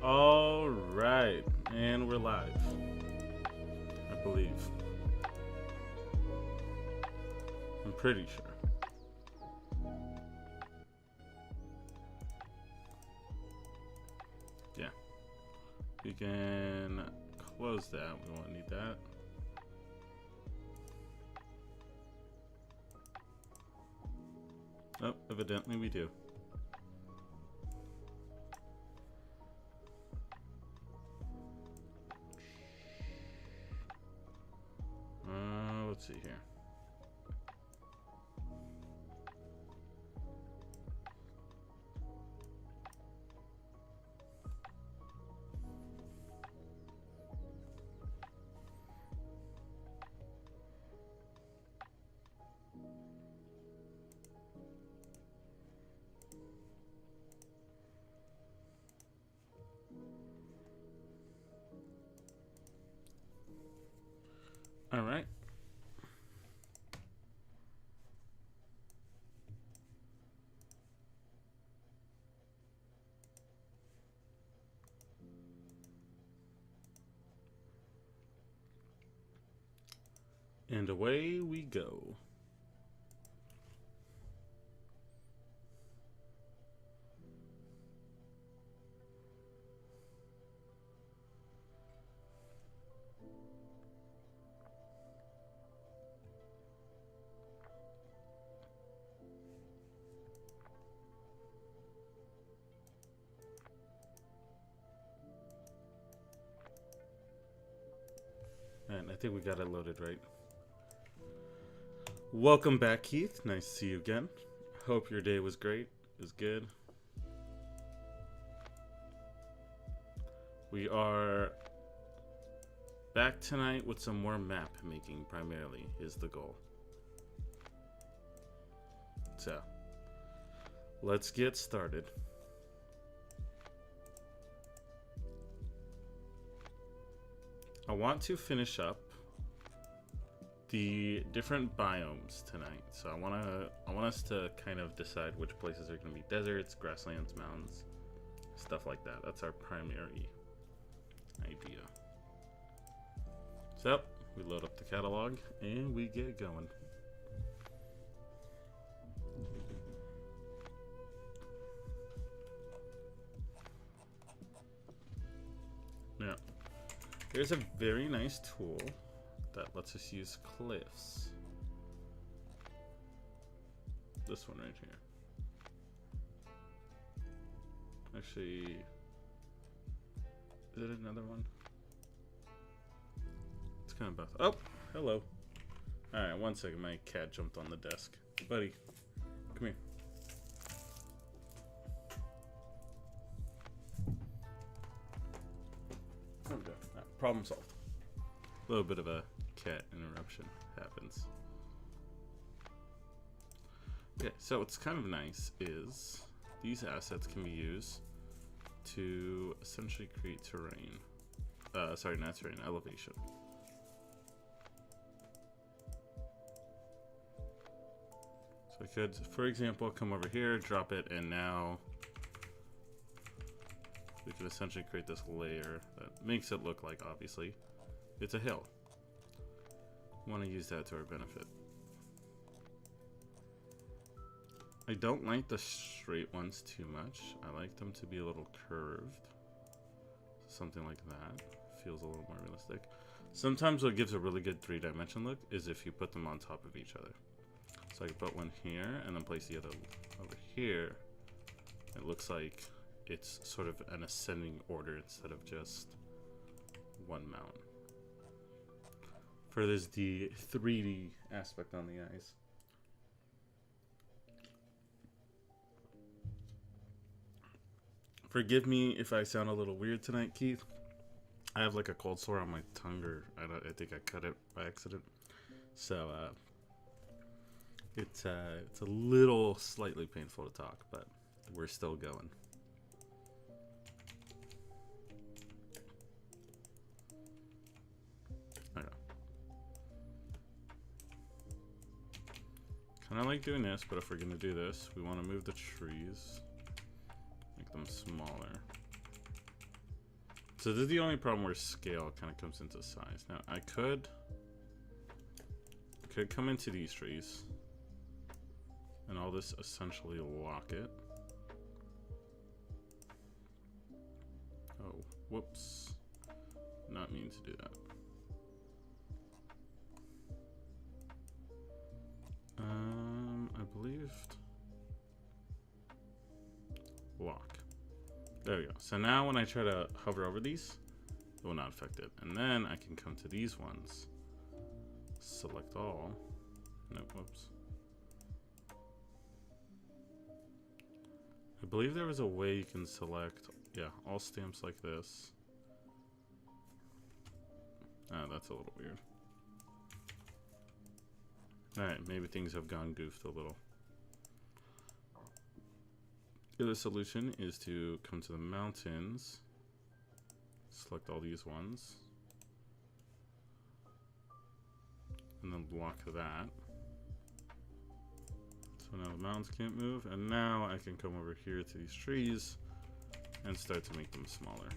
All right, and we're live, I believe. I'm pretty sure. Yeah. We can close that. We won't need that. Oh, evidently we do. Let's see here. All right. And away we go. And I think we got it loaded right. Welcome back, Keith. Nice to see you again. Hope your day was great. It was good. We are back tonight with some more map making, primarily, is the goal. So, let's get started. I want to finish up the different biomes tonight. So I want us to kind of decide which places are going to be deserts, grasslands, mountains, stuff like that. That's our primary idea. So we load up the catalog and we get going. Now, here's a very nice tool that lets us use cliffs. This one right here. Actually, is it another one? It's kind of both. Oh, hello. Alright, one second. My cat jumped on the desk. Buddy, come here. There we go. Problem solved. A little bit of a cat interruption happens. Okay, so what's kind of nice is these assets can be used to essentially create terrain. Sorry, not terrain, elevation. So I could, for example, come over here, drop it, and now we could essentially create this layer that makes it look like, obviously, it's a hill. We want to use that to our benefit. I don't like the straight ones too much. I like them to be a little curved. Something like that feels a little more realistic. Sometimes what gives a really good three-dimension look is if you put them on top of each other. So I can put one here and then place the other over here. It looks like it's sort of an ascending order instead of just one mountain. Furthers the 3D aspect on the eyes. Forgive me if I sound a little weird tonight, Keith. I have like a cold sore on my tongue, or I think I cut it by accident. So it's a little slightly painful to talk, but we're still going. Kind of like doing this, but if we're gonna do this, we want to move the trees, make them smaller. So this is the only problem where scale kind of comes into size. Now I could come into these trees and all this essentially lock it. Oh, whoops. Not mean to do that. I believe lock. There we go. So now when I try to hover over these, it will not affect it. And then I can come to these ones, select all. No, whoops. I believe there was a way you can select, yeah, all stamps like this. Ah, that's a little weird. Alright, maybe things have gone goofed a little. The other solution is to come to the mountains, select all these ones, and then block that. So now the mountains can't move, and now I can come over here to these trees and start to make them smaller.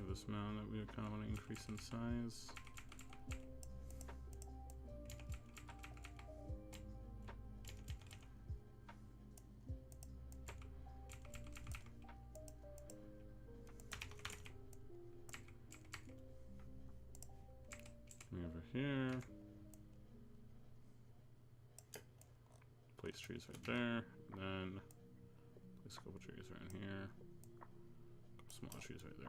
This mound that we kind of want to increase in size. Over here. Place trees right there. And then place a couple trees right in here. Small trees right there.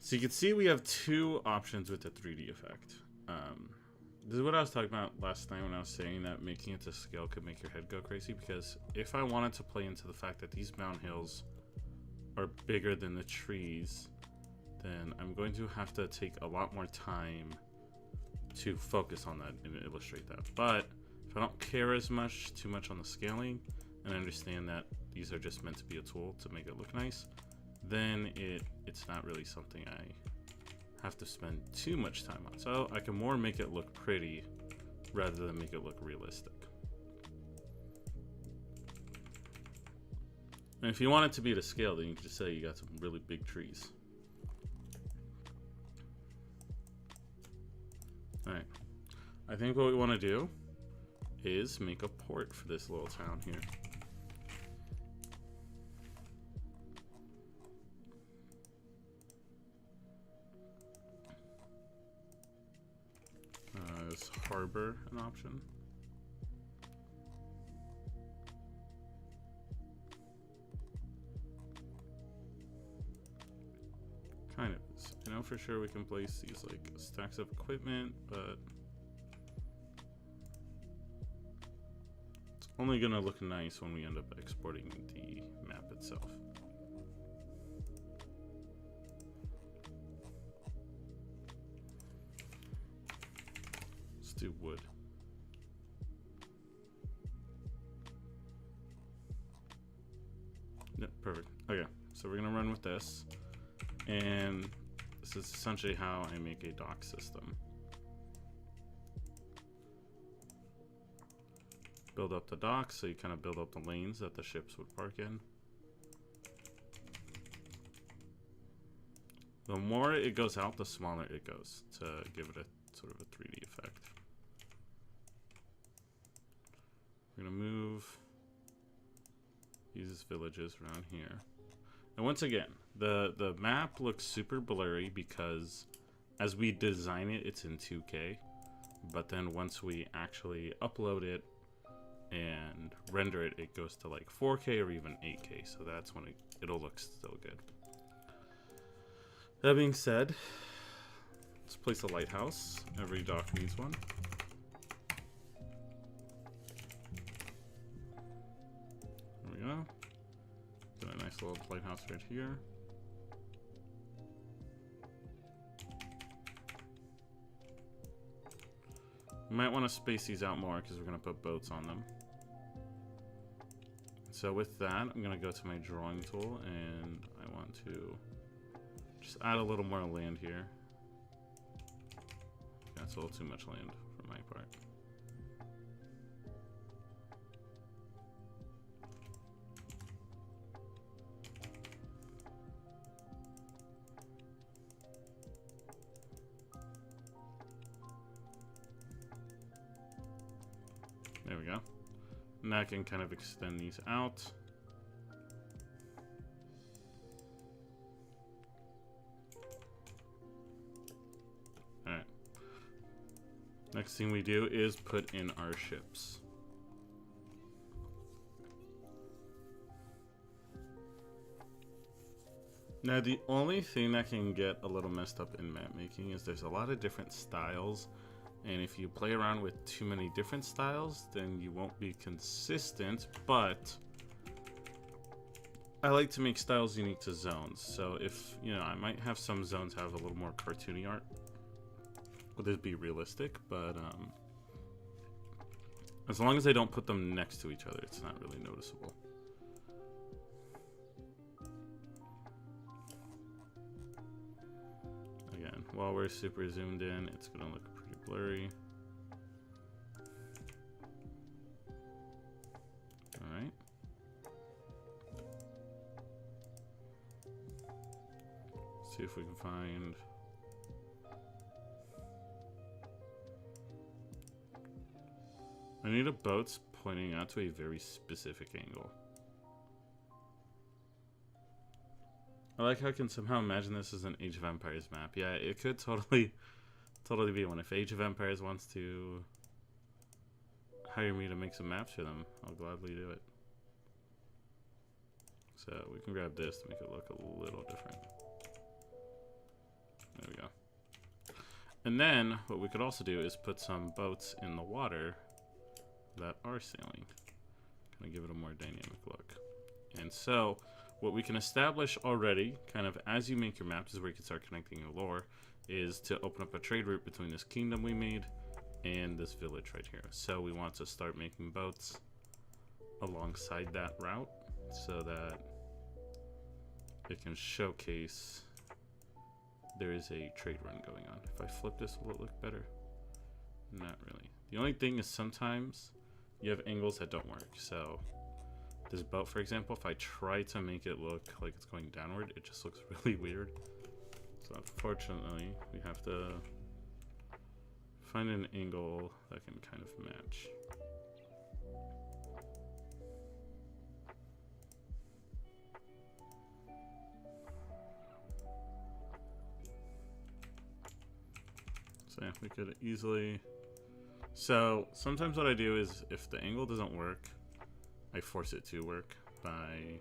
So you can see we have two options with the 3D effect. This is what I was talking about last night when I was saying that making it to scale could make your head go crazy, because if I wanted to play into the fact that these mountain hills are bigger than the trees, then I'm going to have to take a lot more time to focus on that and illustrate that. But if I don't care as much, too much on the scaling, and understand that these are just meant to be a tool to make it look nice, then it's not really something I have to spend too much time on. So I can more make it look pretty rather than make it look realistic. And if you want it to be to scale, then you can just say you got some really big trees. Alright, I think what we want to do is make a port for this little town here. Is harbor an option? Kind of is. I know for sure we can place these like stacks of equipment, but it's only gonna look nice when we end up exporting the map itself. Let's do wood. Yep, perfect. Okay, so we're gonna run with this. And this is essentially how I make a dock system. Build up the docks, so you kind of build up the lanes that the ships would park in. The more it goes out, the smaller it goes, to give it a sort of a 3D effect. We're gonna move these villages around here. And once again, the map looks super blurry because as we design it, it's in 2K. But then once we actually upload it and render it, it goes to like 4K or even 8K. So that's when it'll look still good. That being said, let's place a lighthouse. Every dock needs one. There we go. Got a nice little lighthouse right here. You might want to space these out more because we're going to put boats on them. So with that, I'm going to go to my drawing tool, and I want to just add a little more land here. That's a little too much land for my part. There we go. Now I can kind of extend these out. Alright. Next thing we do is put in our ships. Now the only thing that can get a little messed up in map making is there's a lot of different styles, and if you play around with too many different styles, then you won't be consistent. But I like to make styles unique to zones. So if, you know, I might have some zones have a little more cartoony art. Would this be realistic? But as long as I don't put them next to each other, it's not really noticeable. Again, while we're super zoomed in, it's gonna look pretty blurry. Alright. See if we can find... I need a boat's pointing out to a very specific angle. I like how I can somehow imagine this as an Age of Empires map. Yeah, it could totally be one. If Age of Empires wants to hire me to make some maps for them, I'll gladly do it. So we can grab this to make it look a little different. There we go. And then what we could also do is put some boats in the water that are sailing. Kind of give it a more dynamic look. And so what we can establish already, kind of as you make your maps, is where you can start connecting your lore, is to open up a trade route between this kingdom we made and this village right here. So we want to start making boats alongside that route so that it can showcase there is a trade run going on. If I flip this, will it look better? Not really. The only thing is sometimes you have angles that don't work. So this boat, for example, if I try to make it look like it's going downward, it just looks really weird. So unfortunately, we have to find an angle that can kind of match. So yeah, we could easily... So sometimes what I do is if the angle doesn't work, I force it to work by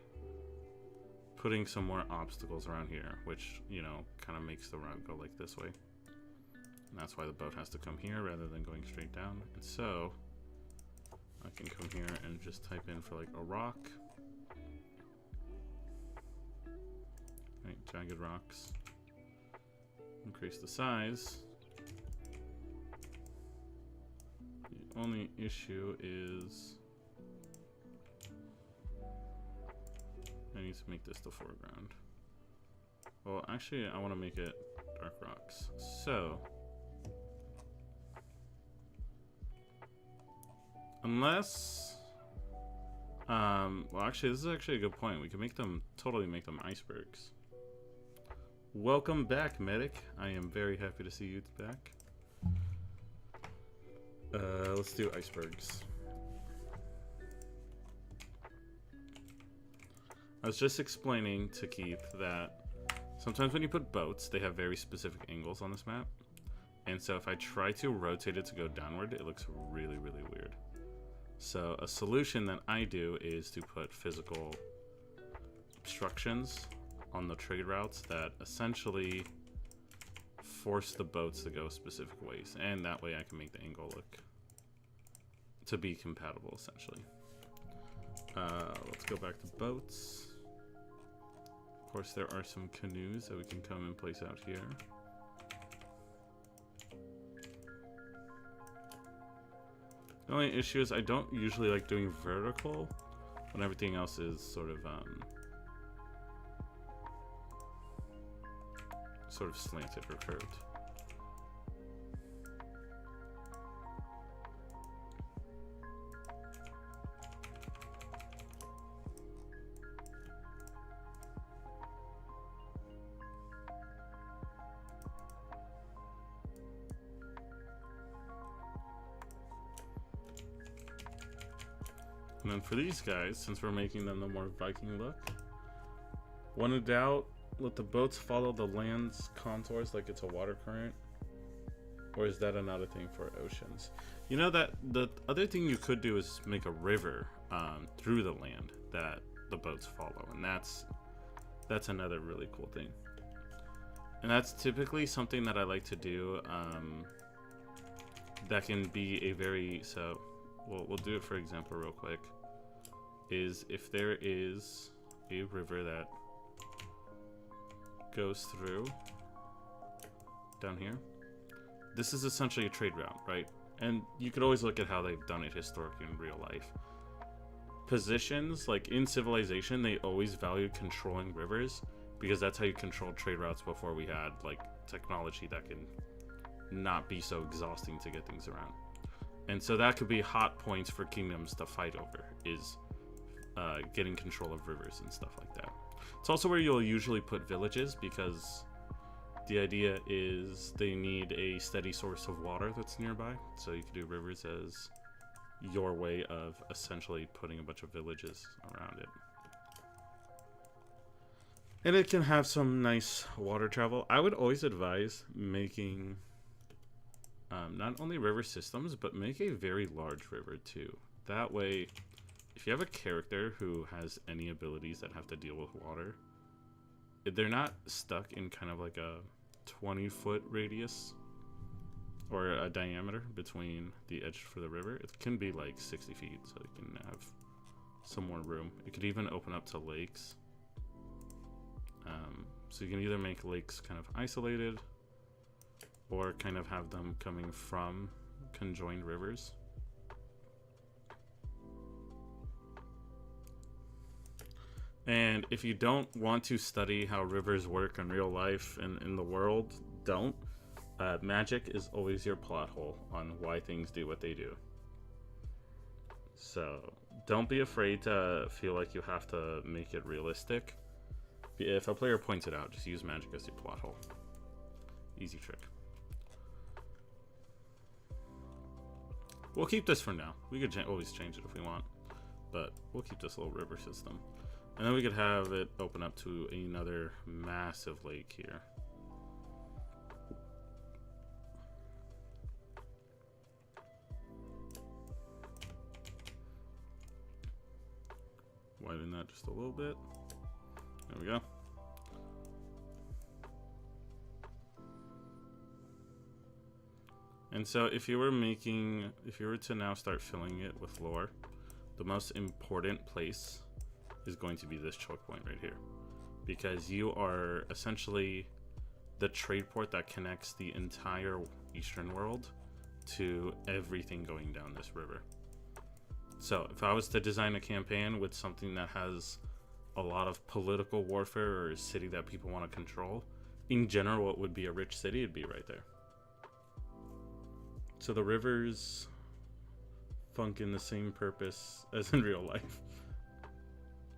putting some more obstacles around here, which, you know, kind of makes the route go like this way. And that's why the boat has to come here rather than going straight down. And so I can come here and just type in for like a rock. Right, jagged rocks. Increase the size. The only issue is I need to make this the foreground. Well, actually, I want to make it dark rocks. So, unless, well, actually, this is actually a good point. We can make them, totally make them icebergs. Welcome back, medic. I am very happy to see you back. Let's do icebergs. I was just explaining to Keith that sometimes when you put boats, they have very specific angles on this map. And so if I try to rotate it to go downward, it looks really, really weird. So a solution that I do is to put physical obstructions on the trade routes that essentially force the boats to go specific ways. And that way I can make the angle look to be compatible, essentially. Let's go back to boats. Of course, there are some canoes that we can come and place out here. The only issue is I don't usually like doing vertical when everything else is sort of slanted or curved. And then for these guys, since we're making them the more Viking look, when in doubt, let the boats follow the land's contours like it's a water current. Or is that another thing for oceans? You know that the other thing you could do is make a river through the land that the boats follow, and that's another really cool thing. And that's typically something that I like to do. That can be a very we'll do it for example real quick. Is if there is a river that goes through down here, this is essentially a trade route, right? And you could always look at how they've done it historically in real life. Positions, like in civilization, they always valued controlling rivers because that's how you controlled trade routes before we had like technology that can not be so exhausting to get things around. And so that could be hot points for kingdoms to fight over, is getting control of rivers and stuff like that. It's also where you'll usually put villages, because the idea is they need a steady source of water that's nearby. So you can do rivers as your way of essentially putting a bunch of villages around it. And it can have some nice water travel. I would always advise making not only river systems, but make a very large river too. That way, if you have a character who has any abilities that have to deal with water, they're not stuck in kind of like a 20-foot radius or a diameter between the edge for the river. It can be like 60 feet, so you can have some more room. It could even open up to lakes. So you can either make lakes kind of isolated or kind of have them coming from conjoined rivers. And if you don't want to study how rivers work in real life and in the world, don't. Magic is always your plot hole on why things do what they do. So don't be afraid to feel like you have to make it realistic. If a player points it out, just use magic as your plot hole. Easy trick. We'll keep this for now. We could always change it if we want, but we'll keep this little river system. And then we could have it open up to another massive lake here. Widen that just a little bit. There we go. And so if you were to now start filling it with lore, the most important place is going to be this choke point right here, because you are essentially the trade port that connects the entire Eastern world to everything going down this river. So if I was to design a campaign with something that has a lot of political warfare or a city that people want to control, in general, what would be a rich city? It'd be right there. So the rivers function the same purpose as in real life.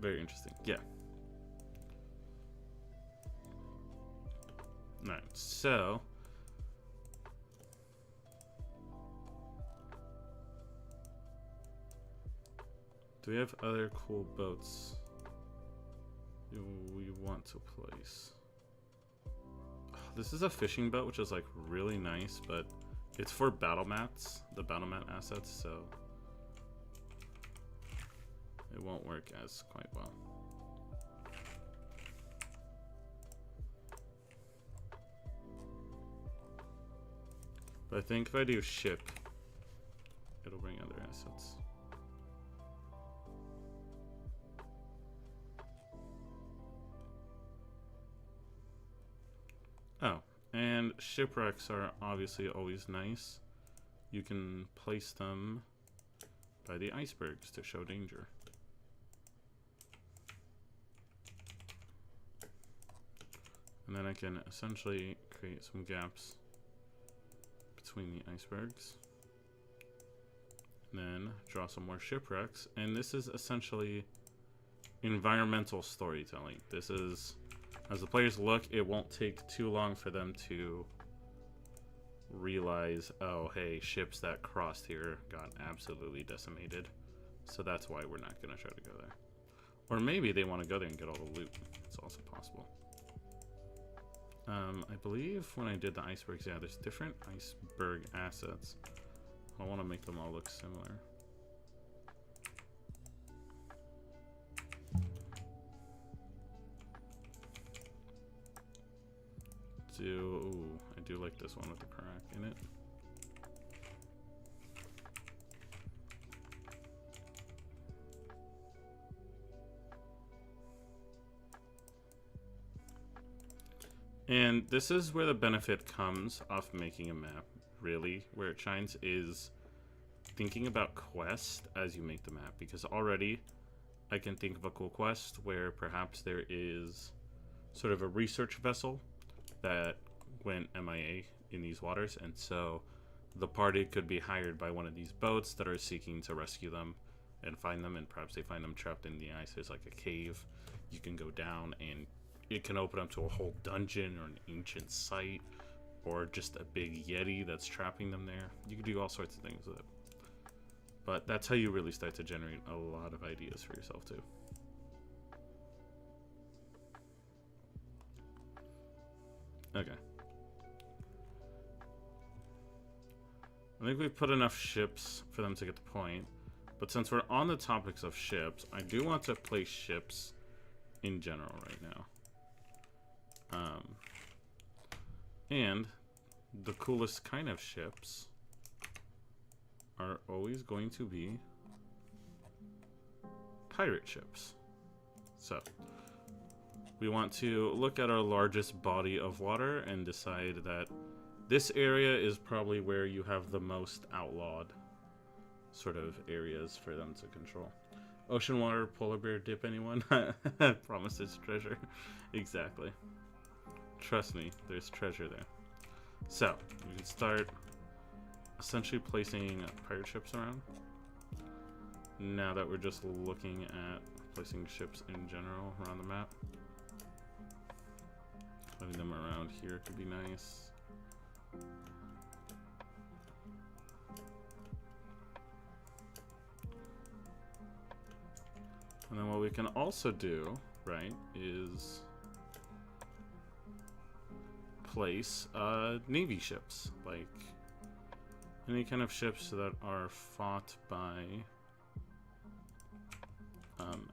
Very interesting. Yeah. Alright, so do we have other cool boats we want to place? This is a fishing boat, which is like really nice, but it's for battle mats, the battle mat assets, so it won't work as quite well. But I think if I do ship, it'll bring other assets. Oh, and shipwrecks are obviously always nice. You can place them by the icebergs to show danger. And then I can essentially create some gaps between the icebergs. And then draw some more shipwrecks. And this is essentially environmental storytelling. This is, as the players look, it won't take too long for them to realize, oh, hey, ships that crossed here got absolutely decimated. So that's why we're not going to try to go there. Or maybe they want to go there and get all the loot. It's also possible. I believe when I did the icebergs, yeah, there's different iceberg assets. I want to make them all look similar. Ooh, I do like this one with the crack in it. And this is where the benefit comes off making a map, really. Where it shines is thinking about quest as you make the map. Because already I can think of a cool quest where perhaps there is sort of a research vessel that went MIA in these waters. And so the party could be hired by one of these boats that are seeking to rescue them and find them. And perhaps they find them trapped in the ice. There's like a cave. You can go down and it can open up to a whole dungeon or an ancient site or just a big yeti that's trapping them there. You can do all sorts of things with it. But that's how you really start to generate a lot of ideas for yourself too. Okay. I think we've put enough ships for them to get the point. But since we're on the topics of ships, I do want to place ships in general right now. And the coolest kind of ships are always going to be pirate ships. So we want to look at our largest body of water and decide that this area is probably where you have the most outlawed sort of areas for them to control. Ocean water, polar bear dip, anyone? I promise it's treasure. Exactly. Trust me, there's treasure there. So, we can start essentially placing pirate ships around. Now that we're just looking at placing ships in general around the map. Putting them around here could be nice. And then what we can also do, right, is place navy ships, like any kind of ships that are fought by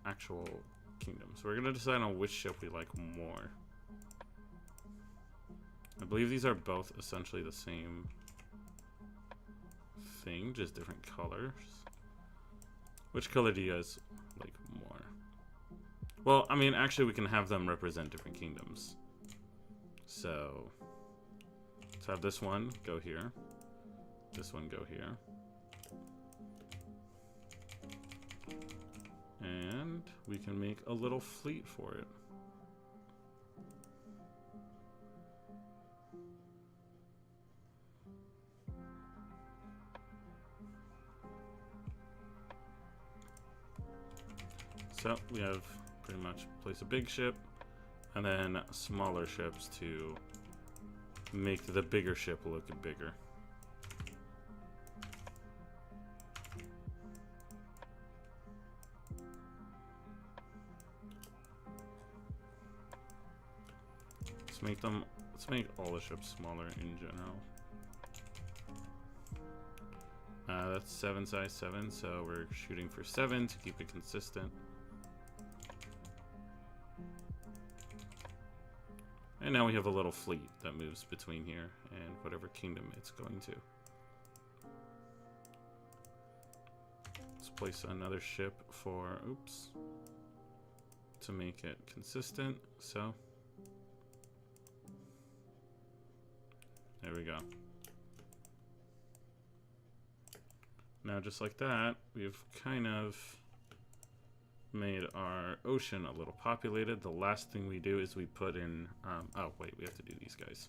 actual kingdoms. We're going to decide on which ship we like more. I believe these are both essentially the same thing, just different colors. Which color do you guys like more? Well, I mean, actually we can have them represent different kingdoms. So, let's have this one go here. This one go here. And we can make a little fleet for it. So we have pretty much place a big ship and then smaller ships to make the bigger ship look bigger. Let's make all the ships smaller in general. That's 7 size 7, so we're shooting for 7 to keep it consistent. And now we have a little fleet that moves between here and whatever kingdom it's going to. Let's place another ship for, oops, to make it consistent. So, there we go. Now just like that, we've kind of made our ocean a little populated. The last thing we do is we put in, oh wait, we have to do these guys.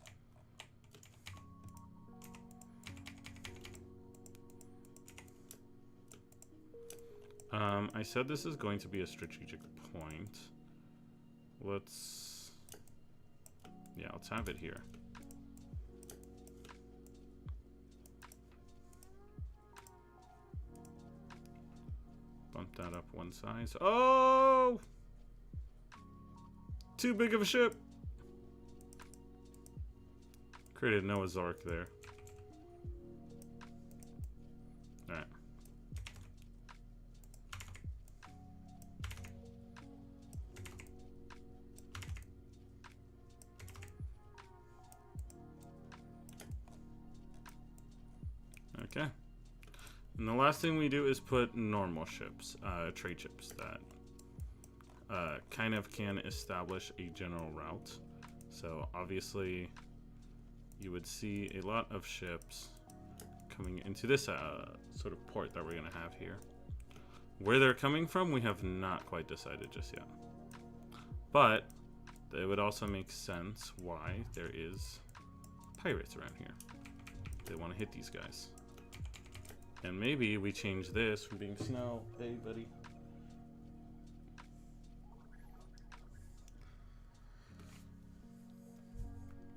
I said this is going to be a strategic point. Let's have it here. Bump that up one size. Oh! Too big of a ship. Created Noah's Ark there. Alright. Okay. And the last thing we do is put normal ships, trade ships that kind of can establish a general route. So obviously you would see a lot of ships coming into this sort of port that we're going to have here. Where they're coming from, we have not quite decided just yet. But it would also make sense why there is pirates around here. They want to hit these guys. And maybe we change this from being snow. Hey, buddy.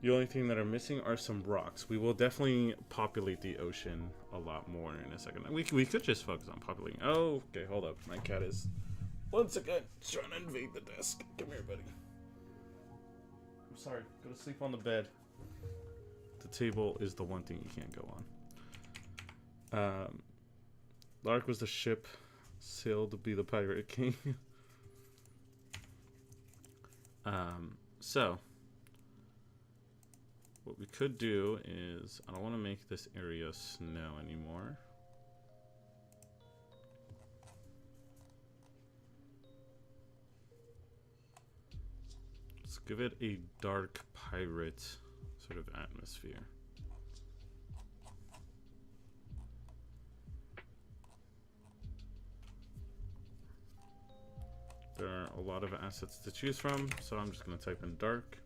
The only thing that are missing are some rocks. We will definitely populate the ocean a lot more in a second. We could just focus on populating. Oh, okay, hold up. My cat is once again trying to invade the desk. Come here, buddy. I'm sorry. Go to sleep on the bed. The table is the one thing you can't go on. Lark was the ship sailed to be the pirate king. So what we could do is, I don't want to make this area snow anymore. Let's give it a dark pirate sort of atmosphere. There are a lot of assets to choose from, so I'm just going to type in dark.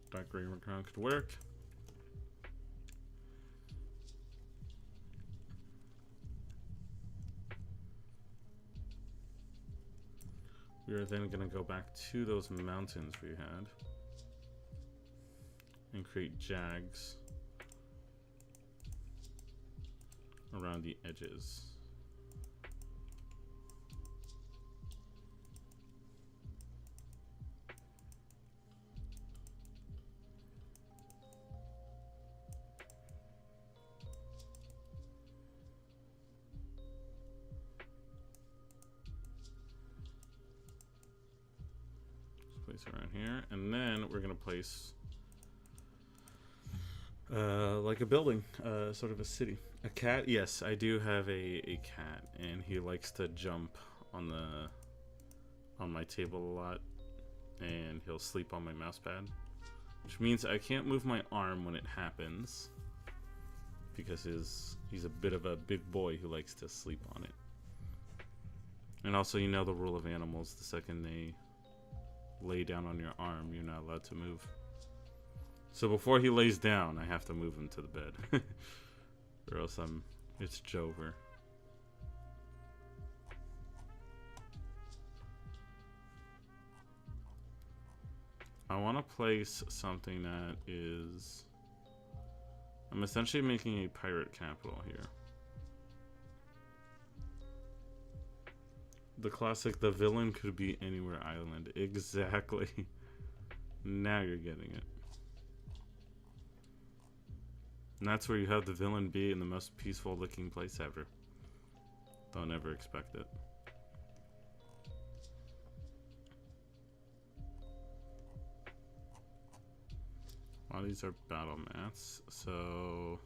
Dark gray background could work. We are then going to go back to those mountains we had and create jags around the edges. Just place it around here, and then we're going to place like a building, sort of a city. A cat? Yes, I do have a cat, and he likes to jump on my table a lot, and he'll sleep on my mouse pad, which means I can't move my arm when it happens, because he's a bit of a big boy who likes to sleep on it. And also, you know the rule of animals, the second they lay down on your arm, you're not allowed to move. So before he lays down, I have to move him to the bed. Or else it's Jover. I want to place something that is... I'm essentially making a pirate capital here. The classic, the villain could be anywhere island. Exactly. Now you're getting it. And that's where you have the villain be in the most peaceful looking place ever. Don't ever expect it. A lot of these are battle mats, so...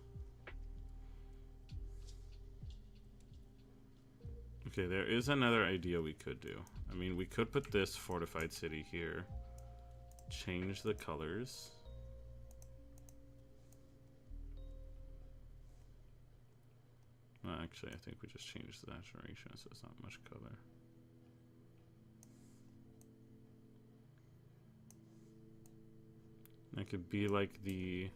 Okay, there is another idea we could do. I mean, we could put this fortified city here. Change the colors. actually, I think we just changed the saturation, so it's not much color. That could be like the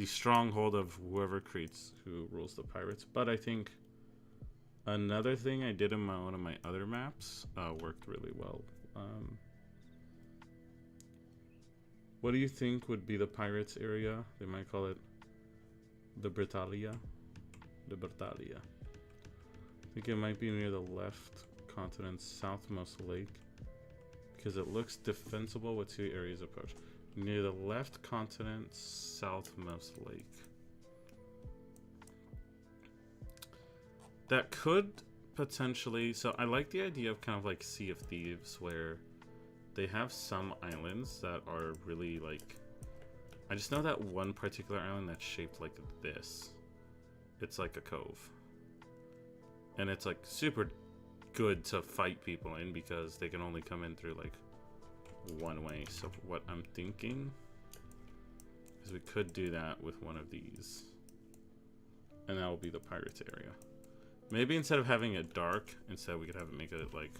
stronghold of whoever who rules the pirates. But I think another thing I did in one of my other maps worked really well. What do you think would be the pirates area? They might call it the Britalia. The Britalia. I think it might be near the left continent's southmost lake, because it looks defensible with two areas approach. Near the left continent's southmost lake. That could potentially... So I like the idea of kind of like Sea of Thieves, where they have some islands that are really like... I just know that one particular island that's shaped like this. It's like a cove. And it's like super good to fight people in because they can only come in through like one way. So what I'm thinking is we could do that with one of these. And that will be the pirates area. Maybe instead of having it dark, instead we could have it make it like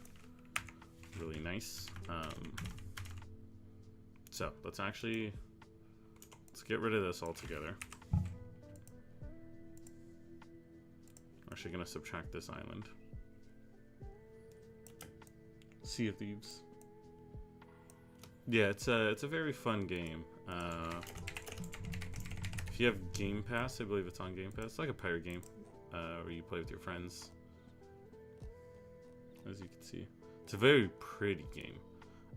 really nice. So let's get rid of this altogether. We're actually gonna subtract this island. Sea of Thieves. Yeah, it's a very fun game. If you have Game Pass, I believe it's on Game Pass. It's like a pirate game, where you play with your friends. As you can see, it's a very pretty game.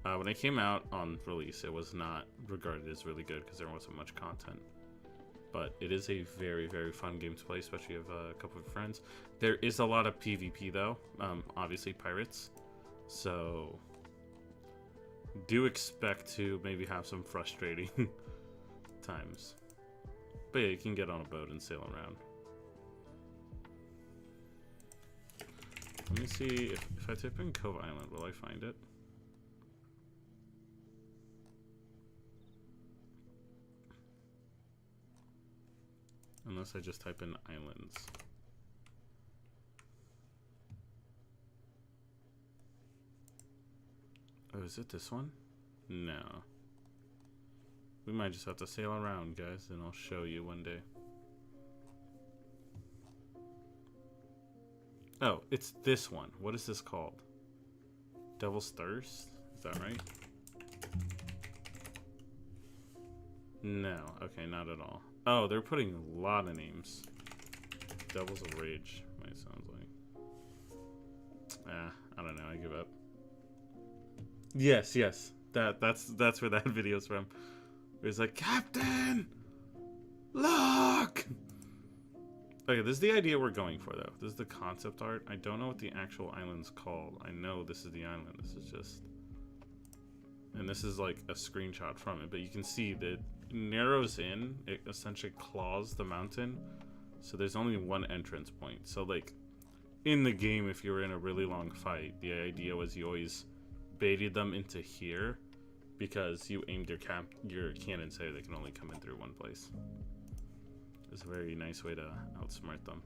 When it came out on release, it was not regarded as really good because there wasn't much content. But it is a very, very fun game to play, especially if you have a couple of friends. There is a lot of PvP though, obviously pirates. So do expect to maybe have some frustrating times. But yeah, you can get on a boat and sail around. Let me see if I type in Cove Island, will I find it? Unless I just type in islands. Oh, is it this one? No. We might just have to sail around, guys, and I'll show you one day. Oh, it's this one. What is this called? Devil's Thirst? Is that right? No. Okay, not at all. Oh, they're putting a lot of names. Devil's Rage, might sound like. I don't know. I give up. Yes. That's where that video's from. It's like, Captain, look. Okay, this is the idea we're going for, though. This is the concept art. I don't know what the actual island's called. I know this is the island. This is just... And this is like a screenshot from it. But you can see that it narrows in. It essentially claws the mountain. So there's only one entrance point. So, like, in the game, if you were in a really long fight, the idea was you always baited them into here. Because you aimed your cannon so they can only come in through one place. It's a very nice way to outsmart them.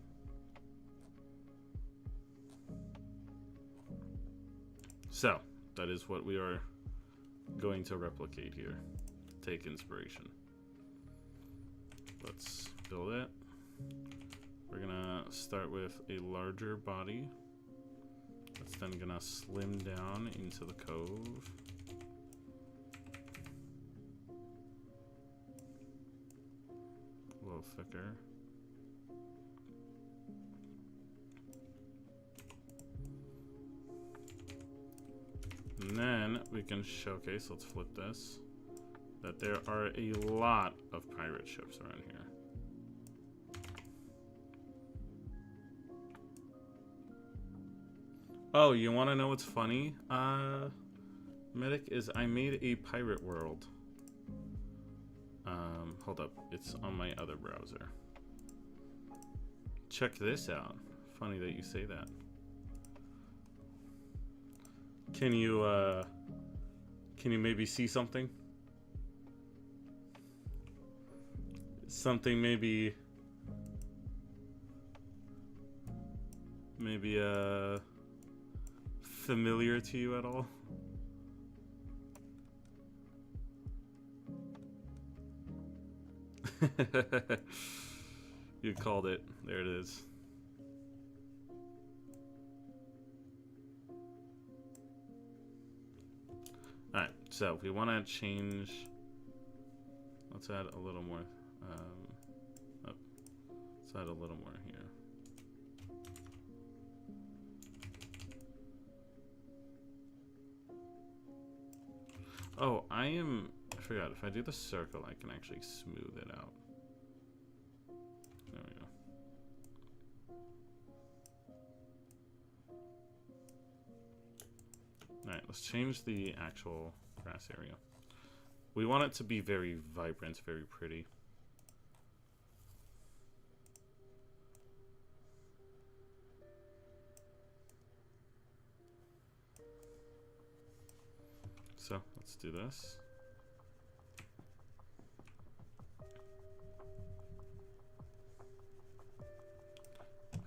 So, that is what we are going to replicate here. Take inspiration. Let's build it. We're gonna start with a larger body. That's then gonna slim down into the cove. A little thicker. And then we can showcase, let's flip this, that there are a lot of pirate ships around here. Oh, you want to know what's funny? Medic, is I made a pirate world. Hold up, it's on my other browser. Check this out. Funny that you say that. Can you maybe see something? Something maybe maybe familiar to you at all? You called it. There it is. Alright, so we want to change. Let's add a little more. Let's add a little more here. Oh, I forgot. If I do the circle, I can actually smooth it out. There we go. Alright, let's change the actual grass area. We want it to be very vibrant, very pretty. So, let's do this.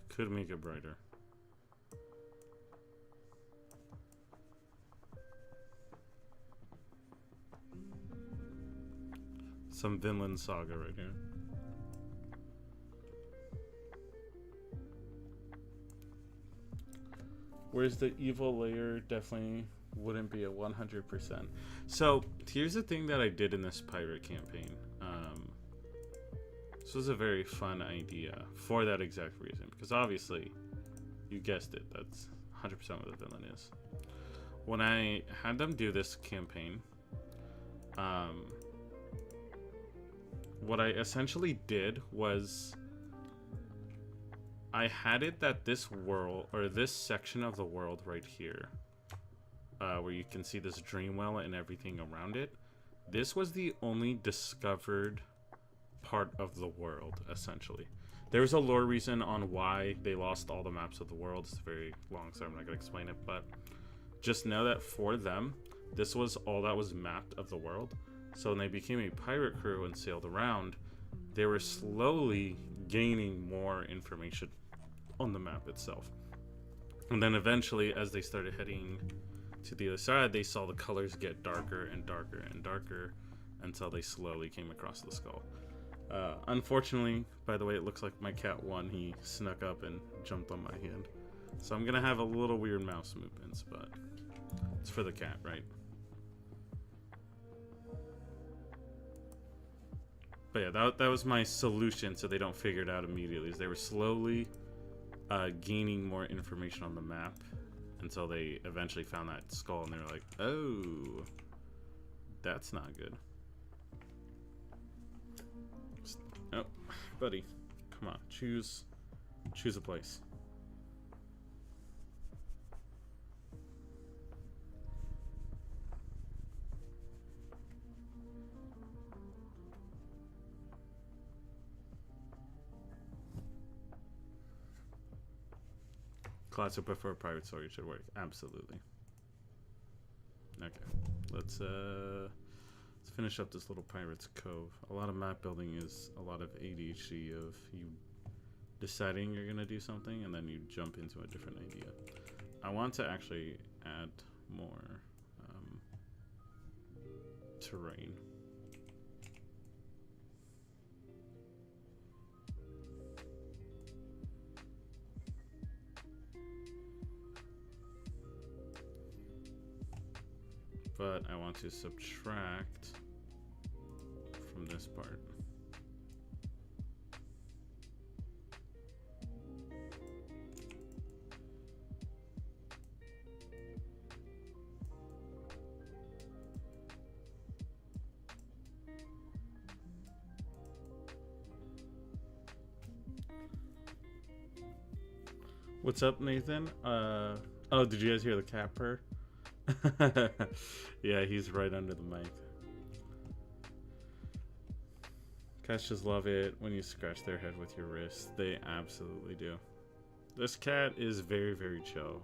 Could make it brighter. Some Vinland Saga right here. Whereas the evil layer definitely wouldn't be a 100%. So here's the thing that I did in this pirate campaign. This was a very fun idea for that exact reason, because obviously, you guessed it, that's 100% what the villain is. When I had them do this campaign, what I essentially did was I had it that this world, or this section of the world right here, where you can see this dream well and everything around it, this was the only discovered part of the world, essentially. There's a lore reason on why they lost all the maps of the world. It's very long, so I'm not going to explain it, but just know that for them, this was all that was mapped of the world. So when they became a pirate crew and sailed around, they were slowly gaining more information on the map itself. And then eventually, as they started heading to the other side, they saw the colors get darker and darker and darker until they slowly came across the skull. Unfortunately, by the way, it looks like my cat won. He snuck up and jumped on my hand. So I'm gonna have a little weird mouse movements, but it's for the cat, right? But yeah, that was my solution so they don't figure it out immediately. Is they were slowly gaining more information on the map until they eventually found that skull, and they were like, oh, that's not good. Oh, buddy, come on, choose a place. Classic before pirate story should work. Absolutely. Okay, let's finish up this little pirate's cove. A lot of map building is a lot of ADHD of you deciding you're gonna do something and then you jump into a different idea. I want to actually add more terrain. But I want to subtract from this part. What's up, Nathan? Oh, did you guys hear the cat purr? Yeah, he's right under the mic. Cats just love it when you scratch their head with your wrist. They absolutely do. This cat is very, very chill.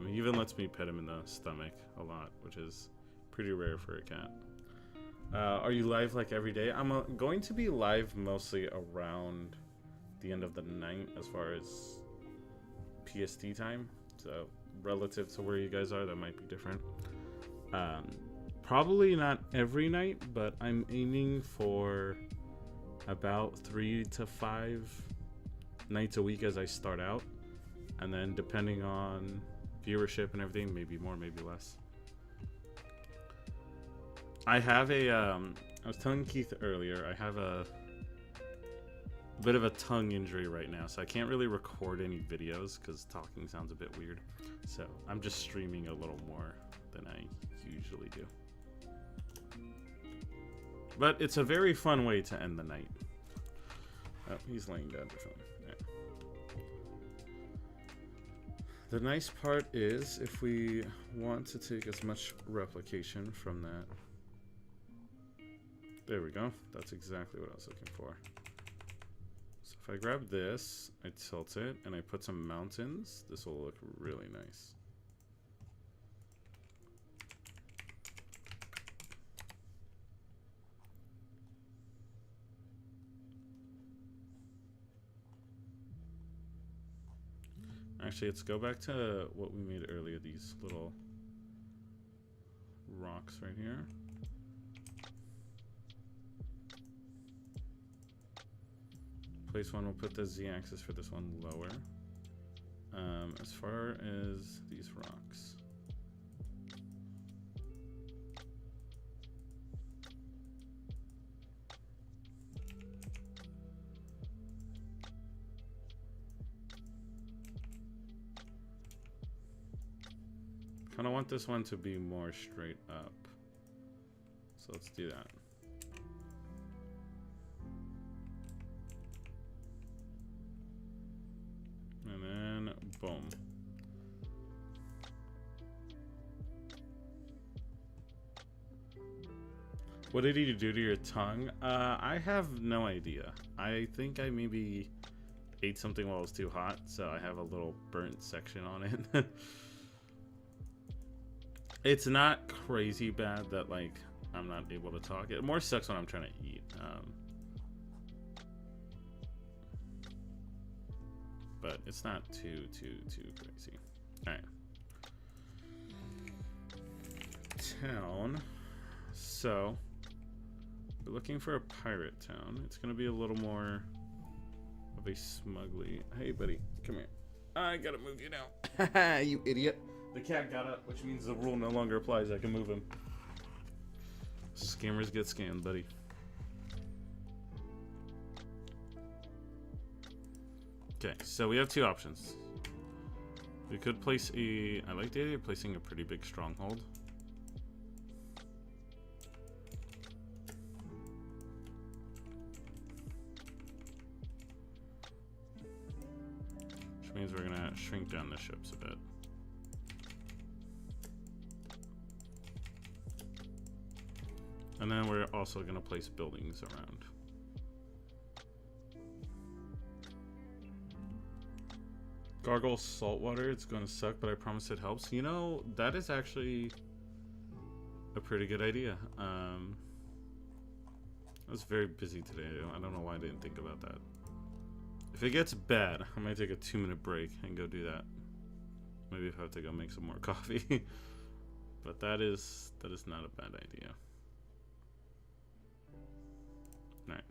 He even lets me pet him in the stomach a lot, which is pretty rare for a cat. Are you live like every day? I'm going to be live mostly around the end of the night, as far as PST time, so relative to where you guys are, that might be different. Probably not every night, but I'm aiming for about 3 to 5 nights a week as I start out, and then depending on viewership and everything, maybe more, maybe less. I have a I was telling Keith earlier, I have a bit of a tongue injury right now, so I can't really record any videos because talking sounds a bit weird. So I'm just streaming a little more than I usually do. But it's a very fun way to end the night. Oh, he's laying down differently. Right. The nice part is, if we want to take as much replication from that. There we go. That's exactly what I was looking for. So if I grab this, I tilt it, and I put some mountains, this will look really nice. Actually, let's go back to what we made earlier, these little rocks right here. Place one, we'll put the z-axis for this one lower. As far as these rocks. Kind of want this one to be more straight up. So let's do that. And then, boom. What did he do to your tongue? I have no idea. I think I maybe ate something while it was too hot, so I have a little burnt section on it. It's not crazy bad that, like, I'm not able to talk. It more sucks when I'm trying to eat. But it's not too crazy. Alright. Town. So, we're looking for a pirate town. It's going to be a little more of a smugly... Hey, buddy. Come here. I gotta move you now. You idiot. The cat got up, which means the rule no longer applies. I can move him. Scammers get scammed, buddy. Okay, so we have two options. We could place a... I like the idea of placing a pretty big stronghold. Which means we're gonna shrink down the ships a bit. And then we're also going to place buildings around. Gargle saltwater, it's going to suck, but I promise it helps. You know, that is actually a pretty good idea. I was very busy today. I don't know why I didn't think about that. If it gets bad, I might take a 2-minute break and go do that. Maybe if I have to go make some more coffee. But that is not a bad idea. Alright.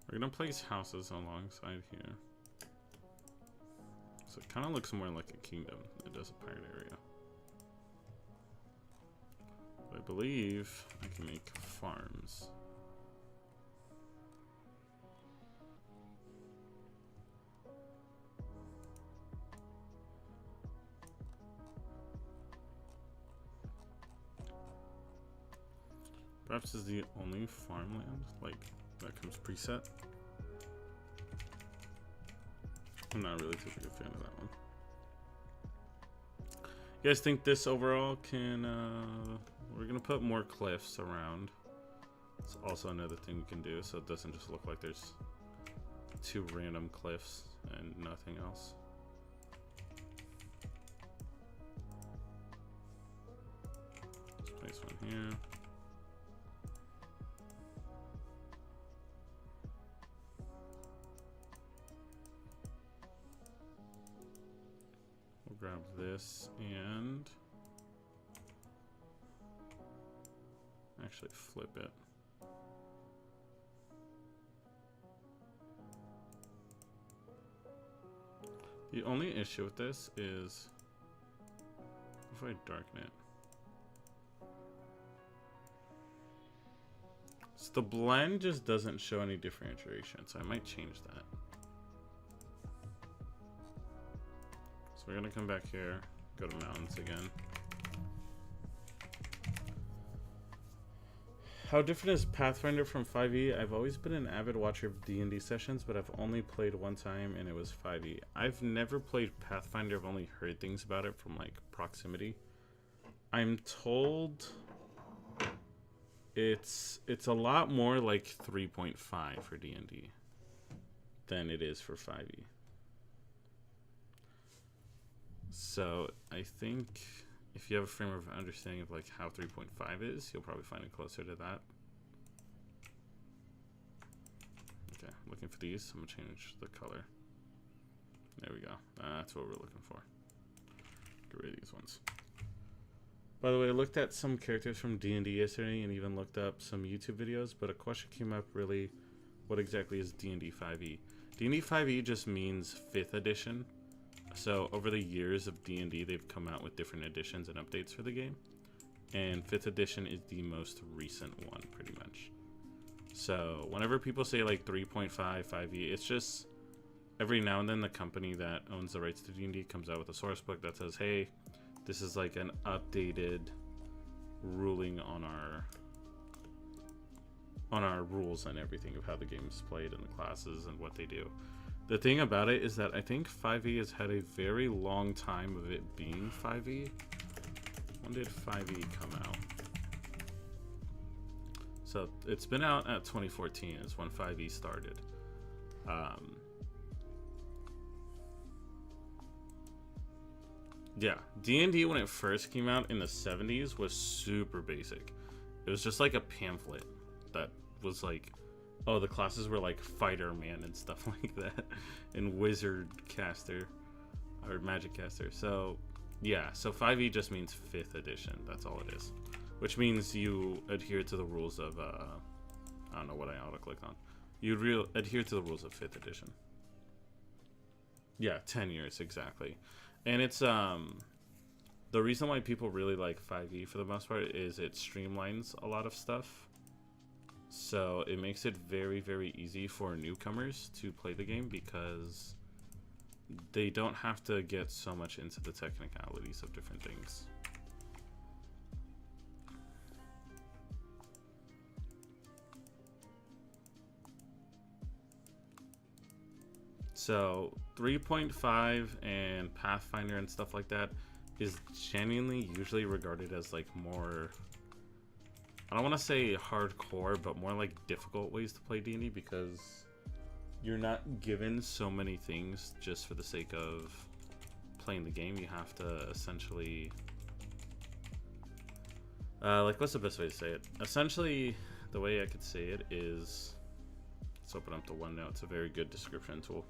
We're gonna place houses alongside here. So it kind of looks more like a kingdom than it does a pirate area. I believe I can make farms. Perhaps this is the only farmland, like, that comes preset. I'm not really too big a fan of that one. You guys think this overall can, we're gonna put more cliffs around. It's also another thing we can do, so it doesn't just look like there's 2 random cliffs and nothing else. Let's place one here. We'll grab this and actually flip it. The only issue with this is if I darken it. So the blend just doesn't show any differentiation, so I might change that. So we're gonna come back here, go to mountains again. How different is Pathfinder from 5e? I've always been an avid watcher of D&D sessions, but I've only played one time and it was 5e. I've never played Pathfinder, I've only heard things about it from like proximity. I'm told it's a lot more like 3.5 for D&D than it is for 5e. So I think if you have a frame of understanding of like how 3.5 is, you'll probably find it closer to that. Okay, looking for these. I'm gonna change the color. There we go. That's what we're looking for. Get rid of these ones. By the way, I looked at some characters from D&D yesterday and even looked up some YouTube videos, but a question came up really, what exactly is D&D 5e? D&D 5e just means 5th edition. So over the years of D&D, they've come out with different editions and updates for the game. And 5th edition is the most recent one, pretty much. So whenever people say like 3.5, 5e, it's just every now and then the company that owns the rights to D&D comes out with a source book that says, hey, this is like an updated ruling on our rules and everything of how the game is played and the classes and what they do. The thing about it is that I think 5e has had a very long time of it being 5e. When did 5e come out? So it's been out at 2014 is when 5e started. Yeah, D&D when it first came out in the 70s was super basic. It was just like a pamphlet that was like, oh, the classes were like Fighter Man and stuff like that, and Wizard Caster, or Magic Caster. So, yeah, so 5e just means 5th edition. That's all it is. Which means you adhere to the rules of, I don't know what I auto-clicked on. You adhere to the rules of 5th edition. Yeah, 10 years, exactly. And it's, the reason why people really like 5e for the most part is it streamlines a lot of stuff. So it makes it very, very easy for newcomers to play the game because they don't have to get so much into the technicalities of different things. So 3.5 and Pathfinder and stuff like that is genuinely usually regarded as like more, I don't want to say hardcore, but more like difficult ways to play D&D because you're not given so many things just for the sake of playing the game. You have to essentially, like, what's the best way to say it? Essentially, the way I could say it is, let's open up the OneNote. It's a very good description tool.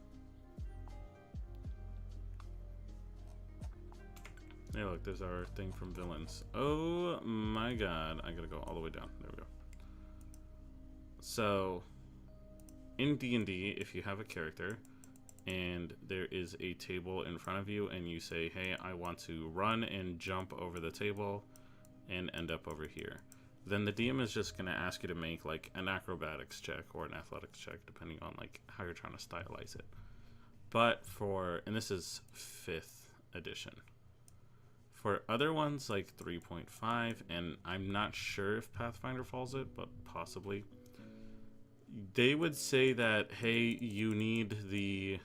Hey, look, there's our thing from villains. Oh my god, I gotta go all the way down. There we go. So, in D&D, if you have a character and there is a table in front of you and you say, hey, I want to run and jump over the table and end up over here, then the DM is just gonna ask you to make like an acrobatics check or an athletics check, depending on like how you're trying to stylize it. But for, and this is 5th edition. For other ones like 3.5, and I'm not sure if Pathfinder falls it, but possibly, they would say that, hey, you need the,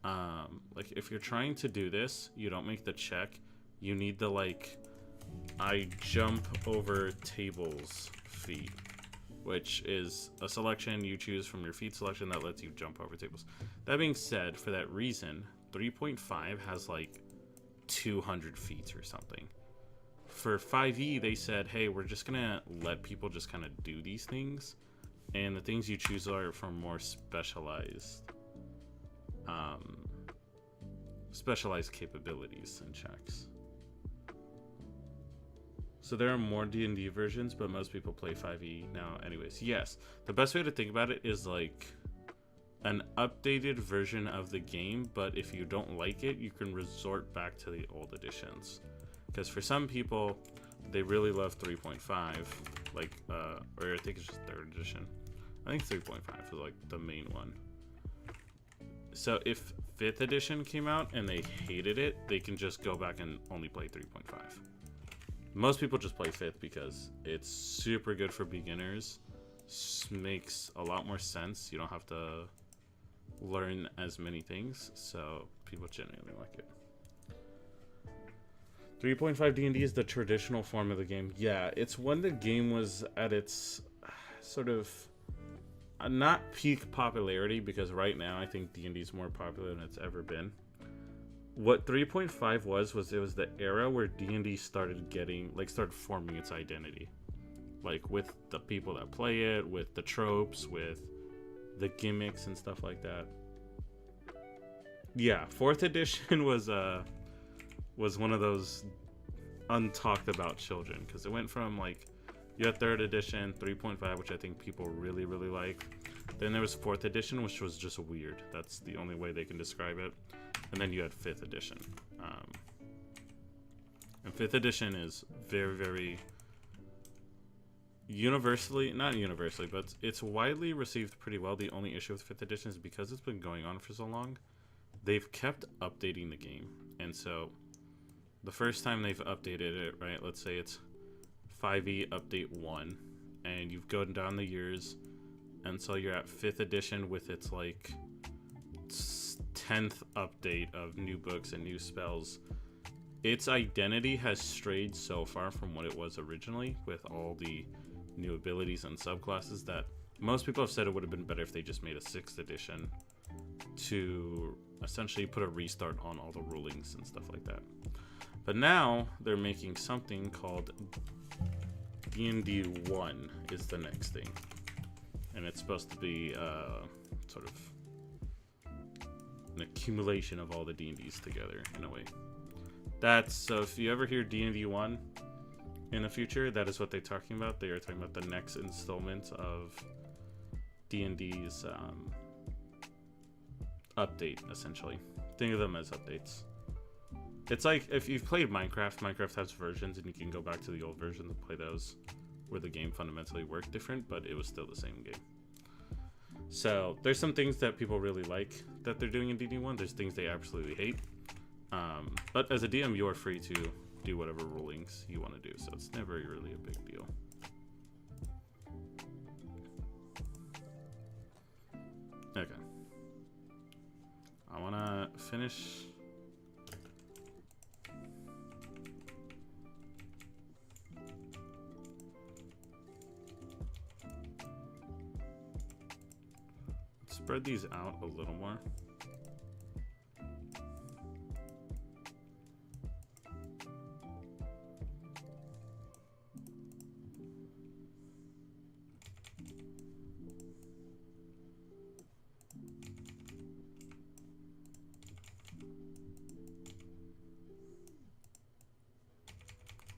like, if you're trying to do this, you don't make the check, you need the, like, I jump over tables feat. which is a selection you choose from your feat selection that lets you jump over tables. That being said, for that reason, 3.5 has like 200 feats or something. For 5e, they said, hey, we're just gonna let people just kind of do these things, and the things you choose are from more specialized capabilities and checks. So there are more D&D versions, but most people play 5e now anyways. Yes, the best way to think about it is like an updated version of the game, but if you don't like it, you can resort back to the old editions. Because for some people, they really love 3.5, like, or I think it's just 3rd edition. I think 3.5 is like the main one. So if 5th edition came out and they hated it, they can just go back and only play 3.5. Most people just play 5th because it's super good for beginners. Makes a lot more sense. You don't have to learn as many things, so people genuinely like it. 3.5 D&D is the traditional form of the game. Yeah, it's when the game was at its sort of not peak popularity, because right now I think D&D is more popular than it's ever been. What 3.5 was it was the era where D&D started forming its identity. Like with the people that play it, with the tropes, with the gimmicks and stuff like that. Yeah, 4th edition was one of those untalked about children, because it went from like you had 3rd edition, 3.5, which I think people really, really like. Then there was 4th edition, which was just weird. That's the only way they can describe it. And then you had 5th edition. And 5th edition is very, very not universally, but it's widely received pretty well. The only issue with 5th edition is because it's been going on for so long, they've kept updating the game. And so the first time they've updated it, right, let's say it's 5e update 1, and you've gone down the years, and so you're at 5th edition with its like 10th update of new books and new spells. Its identity has strayed so far from what it was originally, with all the new abilities and subclasses, that most people have said it would have been better if they just made a 6th edition to essentially put a restart on all the rulings and stuff like that. But now they're making something called D&D 1 is the next thing. And it's supposed to be sort of an accumulation of all the D&Ds together in a way. So if you ever hear D&D 1 in the future, that is what they're talking about. They are talking about the next installment of D&D's update, essentially. Think of them as updates. It's like if you've played Minecraft has versions, and you can go back to the old version and play those, where the game fundamentally worked different, but it was still the same game. So there's some things that people really like that they're doing in D&D 1. There's things they absolutely hate. But as a DM, you are free to do whatever rulings you want to do, so it's never really a big deal. Okay. I want to finish... Spread these out a little more.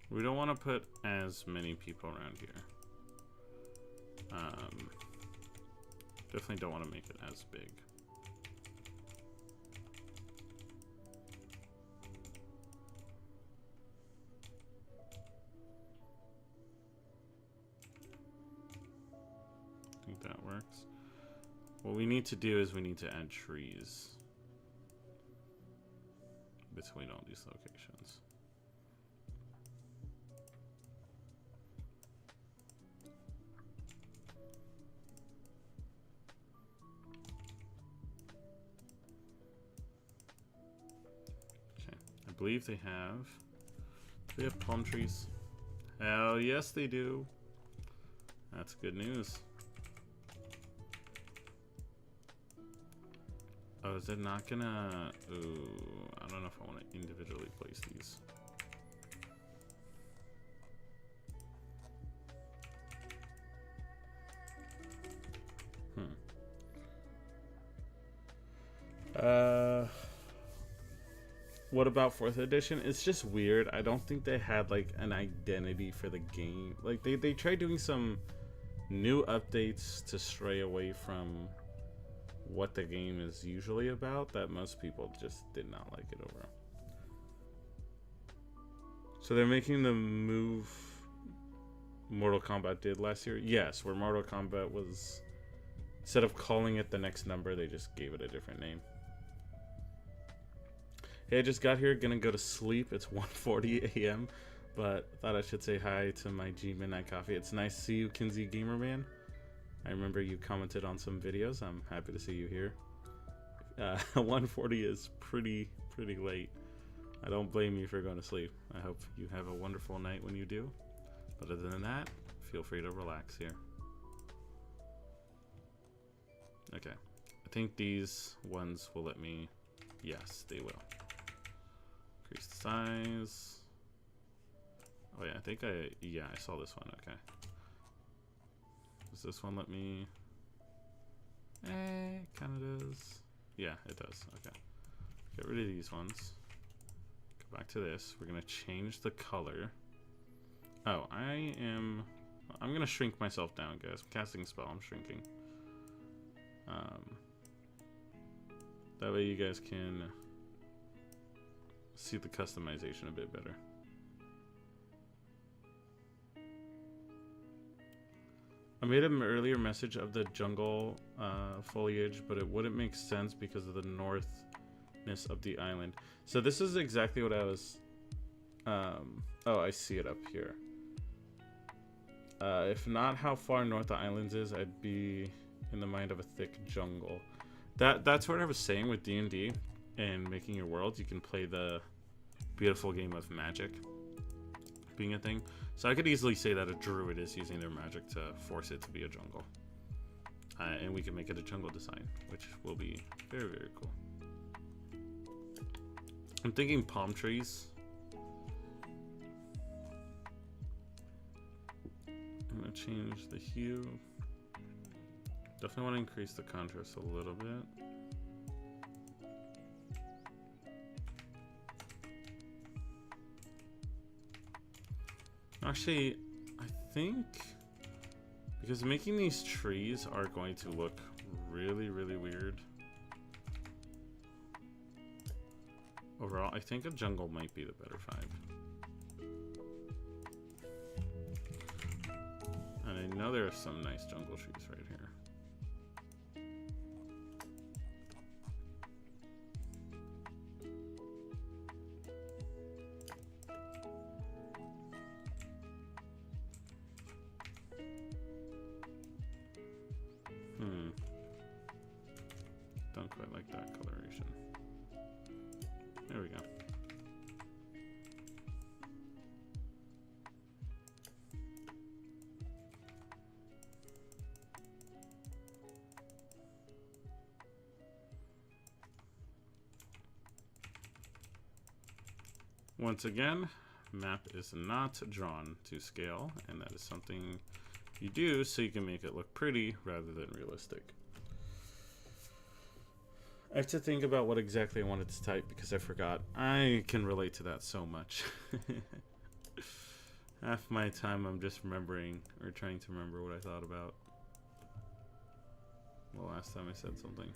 We don't want to put as many people around here. Definitely don't want to make it as big. I think that works. What we need to do is we need to add trees between all these locations. I believe they have... Do they have palm trees? Hell yes they do. That's good news. Oh, is it not gonna... Ooh, I don't know if I want to individually place these. What about 4th edition? It's just weird. I don't think they had like an identity for the game. Like they tried doing some new updates to stray away from what the game is usually about that most people just did not like it overall. So they're making the move Mortal Kombat did last year? Yes, where Mortal Kombat was, instead of calling it the next number, they just gave it a different name. Hey, I just got here, gonna go to sleep. It's 1:40 a.m. But thought I should say hi to my G Midnight Coffee. It's nice to see you, Kinsey Gamerman. I remember you commented on some videos. I'm happy to see you here. 1:40 is pretty late. I don't blame you for going to sleep. I hope you have a wonderful night when you do. But other than that, feel free to relax here. Okay. I think these ones will let me... Yes, they will. Increase the size. Oh yeah, I think I saw this one. Okay. Does this one let me... kind of does. Yeah, it does. Okay. Get rid of these ones. Go back to this. We're going to change the color. Oh, I'm going to shrink myself down, guys. I'm casting a spell. I'm shrinking. That way you guys can see the customization a bit better. I made an earlier message of the jungle foliage, but it wouldn't make sense because of the northness of the island. So this is exactly what I was... oh, I see it up here. If not how far north the islands is, I'd be in the mind of a thick jungle. That's what I was saying with D&D and making your world. You can play the beautiful game of magic being a thing. So I could easily say that a druid is using their magic to force it to be a jungle. And we can make it a jungle design, which will be very cool. I'm thinking palm trees. I'm going to change the hue. Definitely want to increase the contrast a little bit. Actually, I think because making these trees are going to look really weird. Overall, I think a jungle might be the better vibe. And I know there are some nice jungle trees right here. Don't quite like that coloration. There we go. Once again, map is not drawn to scale, and that is something you do so you can make it look pretty rather than realistic. I have to think about what exactly I wanted to type because I forgot. I can relate to that so much. Half my time I'm just remembering or trying to remember what I thought about the last time I said something.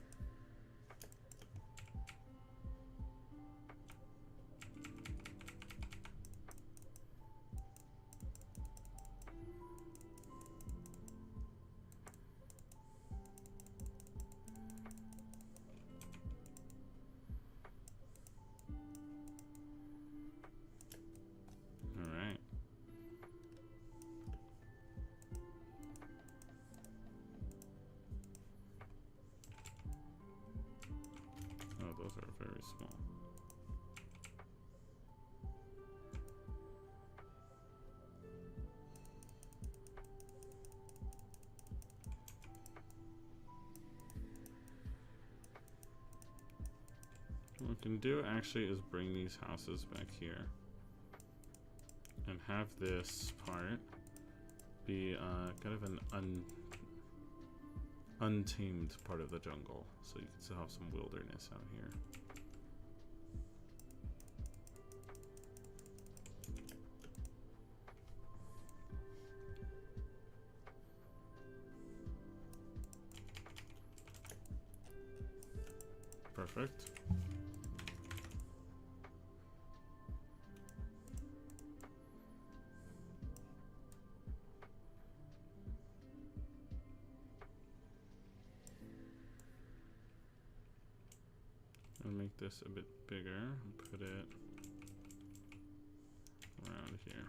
can do actually is bring these houses back here and have this part be kind of an untamed part of the jungle, so you can still have some wilderness out here. Perfect. I'll make this a bit bigger and put it around here.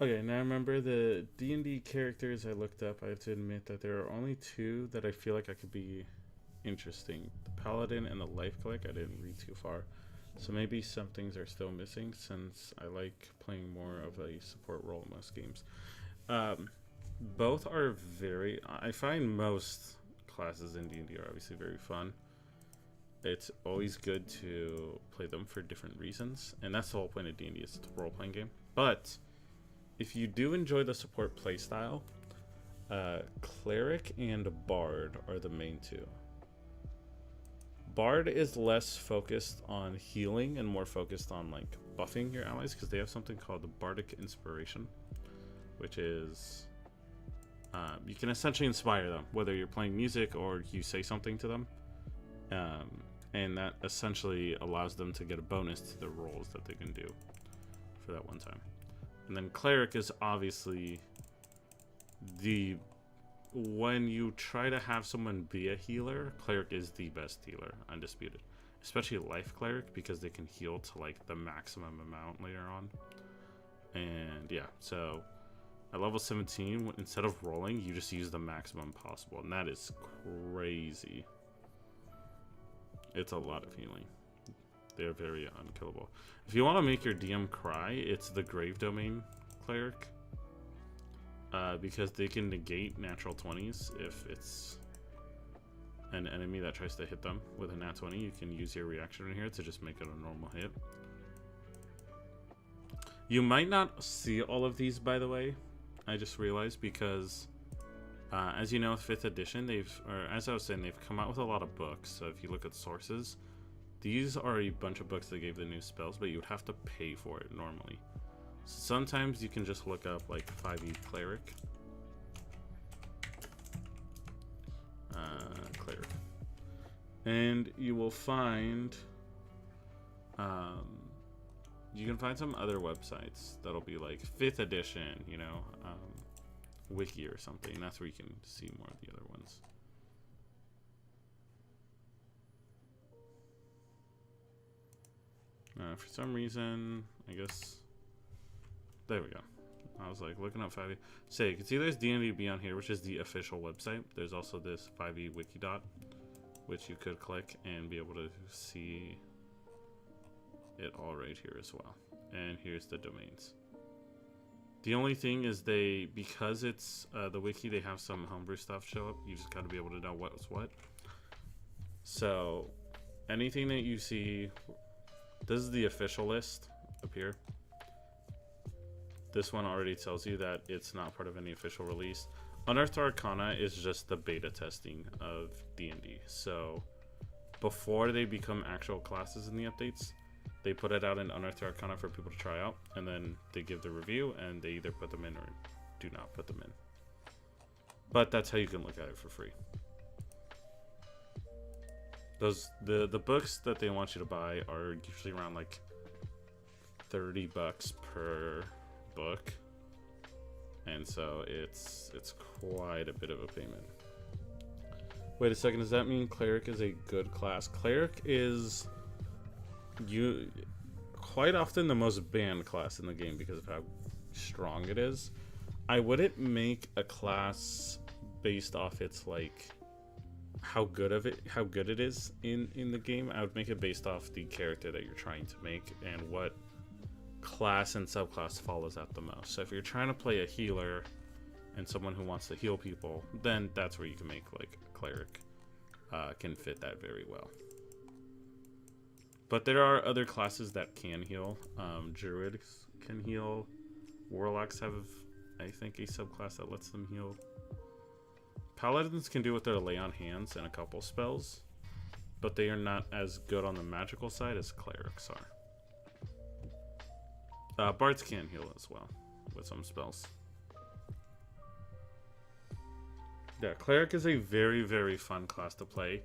Okay, now remember the D&D characters I looked up. I have to admit that there are only two that I feel like I could be interesting. The Paladin and the Life Click. I didn't read too far. So maybe some things are still missing since I like playing more of a support role in most games. Both are very... I find most classes in D&D are obviously very fun. It's always good to play them for different reasons. And that's the whole point of D&D. It's a role-playing game. But if you do enjoy the support playstyle, Cleric and Bard are the main two. Bard is less focused on healing and more focused on like buffing your allies, because they have something called the Bardic Inspiration, which is you can essentially inspire them, whether you're playing music or you say something to them, and that essentially allows them to get a bonus to the rolls that they can do for that one time. And then Cleric is obviously when you try to have someone be a healer, Cleric is the best healer, undisputed. Especially Life Cleric, because they can heal to like the maximum amount later on. And yeah, so at level 17, instead of rolling, you just use the maximum possible, and that is crazy. It's a lot of healing. They're very unkillable. If you want to make your DM cry, it's the Grave Domain Cleric. Because they can negate natural 20s if it's an enemy that tries to hit them with a nat 20. You can use your reaction in here to just make it a normal hit. You might not see all of these, by the way. I just realized, because as you know, 5th edition, as I was saying, they've come out with a lot of books. So if you look at sources, these are a bunch of books that gave the new spells, but you would have to pay for it normally. So sometimes you can just look up like 5e Cleric. Cleric. And you will find, you can find some other websites that'll be like 5th edition, you know, wiki or something. That's where you can see more of the other ones. For some reason, I guess, there we go. I was like looking up 5e. So you can see there's D&D Beyond here, which is the official website. There's also this 5e Wikidot, which you could click and be able to see it all right here as well. And here's the domains. The only thing is because it's the wiki, they have some homebrew stuff show up. You just got to be able to know what's what. So anything that you see, this is the official list up here. This one already tells you that it's not part of any official release. Unearthed Arcana is just the beta testing of D&D. So before they become actual classes in the updates, they put it out in Unearthed Arcana for people to try out, and then they give the review, and they either put them in or do not put them in. But that's how you can look at it for free. The books that they want you to buy are usually around like $30 per book, and so it's quite a bit of a payment. Wait a second, does that mean Cleric is a good class? Cleric is quite often the most banned class in the game because of how strong it is. I wouldn't make a class based off its like how good it is in the game. I would make it based off the character that you're trying to make and what class and subclass follows that the most. So if you're trying to play a healer, and someone who wants to heal people, then that's where you can make like a cleric can fit that very well. But there are other classes that can heal. Druids can heal. Warlocks have, I think, a subclass that lets them heal. Paladins can do with their lay on hands and a couple spells, but they are not as good on the magical side as clerics are. Bards can heal as well with some spells. Yeah, cleric is a very, very fun class to play.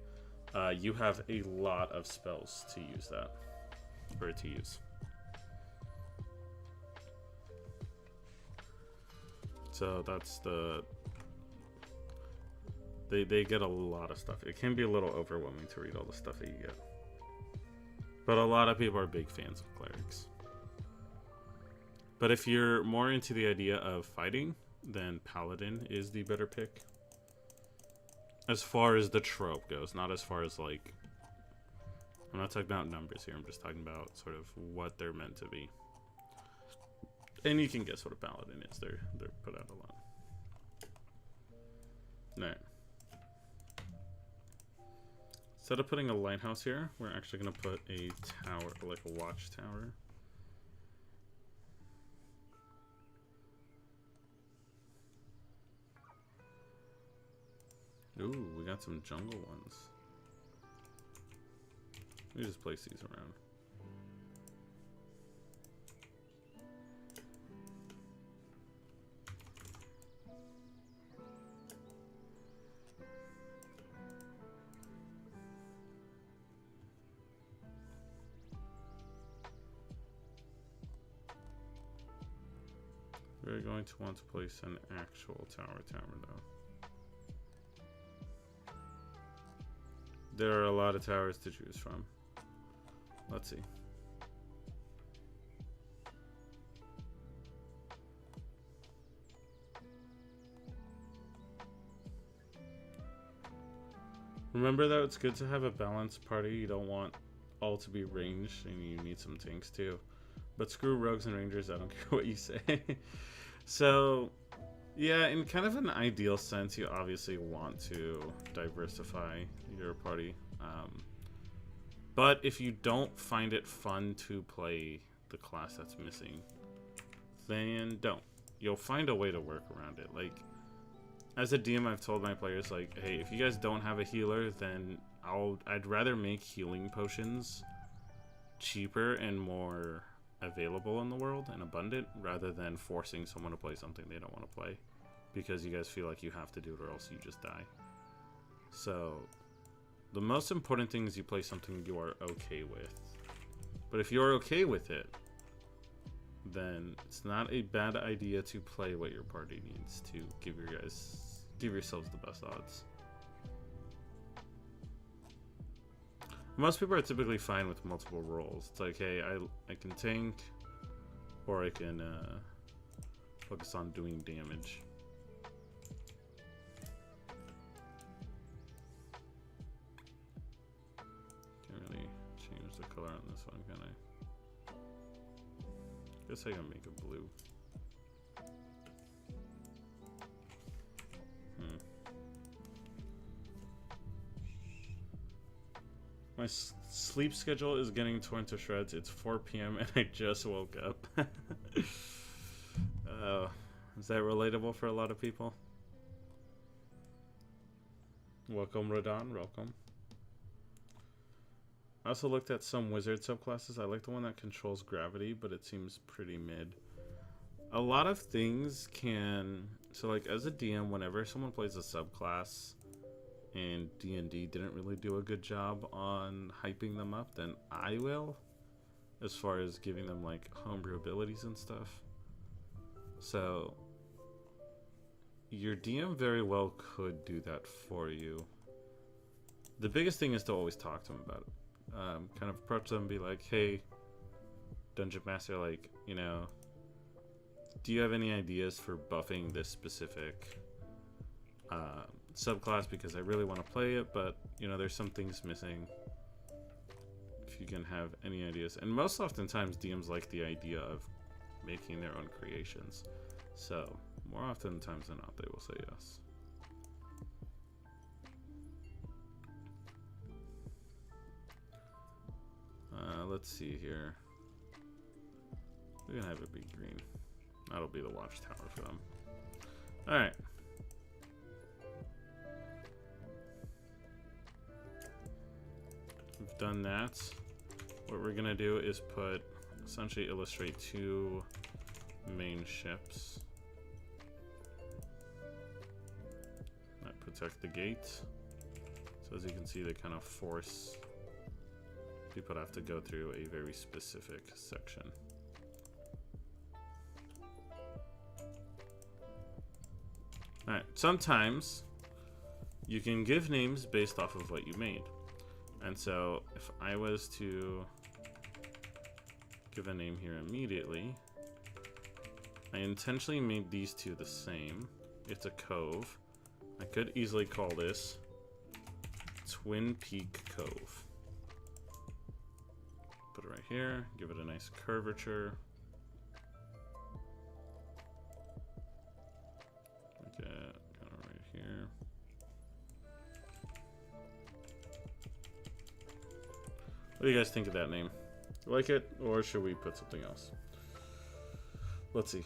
You have a lot of spells to use that, or to use. So that's the... They get a lot of stuff. It can be a little overwhelming to read all the stuff that you get. But a lot of people are big fans of clerics. But if you're more into the idea of fighting, then Paladin is the better pick. As far as the trope goes, not as far as like... I'm not talking about numbers here, I'm just talking about sort of what they're meant to be. And you can guess what a Paladin is. They're put out a lot. Alright. Instead of putting a lighthouse here, we're actually going to put a tower, like a watchtower. Ooh, we got some jungle ones. Let me just place these around. We're going to want to place an actual tower though. There are a lot of towers to choose from. Let's see. Remember that it's good to have a balanced party. You don't want all to be ranged, and you need some tanks too. But screw rogues and rangers, I don't care what you say. So, yeah, in kind of an ideal sense, you obviously want to diversify your party. But if you don't find it fun to play the class that's missing, then don't. You'll find a way to work around it. Like, as a DM, I've told my players, like, hey, if you guys don't have a healer, then I'd rather make healing potions cheaper and more available in the world and abundant, rather than forcing someone to play something they don't want to play because you guys feel like you have to do it or else you just die. So the most important thing is you play something you are okay with. But if you're okay with it, then it's not a bad idea to play what your party needs to give yourselves the best odds. Most people are typically fine with multiple roles. It's like, hey, I can tank, or I can focus on doing damage. Can't really change the color on this one, can I? Guess I can make it blue. My sleep schedule is getting torn to shreds. It's 4 p.m. and I just woke up. Is that relatable for a lot of people? Welcome, Radon. Welcome. I also looked at some wizard subclasses. I like the one that controls gravity, but it seems pretty mid. A lot of things can... So, like, as a DM, whenever someone plays a subclass and D&D didn't really do a good job on hyping them up, then I will, as far as giving them like homebrew abilities and stuff. So your DM very well could do that for you. The biggest thing is to always talk to them about it. Kind of approach them and be like, hey, Dungeon Master, like, you know, do you have any ideas for buffing this specific subclass, because I really want to play it, but you know, there's some things missing. If you can have any ideas. And most oftentimes DMs like the idea of making their own creations, so more often times than not, they will say yes. Let's see here. We're gonna have it be green. That'll be the watchtower for them. Alright. We've done that. What we're gonna do is essentially illustrate 2 main ships that protect the gate. So as you can see, they kind of force people to have to go through a very specific section. Alright, sometimes you can give names based off of what you made. And so if I was to give a name here immediately, I intentionally made these 2 the same. It's a cove. I could easily call this Twin Peak Cove. Put it right here, give it a nice curvature. Make it kind of right here. What do you guys think of that name? Like it, or should we put something else? Let's see.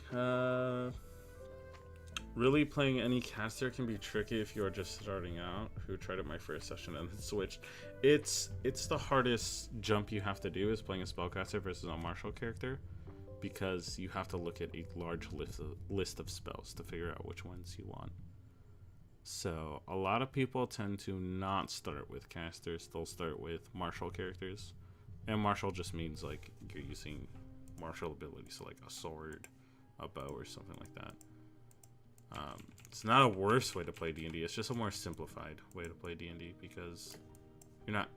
Really playing any caster can be tricky if you are just starting out. Who tried it my first session and then switched. It's the hardest jump you have to do is playing a spellcaster versus a martial character, because you have to look at a large list of spells to figure out which ones you want. So a lot of people tend to not start with casters. They'll start with martial characters, and martial just means like you're using martial abilities, so like a sword, a bow, or something like that. It's not a worse way to play D&D. It's just a more simplified way to play D&D, because you're not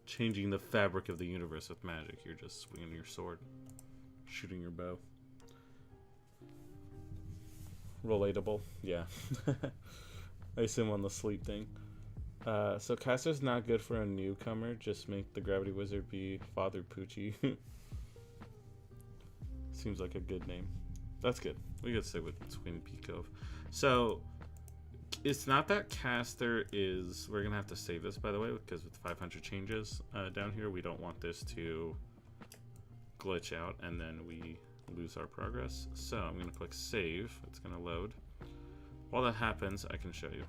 changing the fabric of the universe with magic. You're just swinging your sword, shooting your bow. Relatable, yeah. I assume on the sleep thing. So caster's not good for a newcomer. Just make the gravity wizard be Father Poochie. Seems like a good name. That's good. We could stay with Twin Peak Cove. So it's not that caster is... We're gonna have to save this, by the way, because with 500 changes down here, we don't want this to glitch out and then we lose our progress. So I'm gonna click save. It's gonna load. While that happens, I can show you.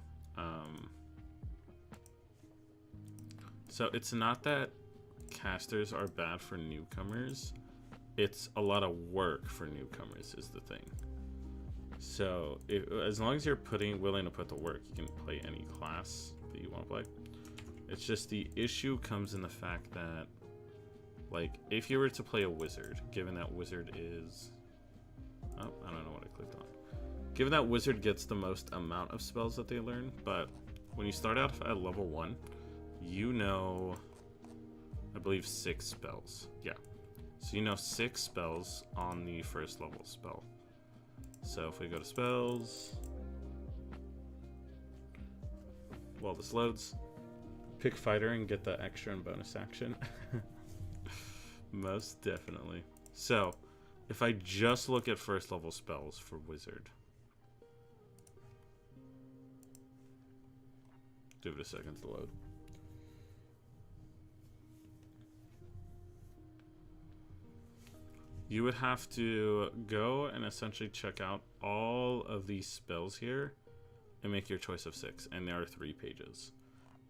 So it's not that casters are bad for newcomers. It's a lot of work for newcomers is the thing. So as long as you're willing to put the work, you can play any class that you want to play. It's just the issue comes in the fact that, like, if you were to play a wizard, given that wizard is... Oh, I don't know what I clicked on. Given that wizard gets the most amount of spells that they learn, but when you start out at level 1, you know, I believe 6 spells. Yeah. So you know 6 spells on the first level spell. So if we go to spells, while this loads, pick fighter and get the extra and bonus action. Most definitely. So if I just look at first level spells for wizard, give it a second to load. You would have to go and essentially check out all of these spells here and make your choice of 6. And there are 3 pages.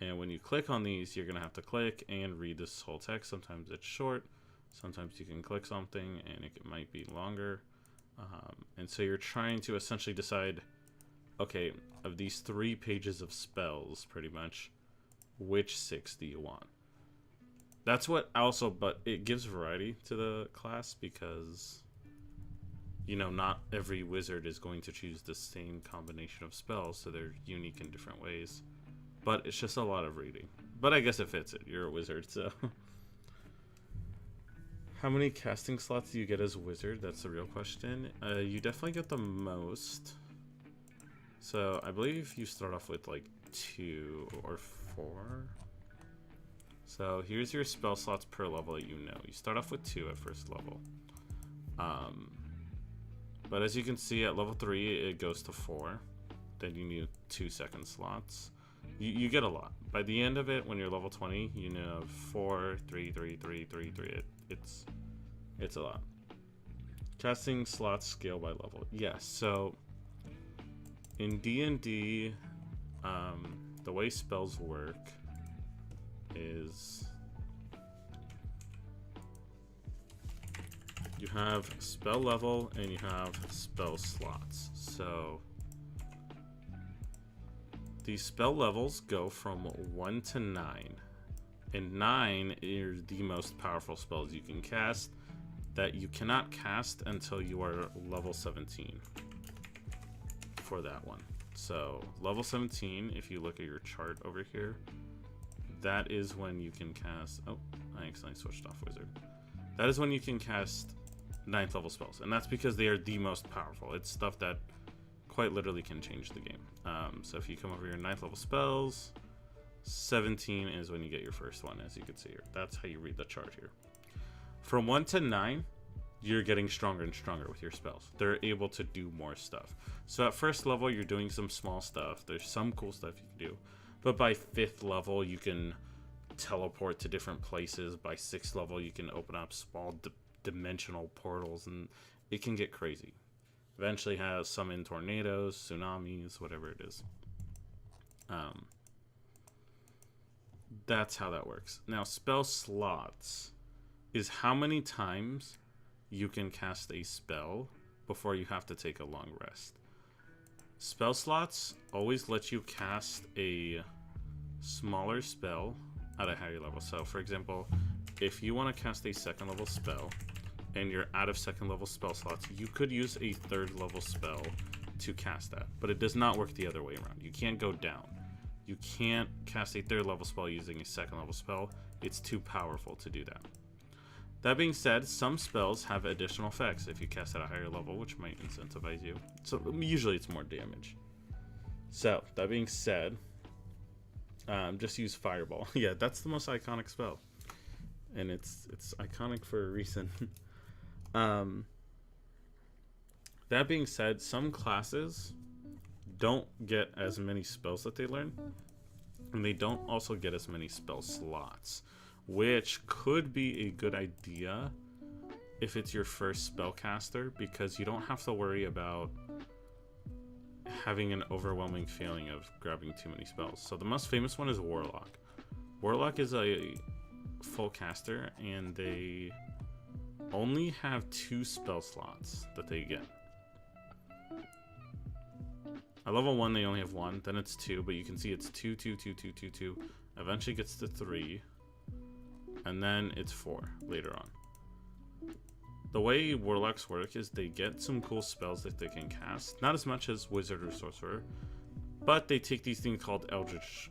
And when you click on these, you're going to have to click and read this whole text. Sometimes it's short. Sometimes you can click something and it might be longer. And so you're trying to essentially decide, okay, of these 3 pages of spells, pretty much, which 6 do you want? That's what also, but it gives variety to the class because, you know, not every wizard is going to choose the same combination of spells, so they're unique in different ways. But it's just a lot of reading. But I guess it fits it. You're a wizard, so. How many casting slots do you get as a wizard? That's the real question. You definitely get the most. So I believe you start off with like 2 or 4. So here's your spell slots per level that you know. You start off with 2 at first level. But as you can see, at level 3, it goes to 4. Then you need 2-second slots. You get a lot. By the end of it, when you're level 20, you have 4, 3, 3, 3, 3, 3. It's a lot. Casting slots scale by level. Yes, so in D&D, the way spells work is you have spell level and you have spell slots. So these spell levels go from 1 to 9. And 9 is the most powerful spells you can cast that you cannot cast until you are level 17 for that one. So level 17, if you look at your chart over here, that is when you can cast... Oh, I accidentally switched off Wizard. That is when you can cast 9th level spells, and that's because they are the most powerful. It's stuff that quite literally can change the game. So if you come over your 9th level spells, 17 is when you get your first one, as you can see here. That's how you read the chart here. From 1 to 9, you're getting stronger and stronger with your spells. They're able to do more stuff. So at first level, you're doing some small stuff. There's some cool stuff you can do. But by 5th level, you can teleport to different places. By 6th level, you can open up small dimensional portals, and it can get crazy. Eventually has some in tornadoes, tsunamis, whatever it is. That's how that works. Now, spell slots is how many times you can cast a spell before you have to take a long rest. Spell slots always let you cast a smaller spell at a higher level. So, for example, if you want to cast a 2nd level spell and you're out of 2nd level spell slots, you could use a 3rd level spell to cast that. But it does not work the other way around. You can't go down. You can't cast a 3rd level spell using a 2nd level spell. It's too powerful to do that. That being said, some spells have additional effects if you cast at a higher level, which might incentivize you. So usually it's more damage. So that being said, just use Fireball. Yeah, that's the most iconic spell, and it's iconic for a reason. That being said, some classes don't get as many spells that they learn, and they don't also get as many spell slots, which could be a good idea if it's your first spellcaster, because you don't have to worry about having an overwhelming feeling of grabbing too many spells. So the most famous one is Warlock. Warlock is a full caster, and they only have 2 spell slots that they get. At level 1, they only have 1, then it's 2, but you can see it's 2, 2, 2, 2, 2, 2. Eventually gets to 3, and then it's 4 later on. The way Warlocks work is they get some cool spells that they can cast. Not as much as Wizard or Sorcerer, but they take these things called Eldritch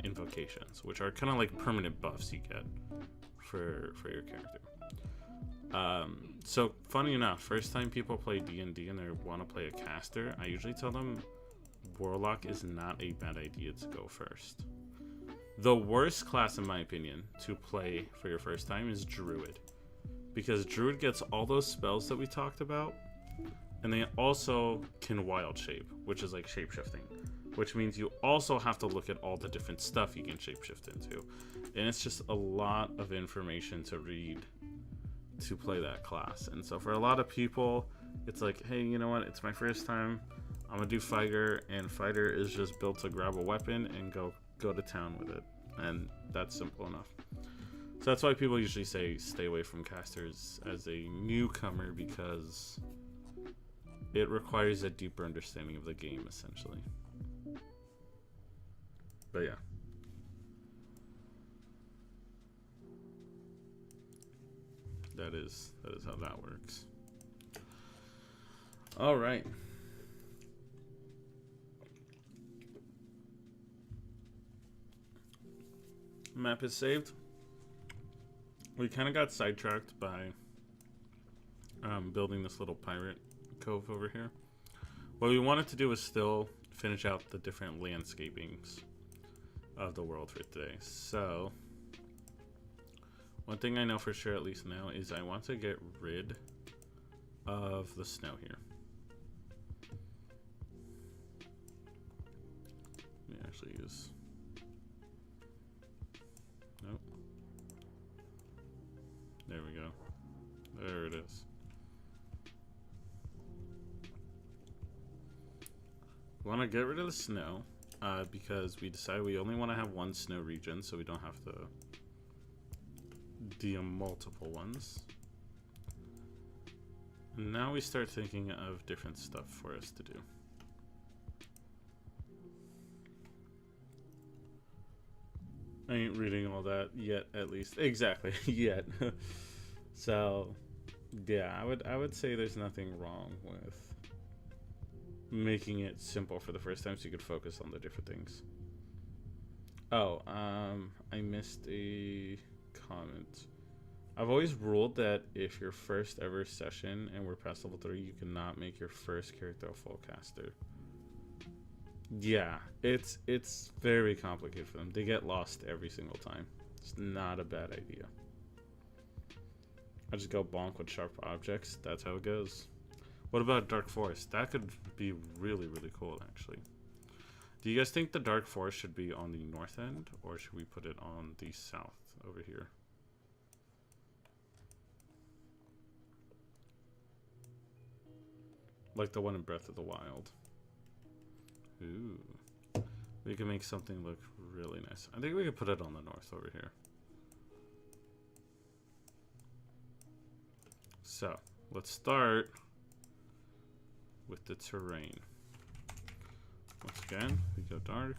Invocations, which are kind of like permanent buffs you get for your character. So funny enough, first time people play D&D and they want to play a caster, I usually tell them Warlock is not a bad idea to go first. The worst class, in my opinion, to play for your first time is Druid, because Druid gets all those spells that we talked about, and they also can wild shape, which is like shapeshifting, which means you also have to look at all the different stuff you can shapeshift into, and it's just a lot of information to read to play that class. And so for a lot of people, it's like, hey, you know what, it's my first time, I'm gonna do Fighter, and Fighter is just built to grab a weapon and go to town with it, and that's simple enough. So that's why people usually say stay away from casters as a newcomer, because it requires a deeper understanding of the game, essentially. But yeah. That is how that works. All right. Map is saved. We kind of got sidetracked by building this little pirate cove over here. What we wanted to do is still finish out the different landscapings of the world for today. So one thing I know for sure, at least now, is I want to get rid of the snow here. We want to get rid of the snow because we decided we only want to have one snow region, so we don't have to DM multiple ones. And now we start thinking of different stuff for us to do. I ain't reading all that yet, at least. Exactly, yet. So, yeah, I would say there's nothing wrong with making it simple for the first time so you could focus on the different things. Oh, I missed a comment. I've always ruled that if your first ever session and we're past level 3, you cannot make your first character a full caster. Yeah, it's very complicated for them. They get lost every single time. It's not a bad idea. I just go bonk with sharp objects. That's how it goes. What about Dark Forest? That could be really, really cool, actually. Do you guys think the Dark Forest should be on the north end, or should we put it on the south over here? Like the one in Breath of the Wild. Ooh. We can make something look really nice. I think we could put it on the north over here. So, let's start with the terrain. Once again, we go dark.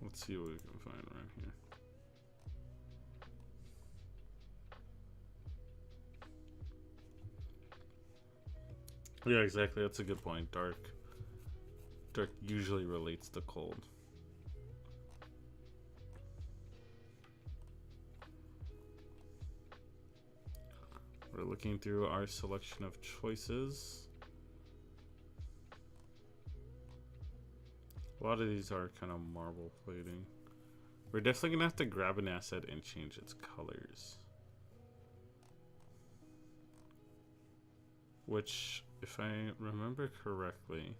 Let's see what we can find around here. Yeah, exactly. That's a good point. Dark usually relates to cold. We're looking through our selection of choices. A lot of these are kind of marble plating. We're definitely gonna have to grab an asset and change its colors. Which, if I remember correctly...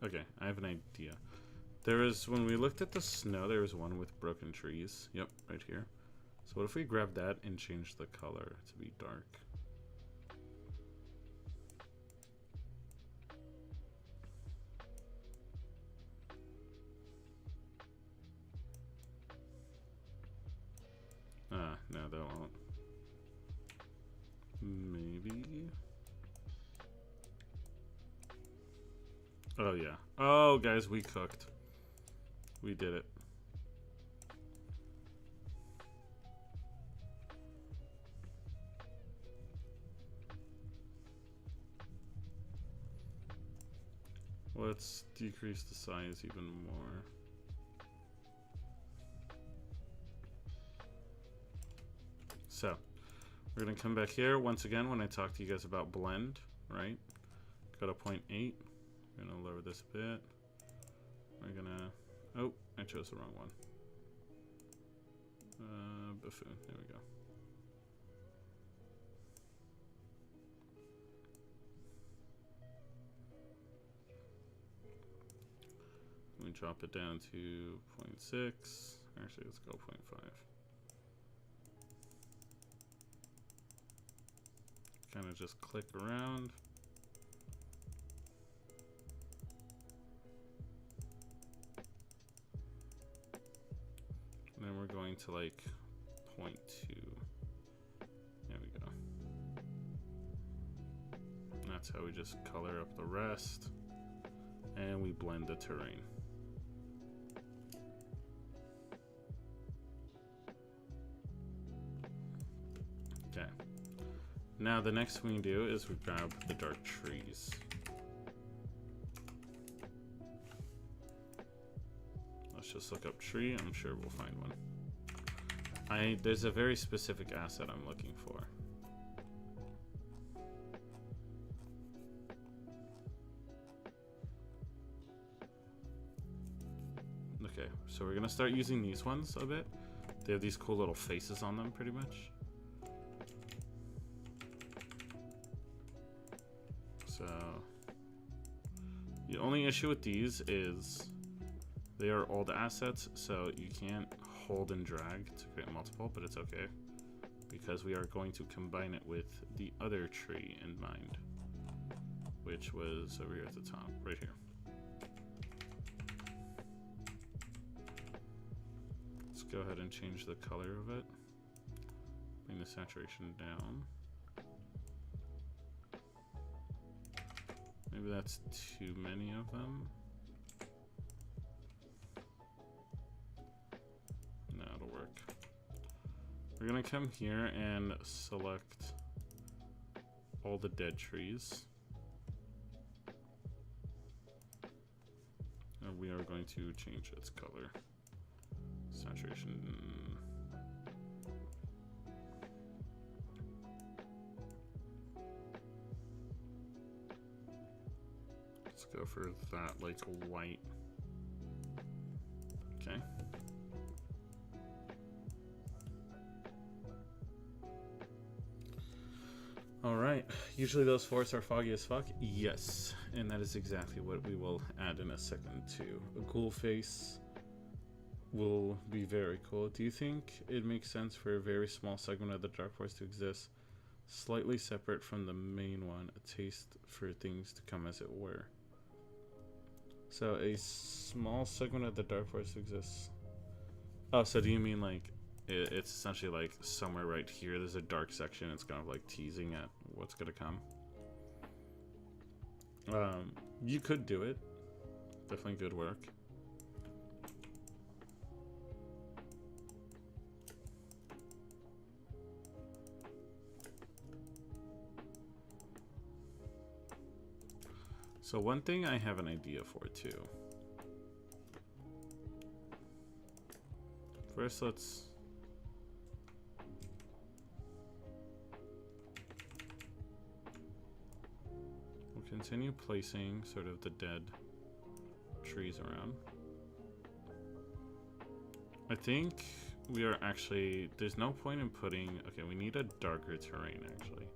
Okay, I have an idea. There was, when we looked at the snow, there was one with broken trees. Yep, right here. So what if we grab that and change the color to be dark? No, that won't. Maybe. Oh, yeah. Oh, guys, we cooked. We did it. Let's decrease the size even more. So, we're going to come back here once again when I talk to you guys about blend, right? Go to 0.8. We're going to lower this a bit. We're going to... Oh, I chose the wrong one. Buffoon. There we go. Let me drop it down to 0.6. Actually, let's go 0.5. Kind of just click around. And then we're going to like 0.2. There we go. And that's how we just color up the rest. And we blend the terrain. Okay. Now the next thing we do is we grab the dark trees. Let's just look up tree. I'm sure we'll find one. There's a very specific asset I'm looking for. Okay, so we're gonna start using these ones a bit. They have these cool little faces on them, pretty much. So the only issue with these is they are old assets, so you can't hold and drag to create multiple, but it's okay because we are going to combine it with the other tree in mind, which was over here at the top, right here. Let's go ahead and change the color of it. Bring the saturation down. Maybe that's too many of them. No, it'll work. We're gonna come here and select all the dead trees. And we are going to change its color. Saturation. Let's go for that, like white. Okay. All right. Usually those forests are foggy as fuck. Yes, and that is exactly what we will add in a second too. A cool face will be very cool. Do you think it makes sense for a very small segment of the dark forest to exist slightly separate from the main one, a taste for things to come, as it were? So a small segment of the dark forest exists. Oh, so do you mean like it's essentially like somewhere right here there's a dark section, it's kind of like teasing at what's gonna come? You could do it. Definitely good work. So one thing I have an idea for too. First, we'll continue placing sort of the dead trees around. I think we are actually, there's no point in putting, okay, we need a darker terrain actually.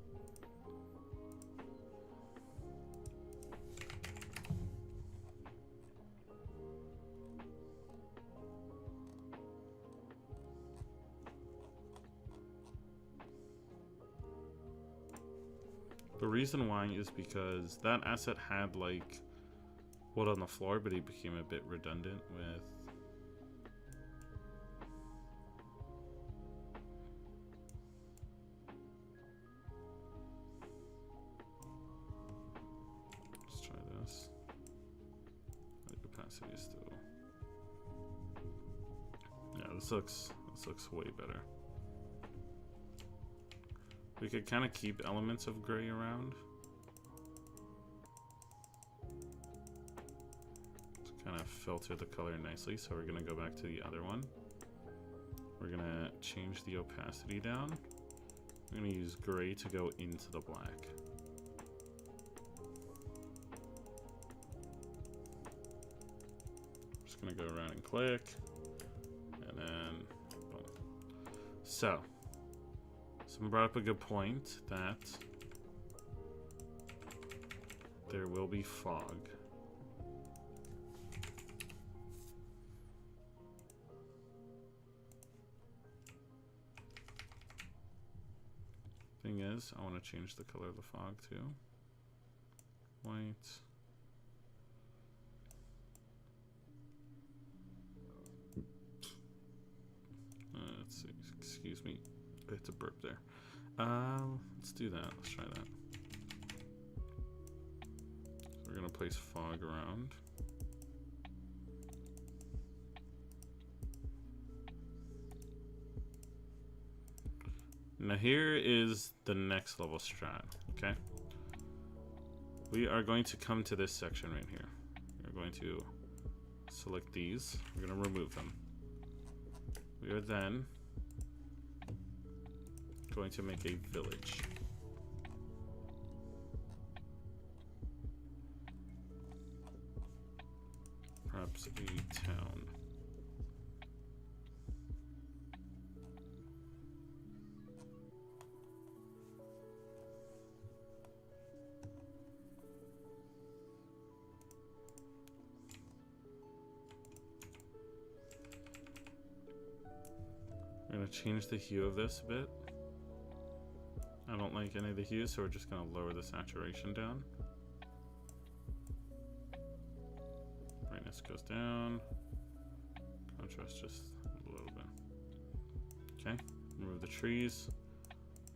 The reason why is because that asset had like wood on the floor, but it became a bit redundant with let's try this. The capacity is still, yeah, this looks way better. We could kind of keep elements of gray around to kind of filter the color nicely. So we're going to go back to the other one. We're going to change the opacity down. We're going to use gray to go into the black. Just going to go around and click. And then, boom. So, someone brought up a good point that there will be fog. Thing is, I want to change the color of the fog too. White. Let's see, excuse me. It's a burp there. Let's do that. Let's try that. So we're gonna place fog around. Now here is the next level strat, okay? We are going to come to this section right here. We're going to select these. We're gonna remove them. We are then going to make a village. Perhaps a town. change the hue of this a bit. I don't like any of the hues, so we're just gonna lower the saturation down. Brightness goes down. Contrast just a little bit. Okay, remove the trees.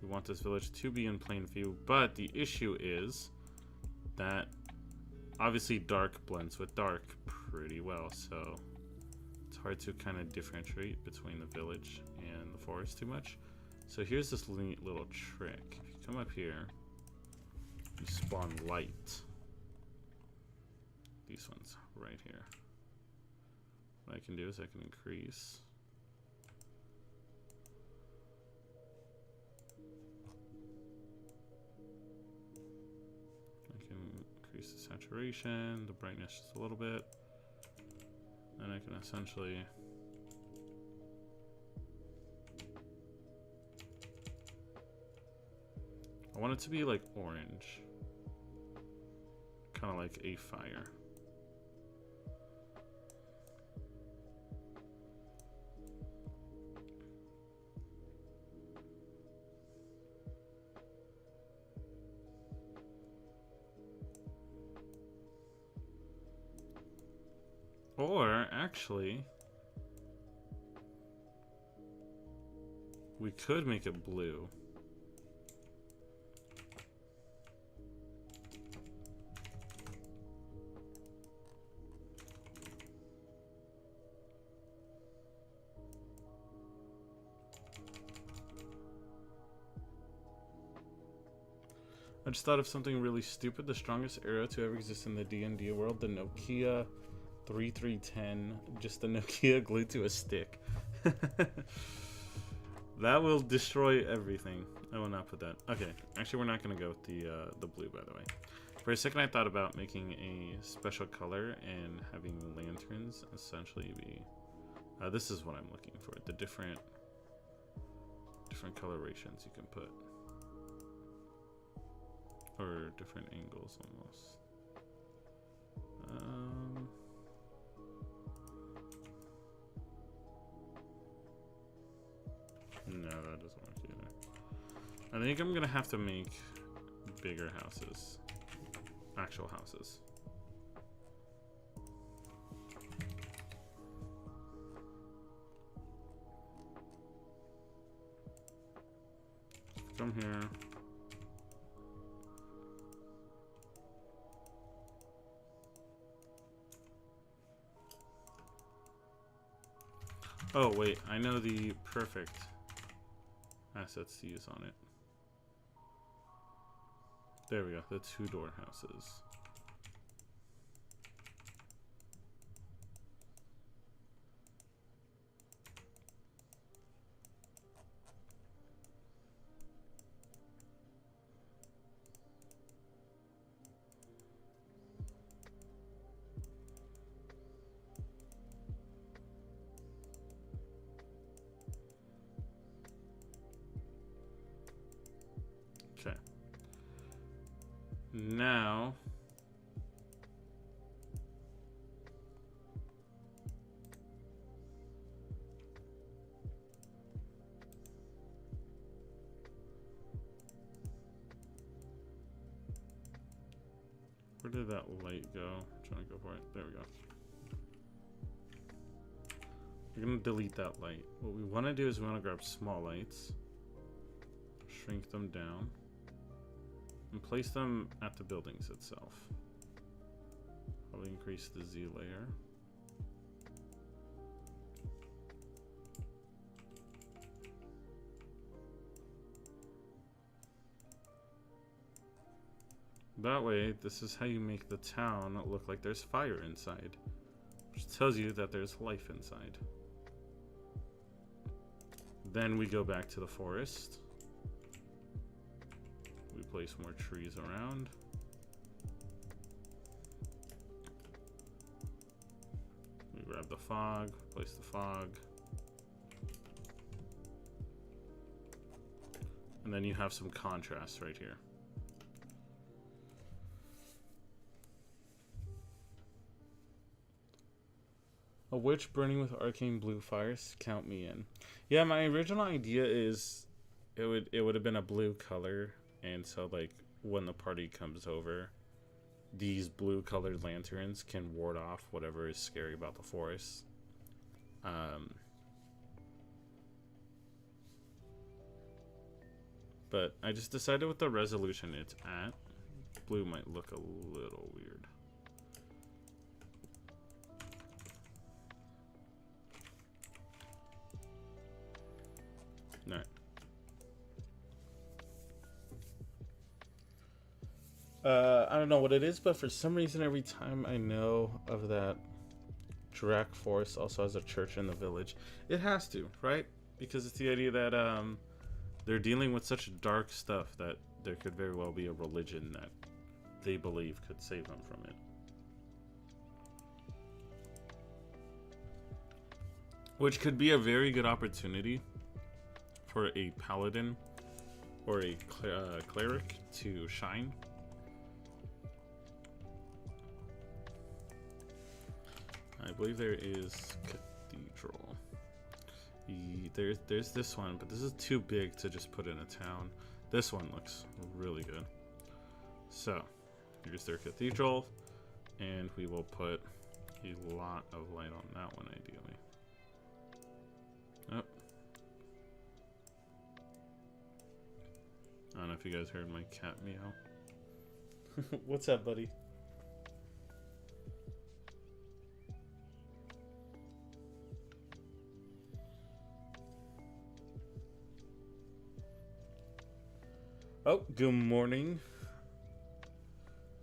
We want this village to be in plain view, but the issue is that obviously dark blends with dark pretty well, so it's hard to kind of differentiate between the village and the forest too much. So here's this neat little trick. If you come up here, you spawn light. These ones right here. What I can do is I can increase. I can increase the saturation, the brightness just a little bit. Then I can essentially I want it to be like orange. Kind of like a fire. Or actually, we could make it blue. I just thought of something really stupid. The strongest arrow to ever exist in the D&D world, the Nokia 3310, just a Nokia glued to a stick. That will destroy everything. I will not put that. Okay, actually we're not going to go with the blue, by the way. For a second I thought about making a special color and having lanterns essentially be... this is what I'm looking for. The different colorations you can put. Or different angles almost. No, that doesn't work either. I think I'm gonna have to make bigger houses. Actual houses. Come here. Oh wait, I know the perfect assets to use on it. There we go, the 2-door houses. Okay. Now, where did that light go? I'm trying to go for it. There we go. We're gonna delete that light. What we want to do is we want to grab small lights, shrink them down, and place them at the buildings itself. Probably increase the Z layer. That way, this is how you make the town look like there's fire inside, which tells you that there's life inside. Then we go back to the forest. We place more trees around. We grab the fog, place the fog. And then you have some contrast right here. A witch burning with arcane blue fires. Count me in. Yeah, my original idea is it would have been a blue color, and so like when the party comes over, these blue colored lanterns can ward off whatever is scary about the forest. But I just decided with the resolution it's at, blue might look a little weird. Alright. I don't know what it is, but for some reason every time I know of that Drac Forest also has a church in the village. It has to, right? Because it's the idea that they're dealing with such dark stuff that there could very well be a religion that they believe could save them from it. Which could be a very good opportunity for a paladin or a cleric to shine. I believe there is cathedral. There's this one, but this is too big to just put in a town. This one looks really good. So, here's their cathedral, and we will put a lot of light on that one, ideally. Oh. I don't know if you guys heard my cat meow. What's up, buddy? Oh, good morning.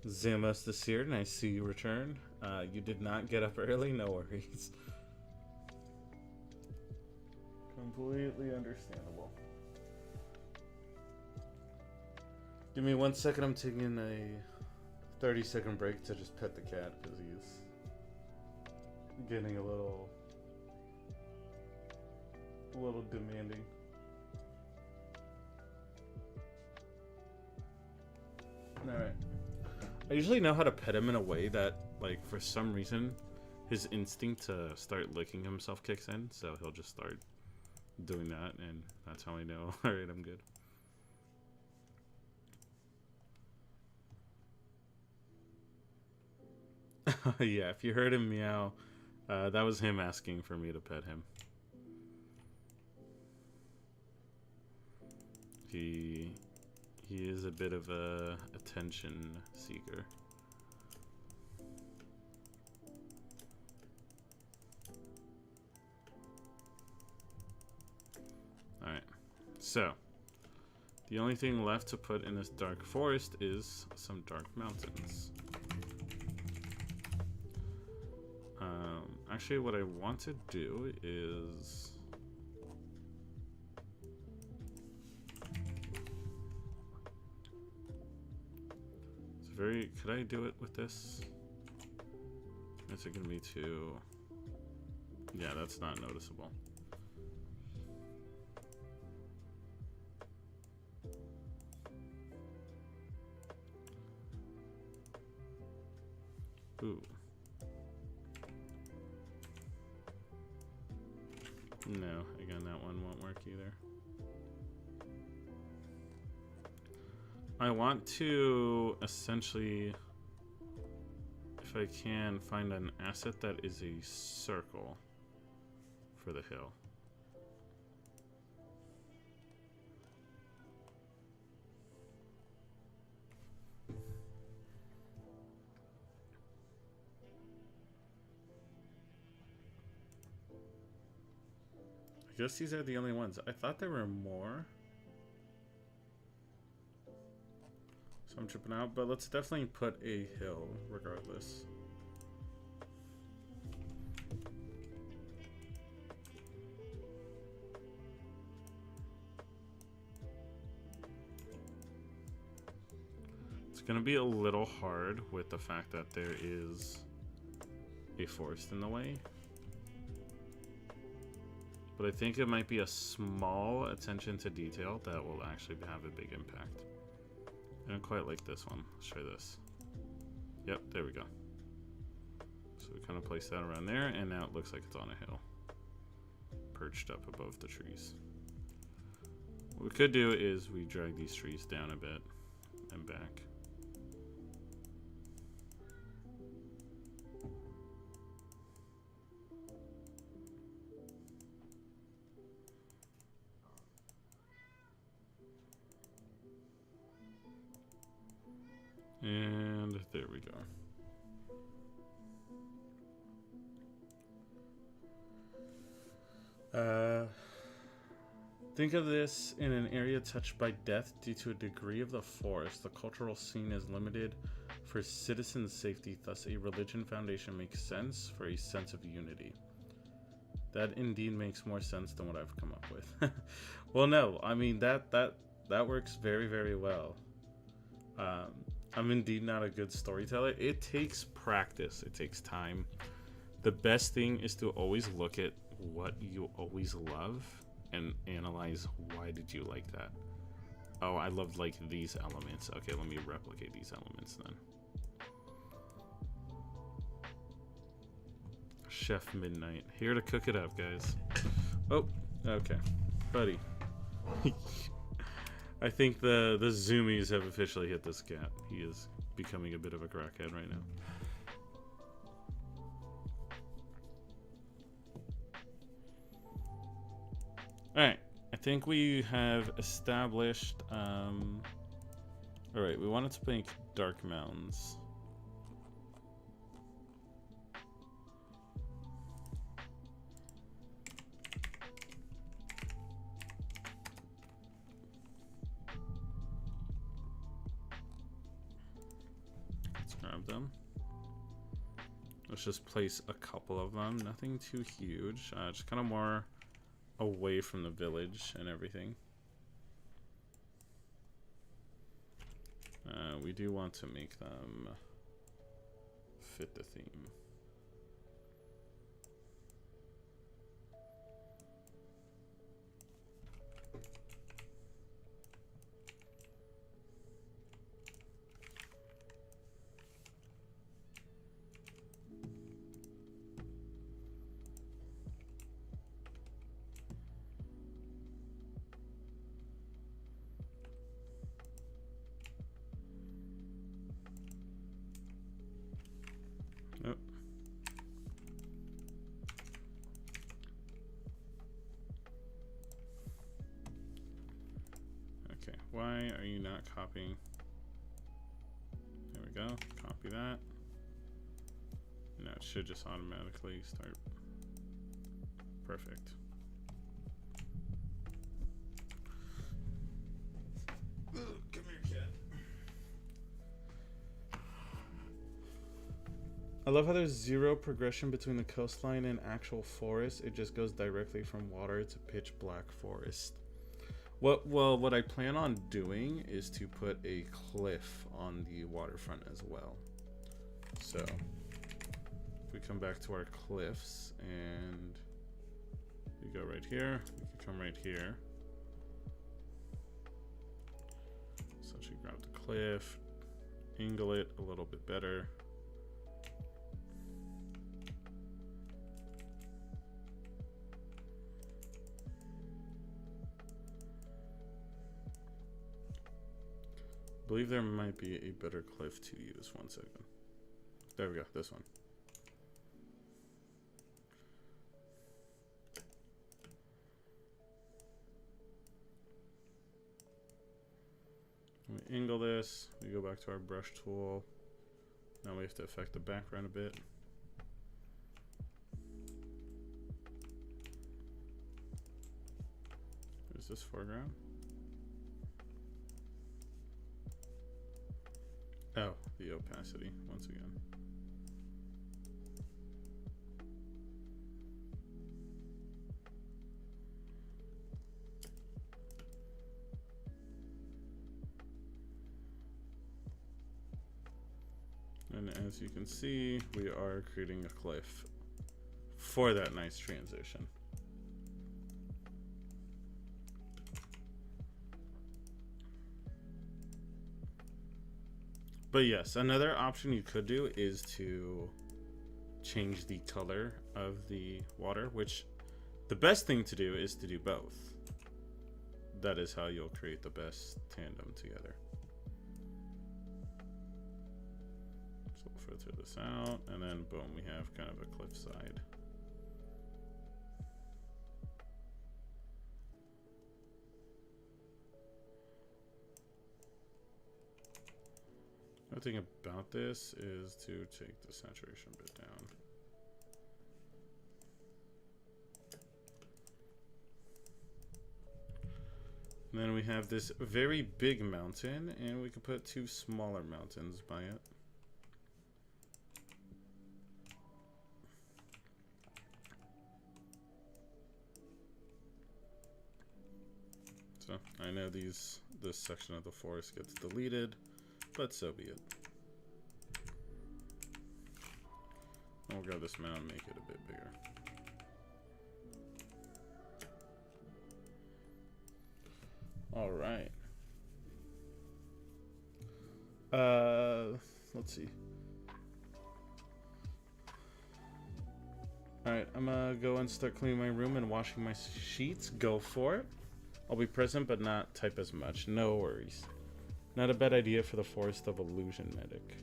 Zamus this here. Nice to see you return. You did not get up early, no worries. Completely understandable. Give me 1 second, I'm taking a 30-second break to just pet the cat because he's getting a little demanding. Alright. I usually know how to pet him in a way that, like, for some reason, his instinct to start licking himself kicks in, so he'll just start doing that, and that's how I know, alright, I'm good. Yeah, if you heard him meow, that was him asking for me to pet him. He is a bit of a attention seeker. Alright, so the only thing left to put in this dark forest is some dark mountains. Actually, what I want to do is could I do it with this? Is it gonna be too... Yeah, that's not noticeable. Ooh. No, again, that one won't work either. I want to essentially, if I can, find an asset that is a circle for the hill. I guess these are the only ones. I thought there were more. So I'm tripping out, but let's definitely put a hill regardless. It's gonna be a little hard with the fact that there is a forest in the way. But I think it might be a small attention to detail that will actually have a big impact. I don't quite like this one. Let's try this. Yep, there we go. So we kind of place that around there, and now it looks like it's on a hill, perched up above the trees. What we could do is we drag these trees down a bit and back. And there we go. Think of this in an area touched by death due to a degree of the forest. The cultural scene is limited for citizen safety, thus a religion foundation makes sense for a sense of unity. That indeed makes more sense than what I've come up with. Well, no, I mean that works very, very well. I'm indeed not a good storyteller. It takes practice. It takes time. The best thing is to always look at what you always love and analyze why did you like that. Oh, I loved like these elements. Okay, let me replicate these elements then. Chef Midnight, here to cook it up, guys. Oh, okay, buddy. I think the zoomies have officially hit this cat. He is becoming a bit of a crackhead right now. Alright, I think we have established, alright, we wanted to make dark mountains. Let's grab them. Let's just place a couple of them, nothing too huge, just kind of more away from the village and everything. We do want to make them fit the theme. Nope. Okay, why are you not copying? There we go, copy that. Now it should just automatically start. Perfect. Ugh, come here, cat. I love how there's zero progression between the coastline and actual forest. It just goes directly from water to pitch black forest. What I plan on doing is to put a cliff on the waterfront as well. So if we come back to our cliffs and we go right here, we can come right here. So I should grab the cliff, angle it a little bit better. I believe there might be a better cliff to use. 1 second. There we go, this one. We angle this, we go back to our brush tool. Now we have to affect the background a bit. Is this foreground? Oh, the opacity, once again. And as you can see, we are creating a cliff for that nice transition. But yes, another option you could do is to change the color of the water, which the best thing to do is to do both. That is how you'll create the best tandem together. So we'll filter this out, and then boom, we have kind of a cliffside. The thing about this is to take the saturation bit down. And then we have this very big mountain, and we can put two smaller mountains by it. So I know this section of the forest gets deleted, but so be it. I'll grab this mountain and make it a bit bigger. All right. Let's see. All right, I'm gonna go and start cleaning my room and washing my sheets. Go for it. I'll be present, but not type as much. No worries. Not a bad idea for the Forest of Illusion Medic.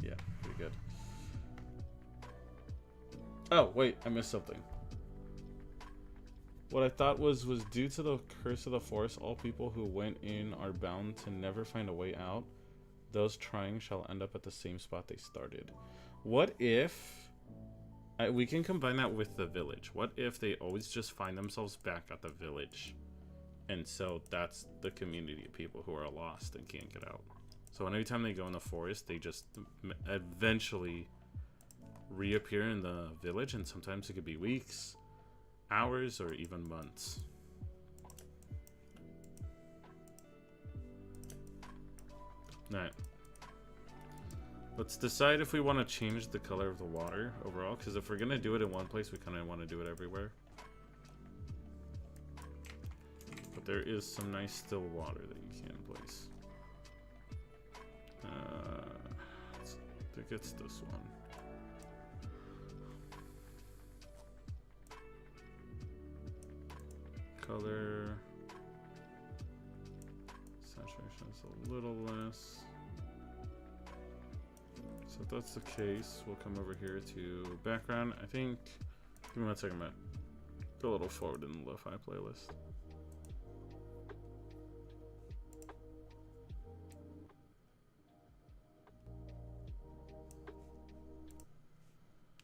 Yeah, pretty good. Oh, wait, I missed something. What I thought was due to the curse of the forest, all people who went in are bound to never find a way out. Those trying shall end up at the same spot they started. What if... we can combine that with the village. What if they always just find themselves back at the village? And so that's the community of people who are lost and can't get out. So every time they go in the forest, they just eventually reappear in the village, and sometimes it could be weeks, hours, or even months. Alright. Let's decide if we want to change the color of the water overall, because if we're going to do it in one place, we kind of want to do it everywhere. But there is some nice still water that you can place. I think it's this one. Color. Saturation is a little less. So if that's the case, we'll come over here to background. I think, give me 1 second, Matt. Go a little forward in the Lofi playlist.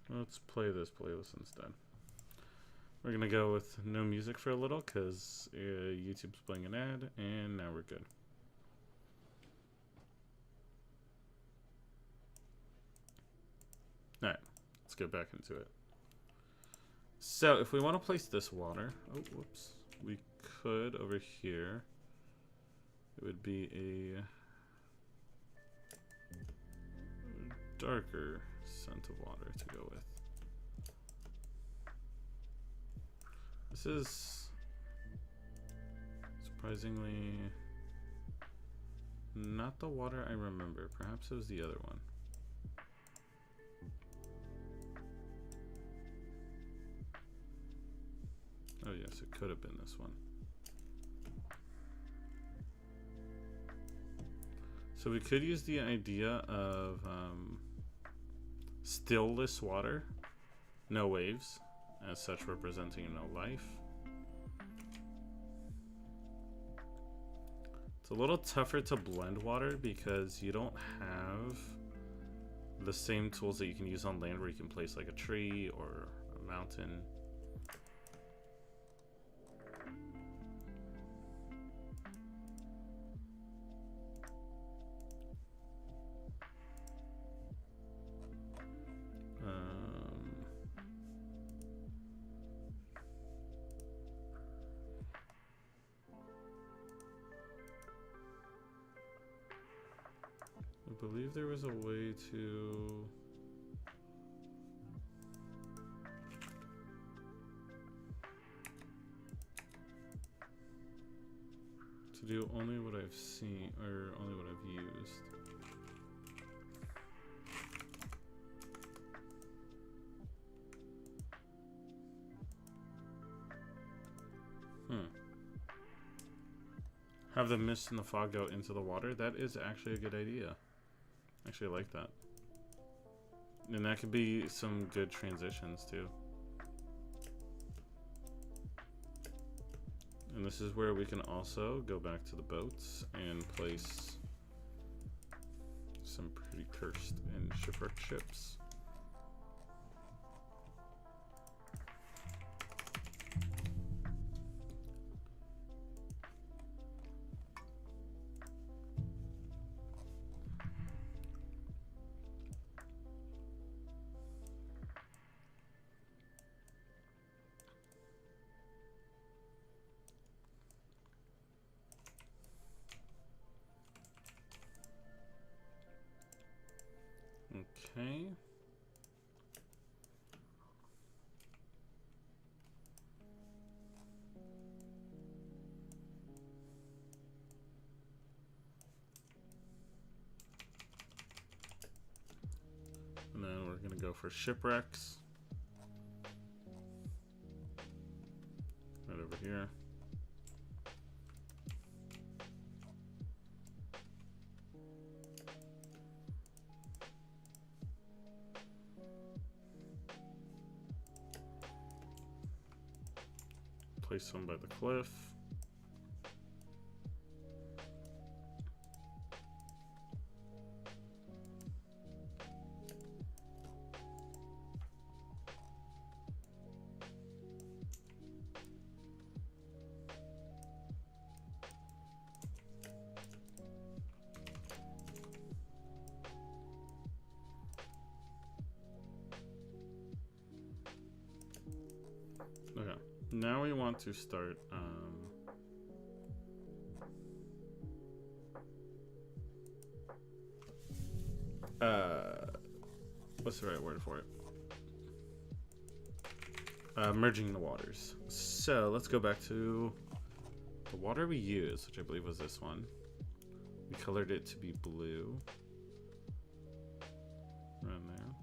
Let's play this playlist instead. We're gonna go with no music for a little because YouTube's playing an ad, and now we're good. Alright, let's get back into it. So if we want to place this water, oh whoops, we could over here. It would be a darker scent of water to go with. This is surprisingly not the water I remember. Perhaps it was the other one. Oh yes, it could have been this one. So we could use the idea of stillless water, no waves, as such representing no life. It's a little tougher to blend water because you don't have the same tools that you can use on land where you can place like a tree or a mountain. I believe there was a way to do only what I've seen, or only what I've used. Have the mist and the fog go into the water. That is actually a good idea. Actually, I like that. And that could be some good transitions too. And this is where we can also go back to the boats and place some pretty cursed and shipwrecked ships. Okay. And then we're gonna go for shipwrecks. Right over here. Place some by the cliff. Okay, now we want to start what's the right word for it? Merging the waters. So let's go back to the water we used, which I believe was this one. We colored it to be blue. Around there.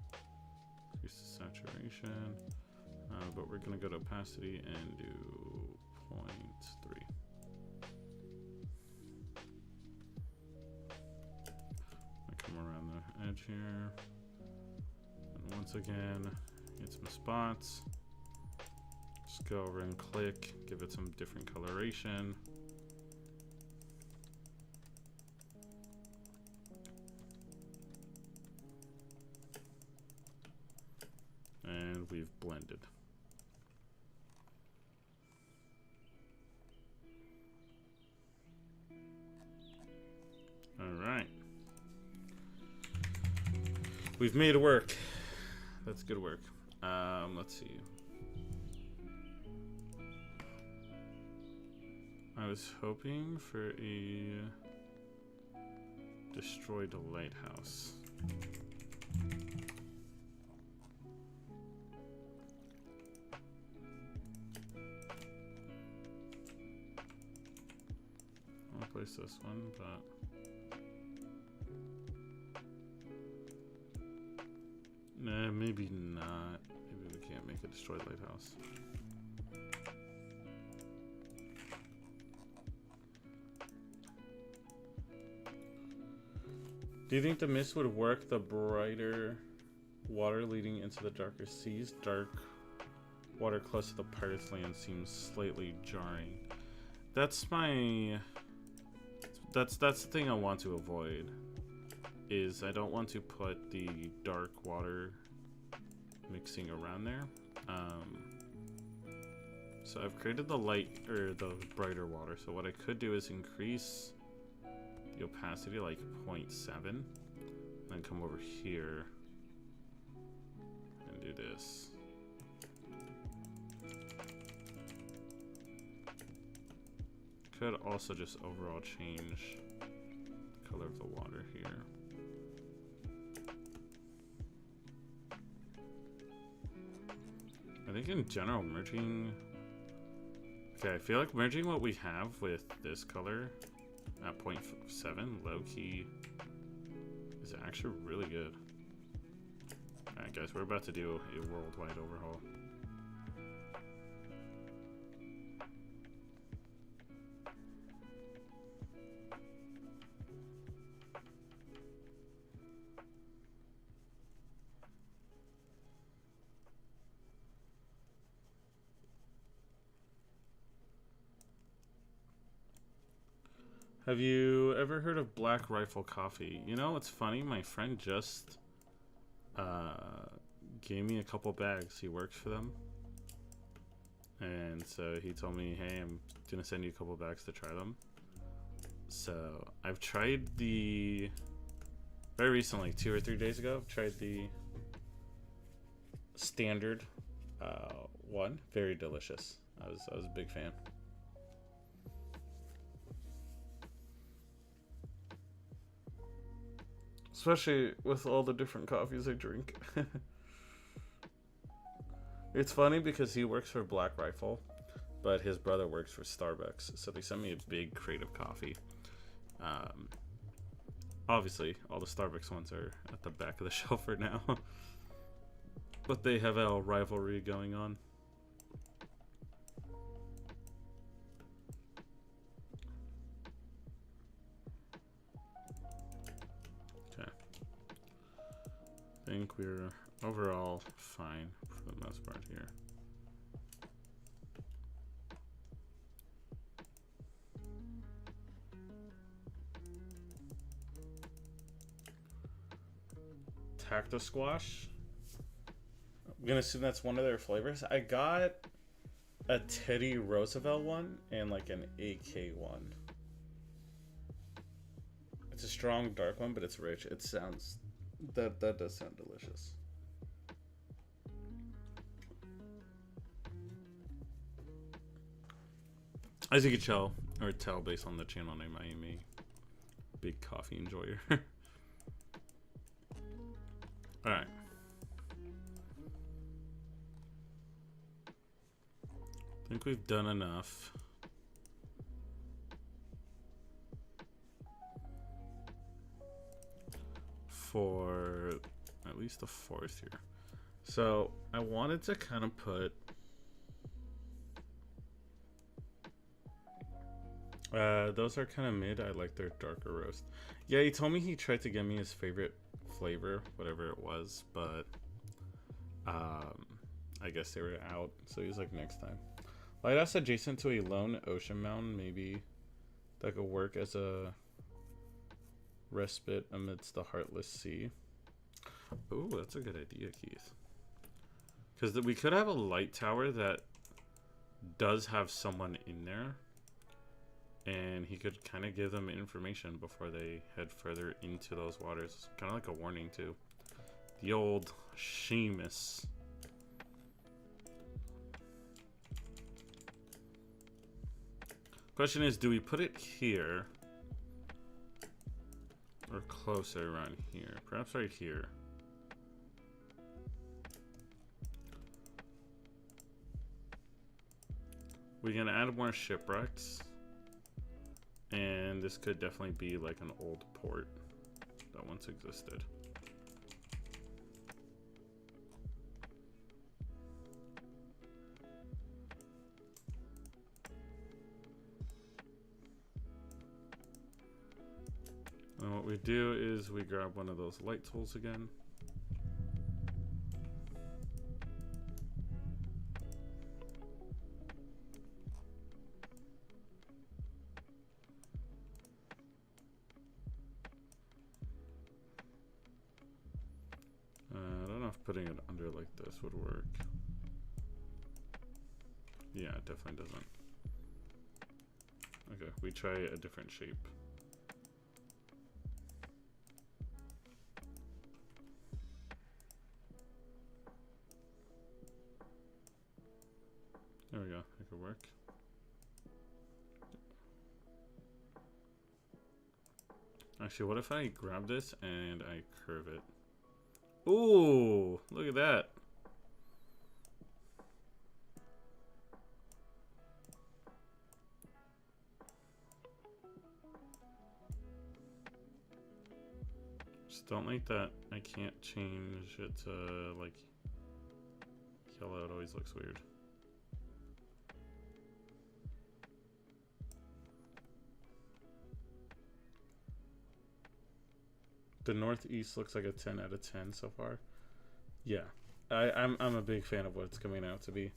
Increase the saturation. But we're going to go to opacity and do 0.3. I come around the edge here. And once again, get some spots. Just go over and click, give it some different coloration. And we've blended. All right. We've made it work. That's good work. Let's see. I was hoping for a destroyed lighthouse. I'll place this one, but nah, maybe not. Maybe we can't make a destroyed lighthouse. Do you think the mist would work the brighter water leading into the darker seas? Dark water close to the pirates' land seems slightly jarring. That's the thing I want to avoid. Is I don't want to put the dark water mixing around there. So I've created the light or the brighter water. So what I could do is increase the opacity like 0.7, and then come over here and do this. Could also just overall change the color of the water here. I think in general merging, okay, I feel like merging what we have with this color at 0.7 low key is actually really good. Alright guys, we're about to do a worldwide overhaul. Have you ever heard of Black Rifle Coffee? You know, it's funny. My friend just gave me a couple bags. He works for them. And so he told me, hey, I'm going to send you a couple bags to try them. So I've tried very recently, 2 or 3 days ago, I've tried the standard one. Very delicious. I was a big fan. Especially with all the different coffees I drink. It's funny because he works for Black Rifle, but his brother works for Starbucks. So they sent me a big crate of coffee. Obviously, all the Starbucks ones are at the back of the shelf right now. But they have a rivalry going on. Okay. I think we're overall fine for the most part here. Tacto squash. I'm gonna assume that's one of their flavors. I got a Teddy Roosevelt one and like an AK one. It's a strong dark one, but it's rich. It sounds that does sound delicious. As you can tell based on the channel name, I am a big coffee enjoyer. All right. I think we've done enough. For at least a fourth here. So I wanted to kind of put those are kind of mid. I like their darker roast. Yeah, he told me he tried to get me his favorite flavor, whatever it was, but I guess they were out, so he was like, next time. Lighthouse adjacent to a lone ocean mountain, maybe that could work as a respite amidst the heartless sea. Oh, that's a good idea, Keith. Because we could have a light tower that does have someone in there, and he could kind of give them information before they head further into those waters. Kind of like a warning, too. The old Seamus. Question is, do we put it here or closer around here? Perhaps right here. We're gonna add more shipwrecks, and this could definitely be like an old port that once existed. And what we do is we grab one of those light tools again. I don't know if putting it under like this would work. Yeah, it definitely doesn't. Okay, we try a different shape. There we go, it could work. Actually, what if I grab this and I curve it? Ooh, look at that. Just don't like that I can't change it to like yellow. It always looks weird. The northeast looks like a 10 out of 10 so far. Yeah, I'm a big fan of what it's coming out to be.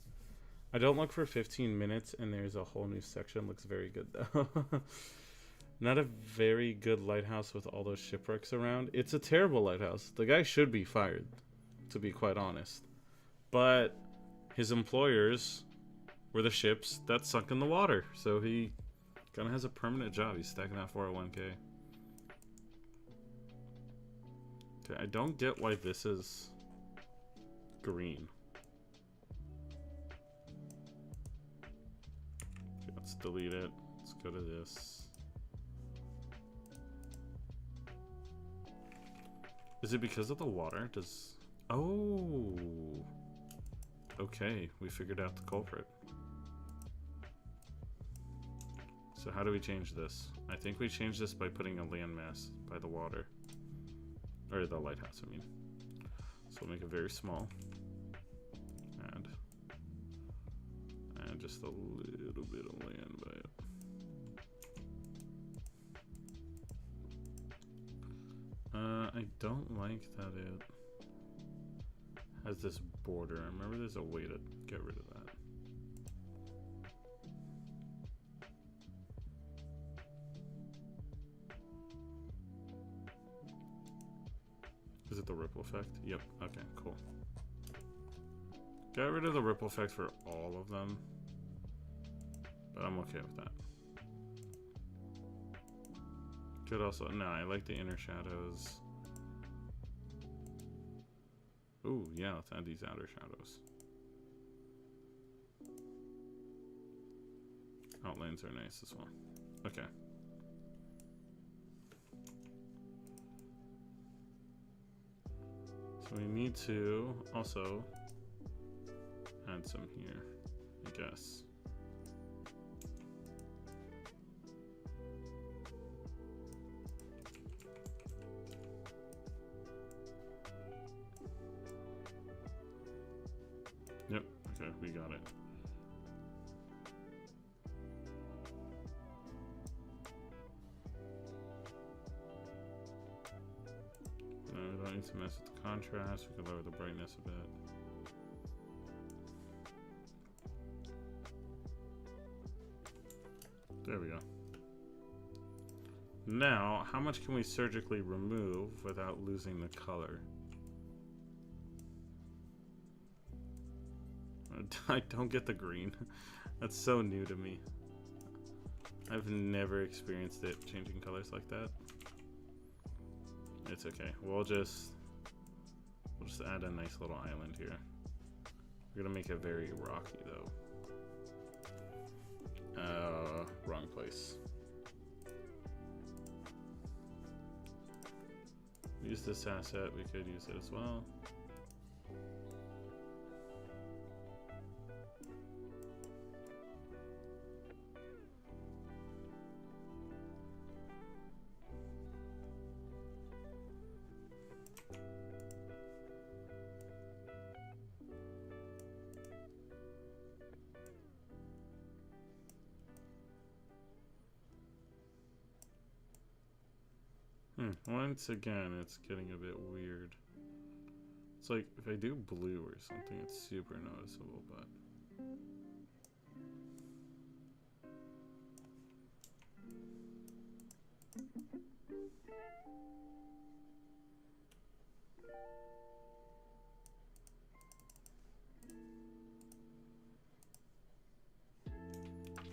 I don't look for 15 minutes, and there's a whole new section. Looks very good though. Not a very good lighthouse with all those shipwrecks around. It's a terrible lighthouse. The guy should be fired, to be quite honest. But his employers were the ships that sunk in the water. So he kind of has a permanent job. He's stacking that 401k. Okay, I don't get why this is green. Okay, let's delete it. Let's go to this. Is it because of the water? Does... Oh! Okay, we figured out the culprit. So how do we change this? I think we change this by putting a landmass by the water. Or the lighthouse, I mean. So we'll make it very small. And just a little bit of land by it. I don't like that it has this border. I remember there's a way to get rid of that. Is it the ripple effect? Yep. Okay, cool. Get rid of the ripple effect for all of them. But I'm okay with that. Could also... No, I like the inner shadows. Ooh, yeah, let's add these outer shadows. Outlines are nice as well. Okay. So we need to also add some here, I guess. Yep, okay, we got it. No, we don't need to mess with the contrast. We can lower the brightness a bit. There we go. Now, how much can we surgically remove without losing the color? I don't get the green. That's so new to me. I've never experienced it changing colors like that. It's okay. We'll just add a nice little island here. We're gonna make it very rocky though. Wrong place. Use this asset. We could use it as well. Once again, it's getting a bit weird. It's like if I do blue or something, it's super noticeable, but...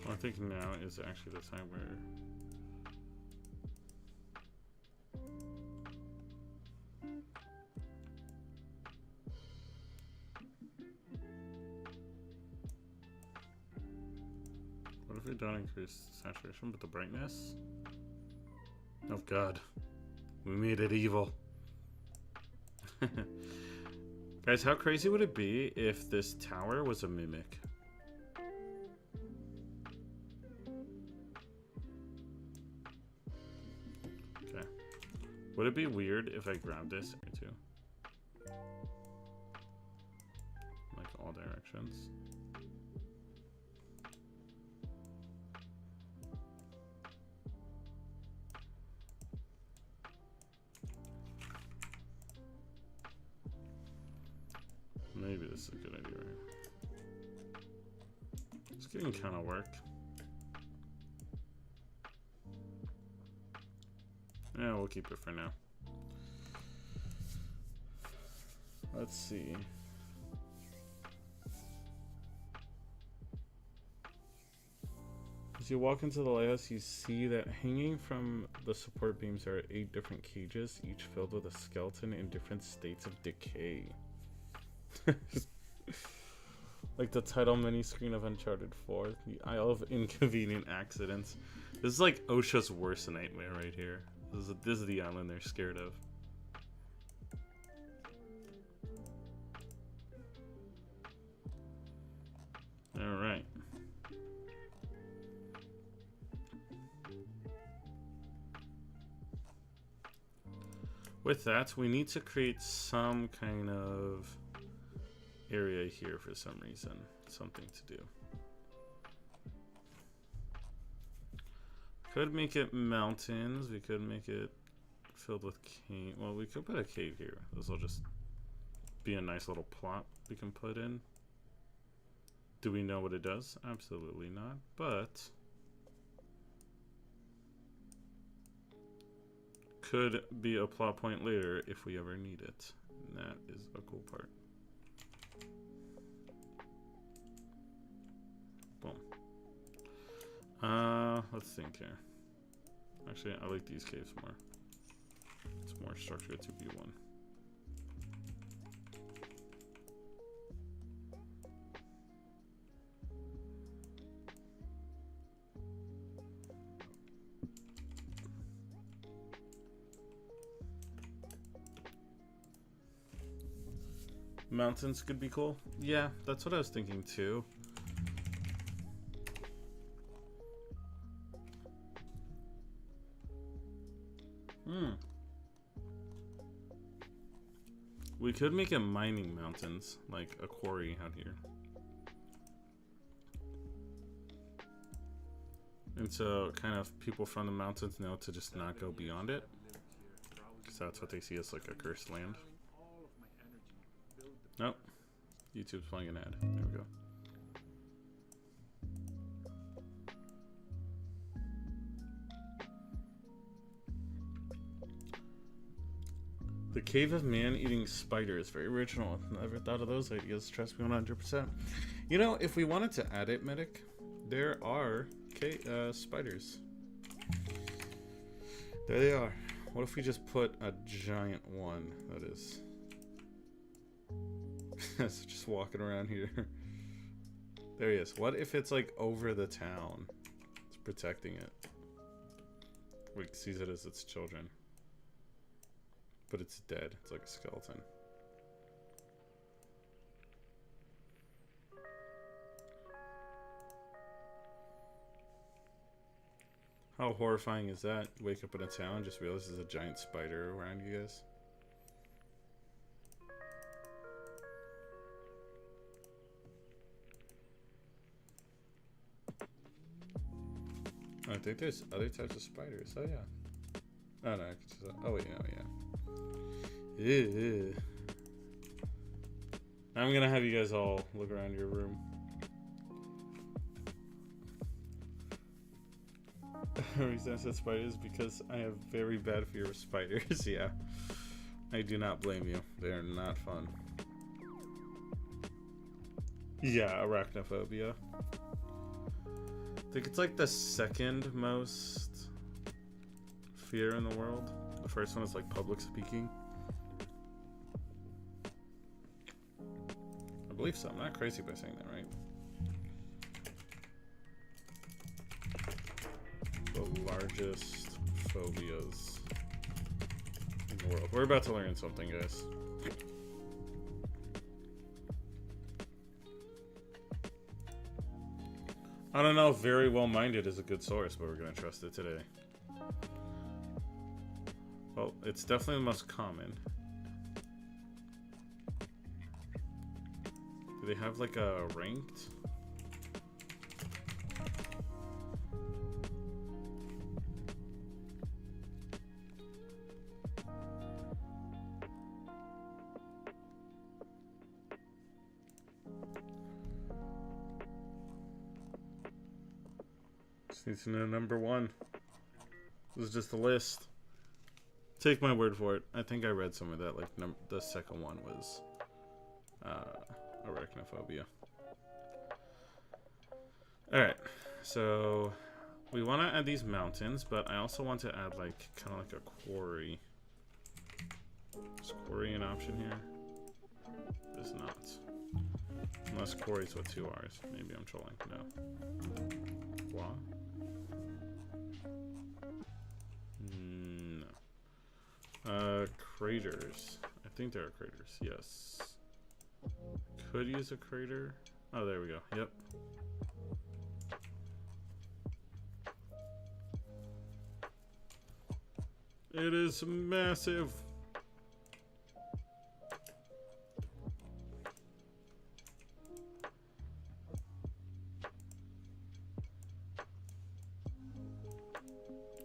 Well, I think now is actually the time where... What if we don't increase saturation but the brightness? Oh god. We made it evil. Guys, how crazy would it be if this tower was a mimic? Okay. Would it be weird if I grabbed this too? Like all directions. Maybe this is a good idea, right? It's getting kind of work. Yeah, we'll keep it for now. Let's see. As you walk into the lighthouse, you see that hanging from the support beams are 8 different cages, each filled with a skeleton in different states of decay. Like the title mini screen of Uncharted 4, the Isle of Inconvenient Accidents. This is like OSHA's worst nightmare right here. This is the island they're scared of. Alright. With that, we need to create some kind of area here for some reason. Something to do. Could make it mountains. We could make it filled with cave. Well, we could put a cave here. This will just be a nice little plot we can put in. Do we know what it does? Absolutely not. But could be a plot point later if we ever need it. And that is a cool part. Boom. Let's think here. Actually, I like these caves more. It's more structured to be one. Mountains could be cool. Yeah, that's what I was thinking too. We could make it mining mountains, like a quarry out here. And so kind of people from the mountains know to just not go beyond it. Because that's what they see as like a cursed land. Nope. YouTube's playing an ad. There we go. The Cave of Man-Eating Spider is very original. Never thought of those ideas. Trust me 100%. You know, if we wanted to add it, Medic, there are spiders. There they are. What if we just put a giant one that is... so just walking around here. There he is. What if it's like over the town? It's protecting it. We sees it as its children. But it's dead. It's like a skeleton. How horrifying is that? You wake up in a town and just realize there's a giant spider around you guys. I think there's other types of spiders. Oh yeah. Oh no, I can just, oh wait, no, yeah. Ew. I'm gonna have you guys all look around your room. The reason I said spiders because I have very bad fear of spiders. Yeah, I do not blame you. They are not fun. Yeah, arachnophobia. I think it's like the second most fear in the world. The first one is like public speaking. I believe so. I'm not crazy by saying that, right? The largest phobias in the world. We're about to learn something, guys. I don't know if very well-minded is a good source, but we're going to trust it today. Well, it's definitely the most common. Do they have like a ranked? Just need to know number one. This is just a list. Take my word for it. I think I read some of that. Like the second one was arachnophobia. All right, so we want to add these mountains, but I also want to add like kind of like a quarry. Is quarry an option here? It is not. Unless quarry's with 2 R's. Maybe I'm trolling. No. Qua? No. Craters. I think there are craters. Yes. Could use a crater. Oh, there we go. Yep. It is massive.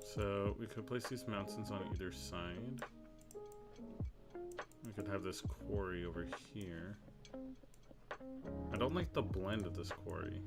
So we could place these mountains on either side. We could have this quarry over here. I don't like the blend of this quarry.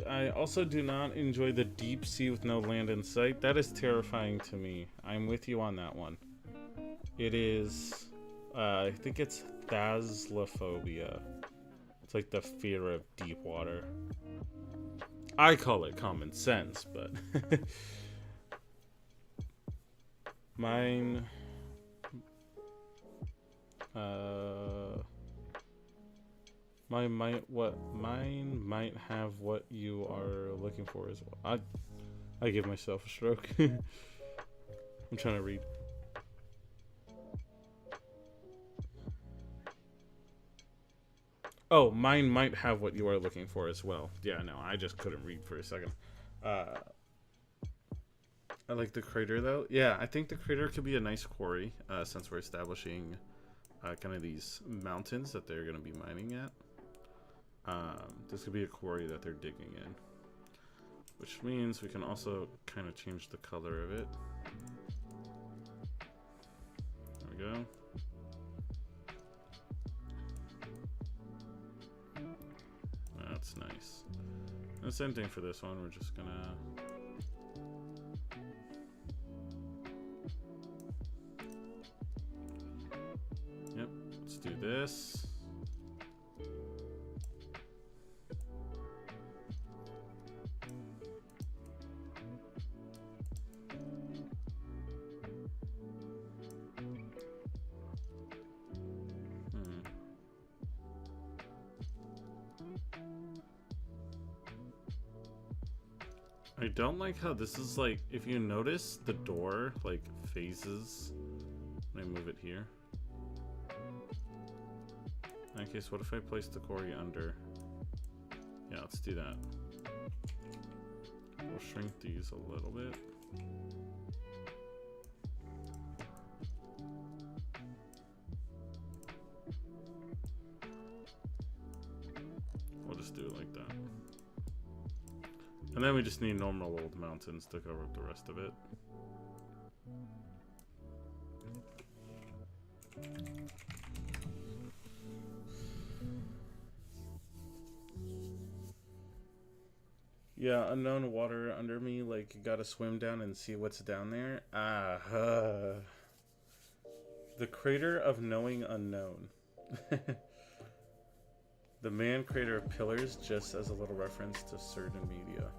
I also do not enjoy the deep sea with no land in sight. That is terrifying to me. I'm with you on that one. It is, I think it's thalassophobia. It's like the fear of deep water. I call it common sense, but mine, mine might have what you are looking for as well. I give myself a stroke. I'm trying to read. Oh, mine might have what you are looking for as well. Yeah, no, I just couldn't read for a second. I like the crater though. Yeah, I think the crater could be a nice quarry since we're establishing kind of these mountains that they're going to be mining at. This could be a quarry that they're digging in, which means we can also kind of change the color of it. There we go. That's nice. And the same thing for this one. We're just gonna let's do this. I don't like how this is like, if you notice, the door like phases when I move it here. In that case, what if I place the quarry under? Yeah, let's do that. We'll shrink these a little bit. We'll just do it like that. And then we just need normal old mountains to cover up the rest of it. Yeah, unknown water under me, like you gotta swim down and see what's down there. The crater of knowing unknown. The man crater of pillars, just as a little reference to certain media.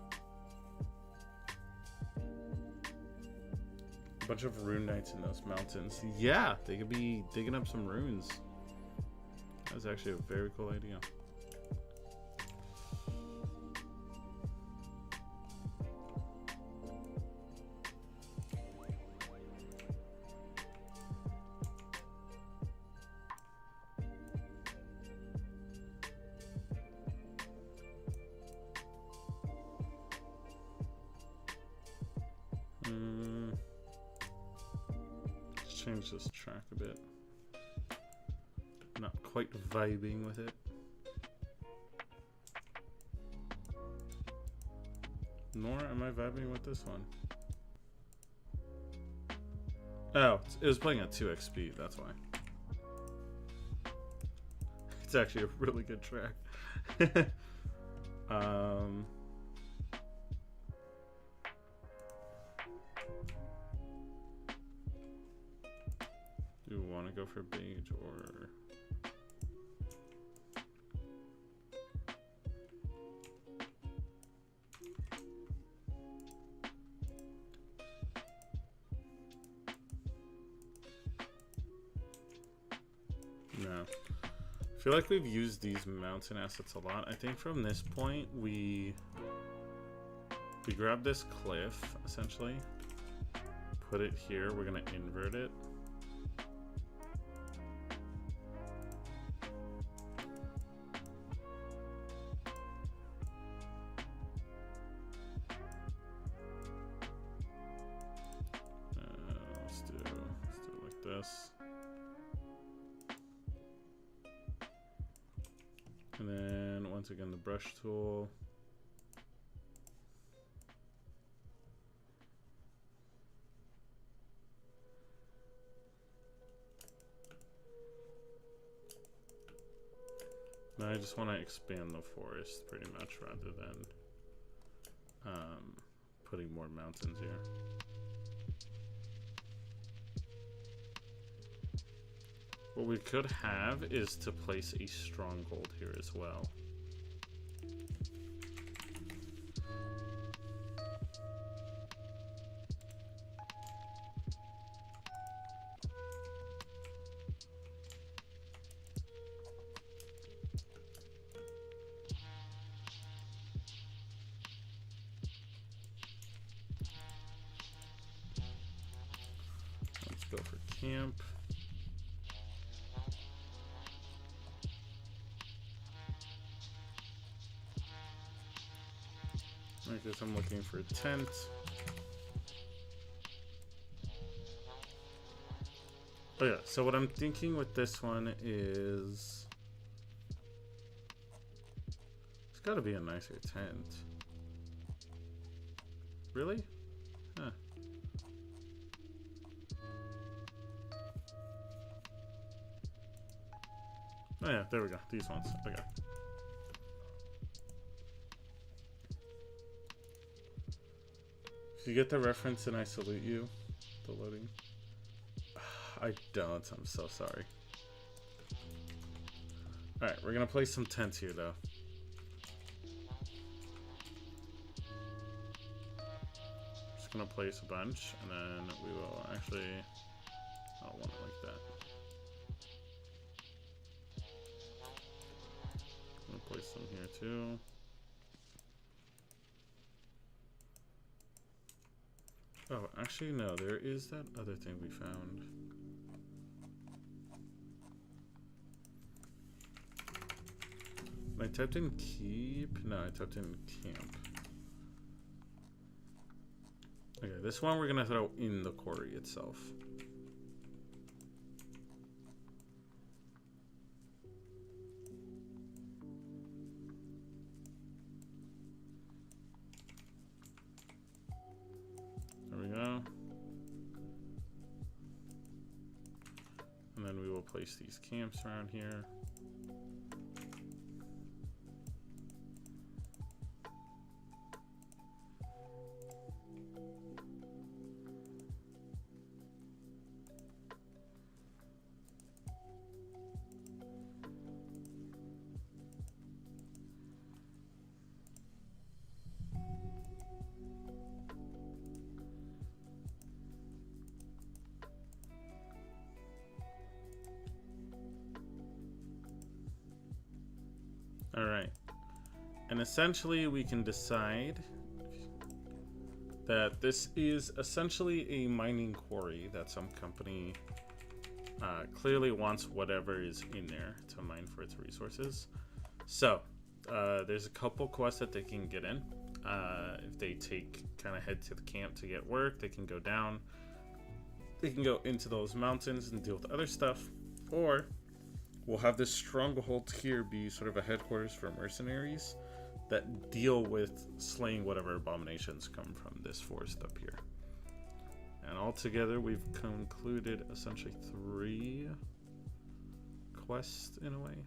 A bunch of rune knights in those mountains. Yeah, they could be digging up some runes. That's actually a very cool idea. Change this track a bit. Not quite vibing with it. Nor am I vibing with this one. Oh, it was playing at 2x speed, that's why. It's actually a really good track. Do you want to go for beige or... No. I feel like we've used these mountain assets a lot. I think from this point we grab this cliff essentially, put it here, we're gonna invert it. Let's do it like this. And then once again the brush tool. Now I just want to expand the forest pretty much rather than putting more mountains here. What we could have is to place a stronghold here as well. Let's go for camp. I guess I'm looking for a tent. Oh yeah, so what I'm thinking with this one is it's gotta be a nicer tent. Really? Huh. Oh yeah, there we go. These ones. Okay. If you get the reference and I salute you, the loading. I don't, I'm so sorry. Alright, we're gonna place some tents here though. Just gonna place a bunch and then we will actually, I don't want it like that. I'm gonna place some here too. Oh, actually no, there is that other thing we found. I typed in keep? No, I typed in camp. Okay, this one we're gonna throw in the quarry itself. There we go. And then we will place these camps around here. All right, and essentially we can decide that this is essentially a mining quarry that some company clearly wants whatever is in there to mine for its resources. So there's a couple quests that they can get in. If they head to the camp to get work, they can go down. They can go into those mountains and deal with other stuff, or we'll have this stronghold here be sort of a headquarters for mercenaries that deal with slaying whatever abominations come from this forest up here. And altogether, we've concluded essentially 3 quests in a way.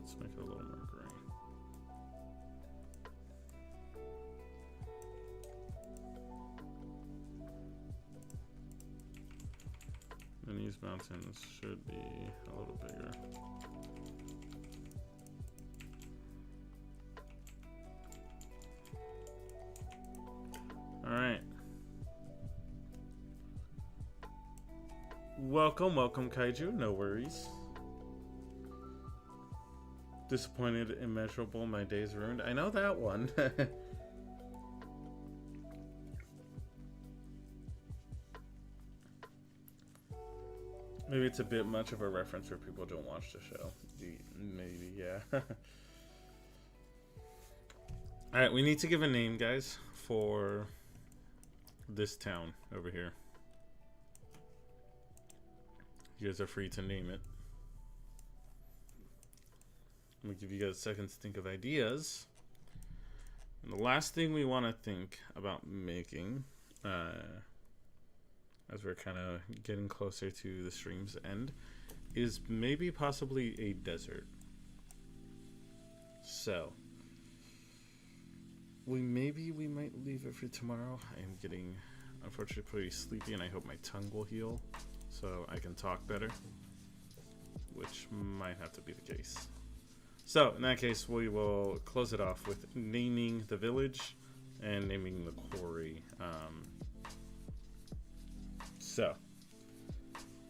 Let's make it a little more gray. And these mountains should be a little bigger. All right. Welcome, Kaiju. No worries. Disappointed, immeasurable, my day's ruined. I know that one. Maybe it's a bit much of a reference for people who don't watch the show. Maybe, yeah. Alright, we need to give a name, guys, for this town over here. You guys are free to name it. I'm gonna give you guys a second to think of ideas. And the last thing we want to think about making, as we're kind of getting closer to the stream's end, is maybe possibly a desert. So we might leave it for tomorrow. I am getting unfortunately pretty sleepy, and I hope my tongue will heal so I can talk better, which might have to be the case. So in that case, we will close it off with naming the village and naming the quarry. So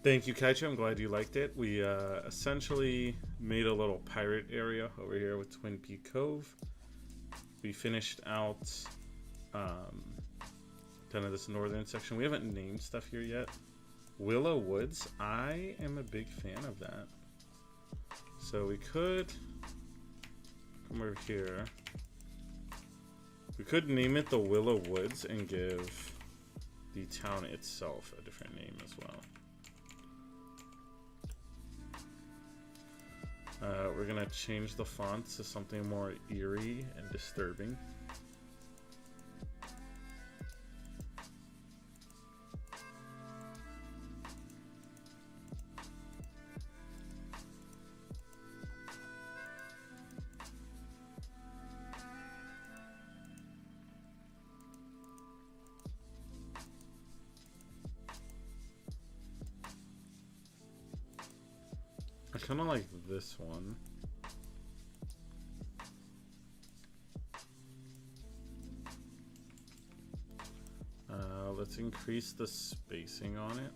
thank you, Kaicho. I'm glad you liked it. We essentially made a little pirate area over here with Twin Peak Cove. We finished out kind of this northern section. We haven't named stuff here yet. Willow Woods. I am a big fan of that. So we could come over here. We could name it the Willow Woods and give the town itself a different name as well. We're gonna change the font to something more eerie and disturbing. I kind of like this one. Let's increase the spacing on it.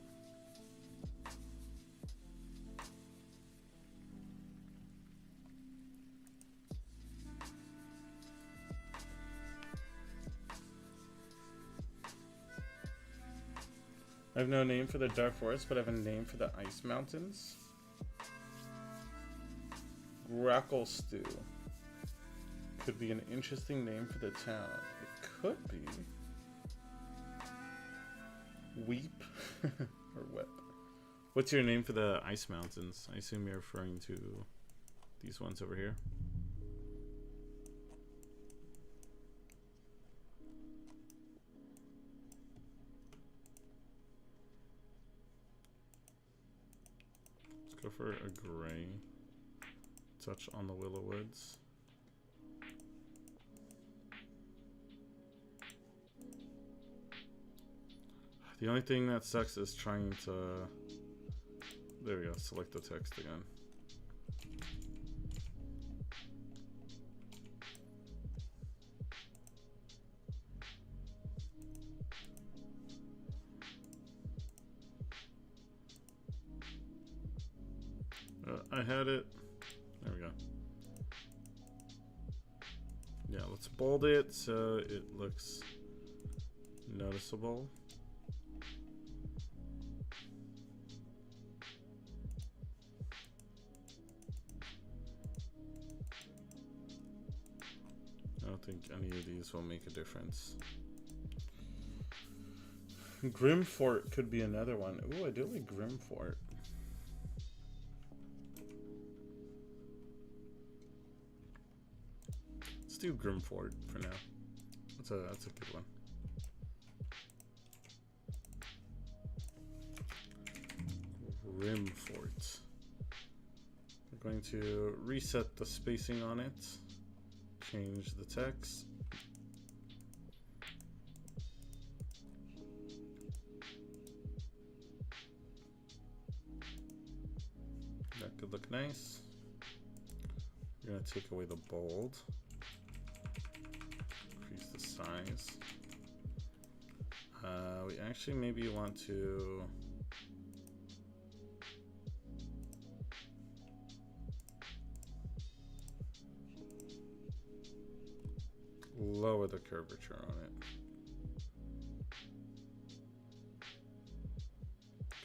I have no name for the dark forest, but I have a name for the ice mountains. Grackle Stew could be an interesting name for the town. It could be Weep or Wep. What's your name for the ice mountains? I assume you're referring to these ones over here. Let's go for a gray. Touch on the Willow Woods. The only thing that sucks is trying to... There we go, select the text again. I had it. There we go. Yeah, let's bold it so it looks noticeable. don't think any of these will make a difference. Grimfort could be another one. Ooh, I do like Grimfort. Let's do Grimfort for now. That's a good one. Grimfort. We're going to reset the spacing on it. Change the text. That could look nice. We're going to take away the bold. Increase the size. We actually maybe want to lower the curvature on it.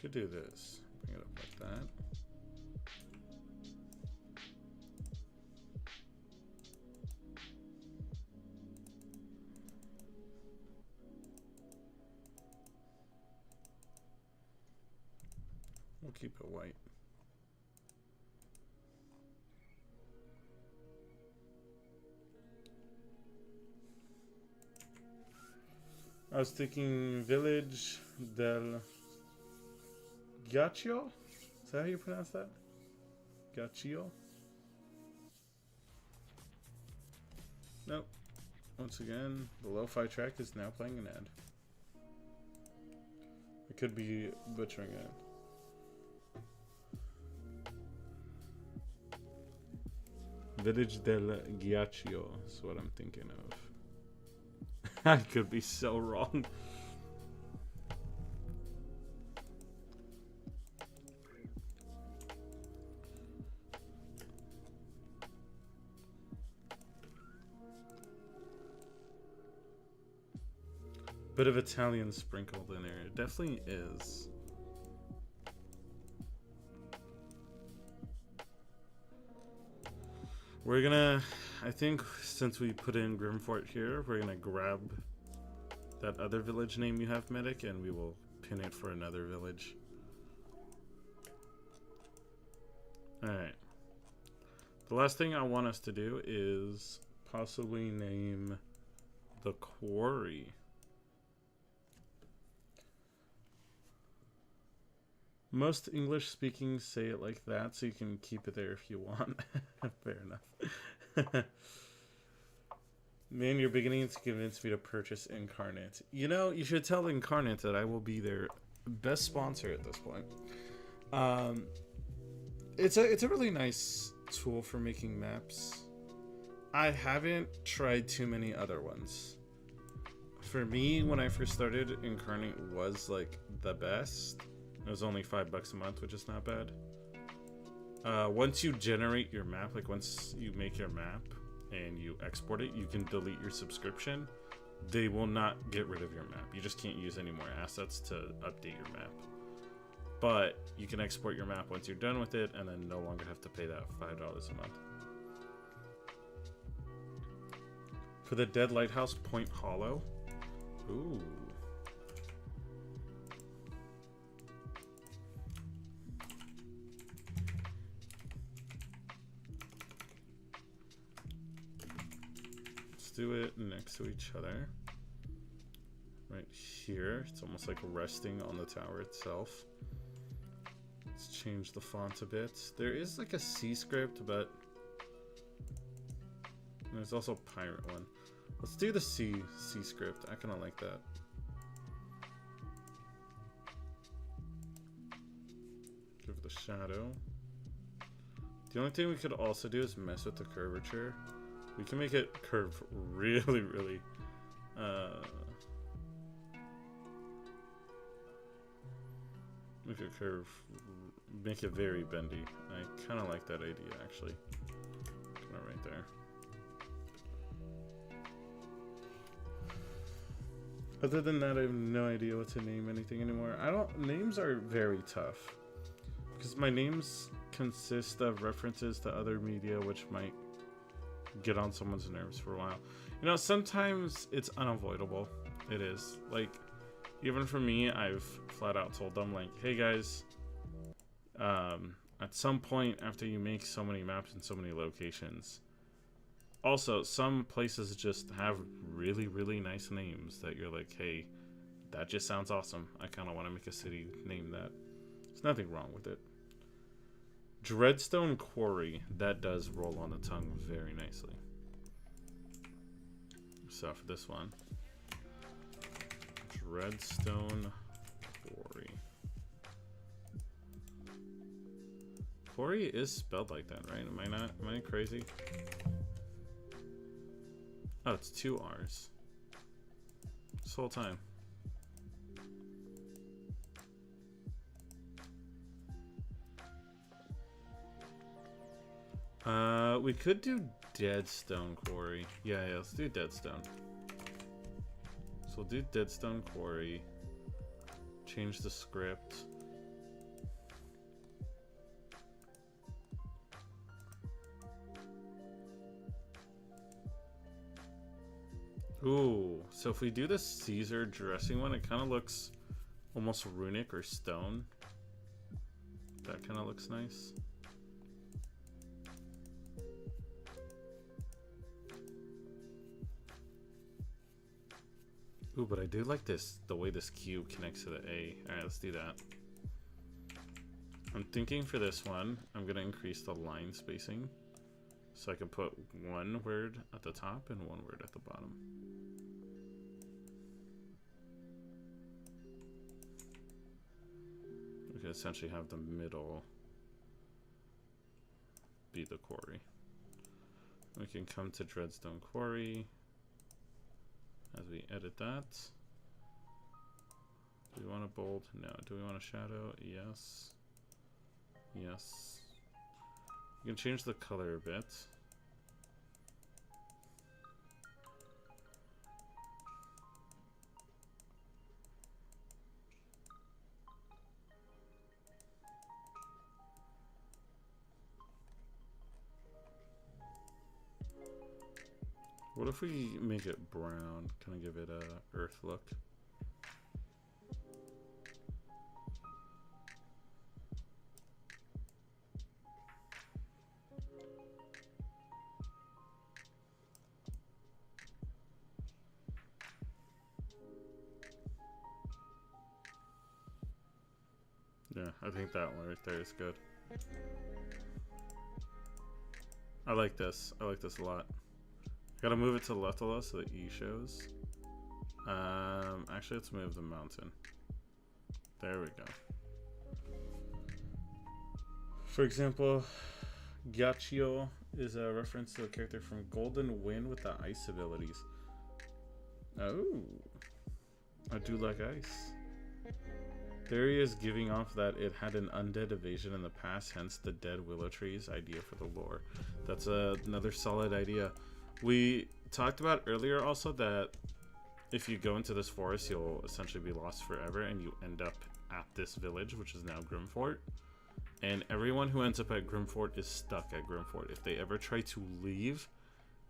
Could do this. Bring it up like that. We'll keep it white. I was thinking Village del Ghiaccio? Is that how you pronounce that? Ghiaccio? Nope. Once again, the lo-fi track is now playing an ad. I could be butchering it. Village del Ghiaccio is what I'm thinking of. I could be so wrong. Bit of Italian sprinkled in there. It definitely is. We're gonna, I think since we put in Grimfort here, we're gonna grab that other village name you have, Medic, and we will pin it for another village. Alright. The last thing I want us to do is possibly name the quarry. Most English speaking say it like that, so you can keep it there if you want. Fair enough. Man, you're beginning to convince me to purchase Incarnate. You know, you should tell Incarnate that I will be their best sponsor at this point. It's a really nice tool for making maps. I haven't tried too many other ones. For me, when I first started, Incarnate was like the best. It was only $5 a month, which is not bad. Once you generate your map, like once you make your map and you export it, you can delete your subscription. They will not get rid of your map. You just can't use any more assets to update your map. But you can export your map once you're done with it and then no longer have to pay that $5 a month. For the Dead Lighthouse, Point Hollow. Ooh. Do it next to each other right here. It's almost like resting on the tower itself. Let's change the font a bit. There is like a C script, but there's also a pirate one. Let's do the C script. I kind of like that. Give it the shadow. The only thing we could also do is mess with the curvature. We can make it curve really, really. Make it curve, make it very bendy. I kind of like that idea, actually. Kind of right there. Other than that, I have no idea what to name anything anymore. Names are very tough. Because my names consist of references to other media, which might get on someone's nerves for a while. You know, sometimes it's unavoidable. It is. Like, even for me, I've flat out told them, like, hey guys, at some point after you make so many maps in so many locations, also, some places just have really, really nice names that you're like, hey, that just sounds awesome. I kind of want to make a city name that. There's nothing wrong with it. Dreadstone Quarry. That does roll on the tongue very nicely. So for this one, Dreadstone Quarry. Quarry is spelled like that, right? Am I crazy? Oh, it's 2 R's. This whole time. We could do Deadstone Quarry. Yeah, let's do Deadstone. So we'll do Deadstone Quarry. Change the script. Ooh, so if we do the Caesar dressing one, it kind of looks almost runic or stone. That kind of looks nice. Ooh, but I do like this, the way this cube connects to the A. Alright, let's do that. I'm thinking for this one, I'm going to increase the line spacing. So I can put one word at the top and one word at the bottom. We can essentially have the middle be the quarry. We can come to Dreadstone Quarry as we edit that. Do we want a bold? No. Do we want a shadow? Yes. Yes. You can change the color a bit. What if we make it brown? Kind of give it a earth look. Yeah, I think that one right there is good. I like this. I like this a lot. Gotta move it to the left a little so the E shows. Actually, let's move the mountain. There we go. For example, Gaccio is a reference to a character from Golden Wind with the ice abilities. Oh, I do like ice. There he is giving off that it had an undead evasion in the past, hence the dead willow trees idea for the lore. That's another solid idea. We talked about earlier also that if you go into this forest, you'll essentially be lost forever, and you end up at this village, which is now Grimfort. And everyone who ends up at Grimfort is stuck at Grimfort. If they ever try to leave,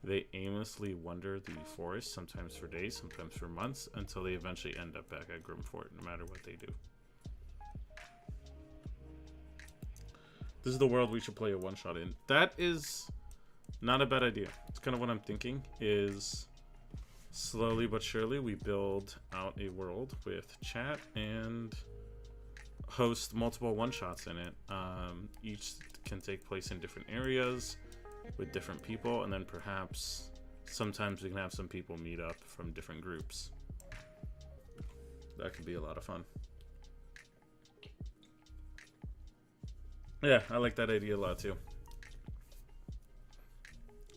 they aimlessly wander the forest, sometimes for days, sometimes for months, until they eventually end up back at Grimfort, no matter what they do. This is the world we should play a one-shot in. That is not a bad idea. It's kind of what I'm thinking, is slowly but surely we build out a world with chat and host multiple one-shots in it. Each can take place in different areas with different people, and then perhaps sometimes we can have some people meet up from different groups. That could be a lot of fun. Yeah, I like that idea a lot too.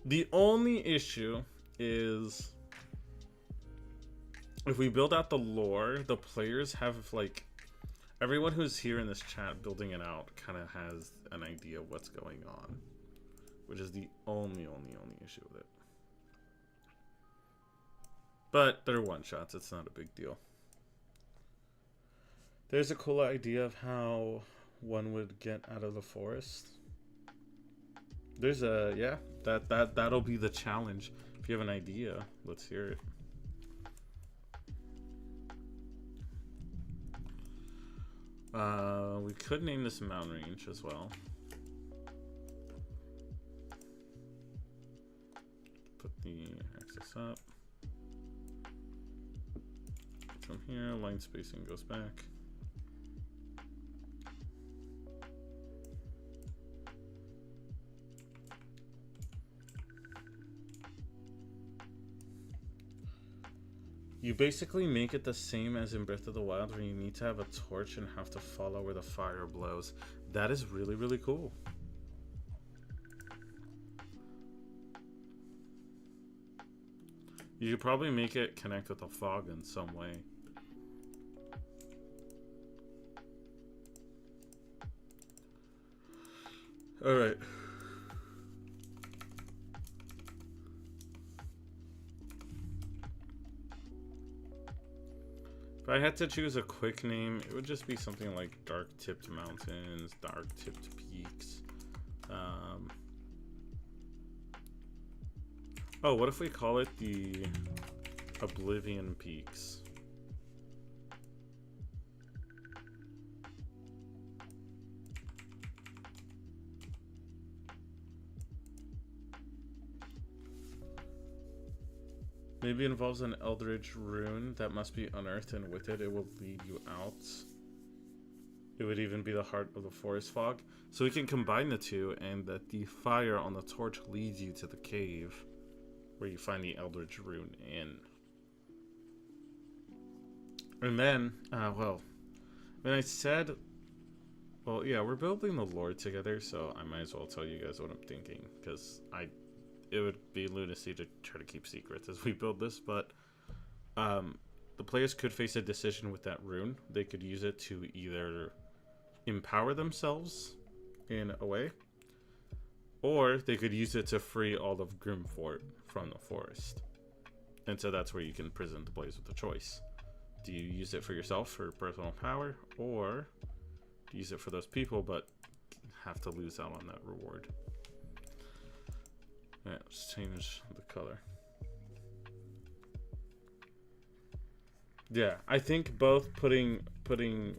The only issue is if we build out the lore, the players have, like, everyone who's here in this chat building it out kind of has an idea of what's going on, which is the only issue with it. But they're one-shots. It's not a big deal. There's a cool idea of how one would get out of the forest. There's a, yeah, that'll be the challenge. If you have an idea, let's hear it. We could name this mountain range as well. Put the axis up. From here, line spacing goes back. You basically make it the same as in Breath of the Wild, where you need to have a torch and have to follow where the fire blows. That is really, really cool. You could probably make it connect with the fog in some way. All right. If I had to choose a quick name, it would just be something like Dark Tipped Mountains, Dark Tipped Peaks. Oh, what if we call it the Oblivion Peaks? Maybe it involves an eldritch rune that must be unearthed, and with it, it will lead you out. It would even be the heart of the forest fog. So we can combine the two, and that the fire on the torch leads you to the cave where you find the eldritch rune in. And then, well, when I said, well, yeah, we're building the lore together, so I might as well tell you guys what I'm thinking, because it would be lunacy to try to keep secrets as we build this, but the players could face a decision with that rune. They could use it to either empower themselves in a way, or they could use it to free all of Grimfort from the forest. And so that's where you can present the players with a choice. Do you use it for yourself for personal power, or do you use it for those people but have to lose out on that reward? Yeah, let's change the color. Yeah, I think both putting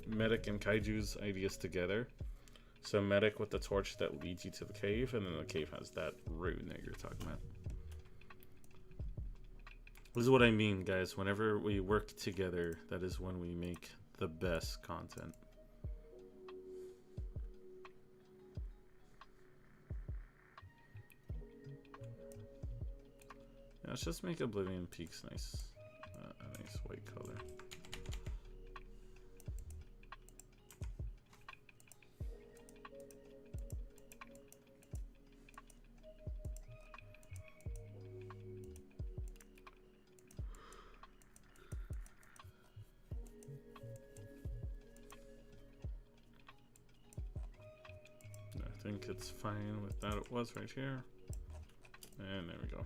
Medic and Kaiju's ideas together. So Medic with the torch that leads you to the cave, and then the cave has that rune that you're talking about. This is what I mean, guys. Whenever we work together, that is when we make the best content. Yeah, let's just make Oblivion Peaks nice. A nice white color. I think it's fine with that. It was right here. And there we go.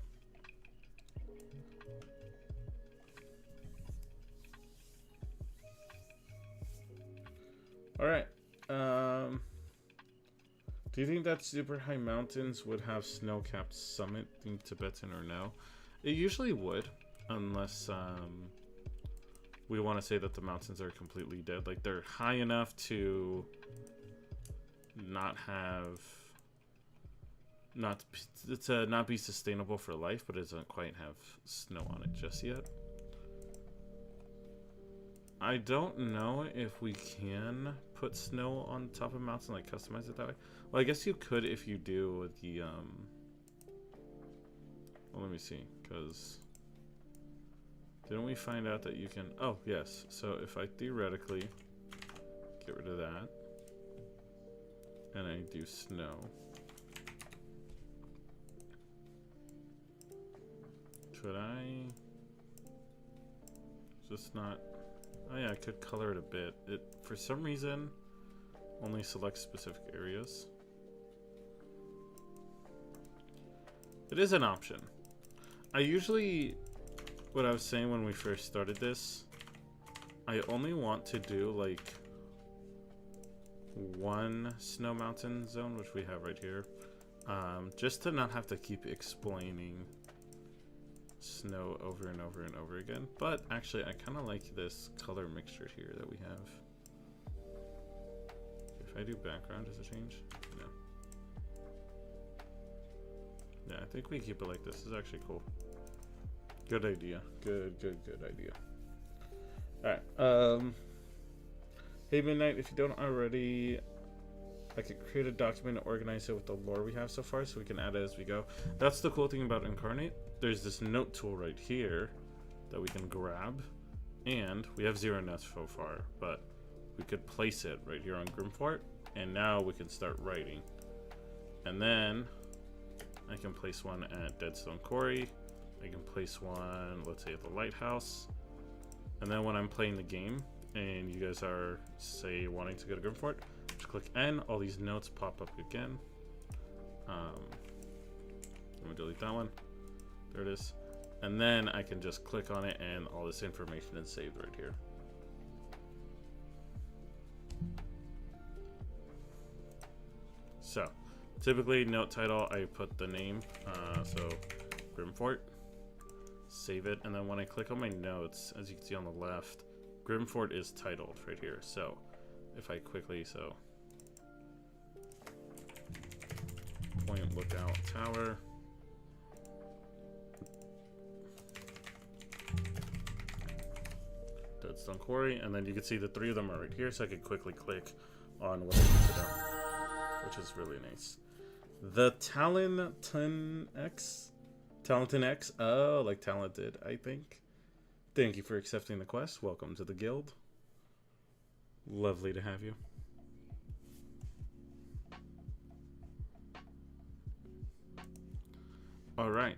All right. Do you think that super high mountains would have snow-capped summit in Tibetan or no? It usually would, unless we want to say that the mountains are completely dead. Like they're high enough to not be sustainable for life, but it doesn't quite have snow on it just yet. I don't know if we can put snow on top of a mountain, like customize it that way. Well, I guess you could if you do the well, let me see, because didn't we find out that you can, oh yes, so if I theoretically get rid of that and I do snow, could I just not, oh yeah, I could color it a bit. It, for some reason, only selects specific areas. It is an option. I usually, what I was saying when we first started this, I only want to do like one snow mountain zone, which we have right here, just to not have to keep explaining snow over and over and over again. But actually, I kind of like this color mixture here that we have. If I do background, does it change? No. Yeah, I think we keep it like this. This is actually cool. Good idea. Good idea. Alright. Hey Midnight, if you don't already, I could create a document and organize it with the lore we have so far so we can add it as we go. That's the cool thing about Incarnate. There's this note tool right here that we can grab, and we have 0 notes so far, but we could place it right here on Grimfort, and now we can start writing. And then I can place one at Deadstone Quarry. I can place one, let's say, at the Lighthouse. And then when I'm playing the game and you guys are, say, wanting to go to Grimfort, just click N, all these notes pop up again. I'm gonna delete that one. There it is. And then I can just click on it and all this information is saved right here. So, typically note title, I put the name, so Grimfort, save it, and then when I click on my notes, as you can see on the left, Grimfort is titled right here. So, if I quickly, Point Lookout Tower, Deadstone Quarry, and then you can see the 3 of them are right here, so I could quickly click on what I need to know, which is really nice. The Talenton X, oh, like talented, I think. Thank you for accepting the quest. Welcome to the guild. Lovely to have you. All right.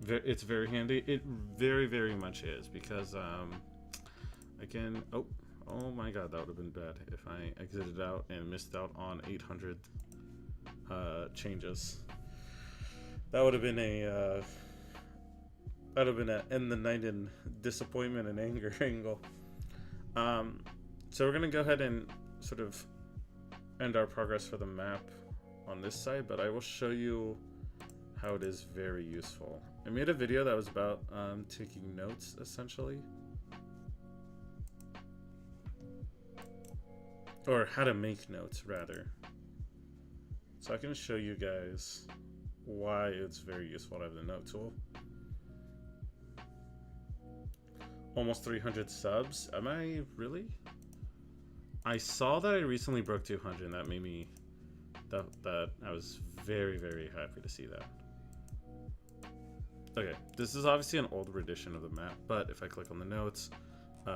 It's very handy. It very much is, because again, oh my god, that would have been bad if I exited out and missed out on 800 changes. That would have been a end the night in disappointment and anger angle. So we're gonna go ahead and sort of end our progress for the map on this side, but I will show you how it is very useful. I made a video that was about taking notes, essentially, or how to make notes rather. So I can show you guys why it's very useful to have the note tool. Almost 300 subs. Am I really? I saw that I recently broke 200, and that made me that I was very happy to see that. Okay, this is obviously an older edition of the map, but if I click on the notes,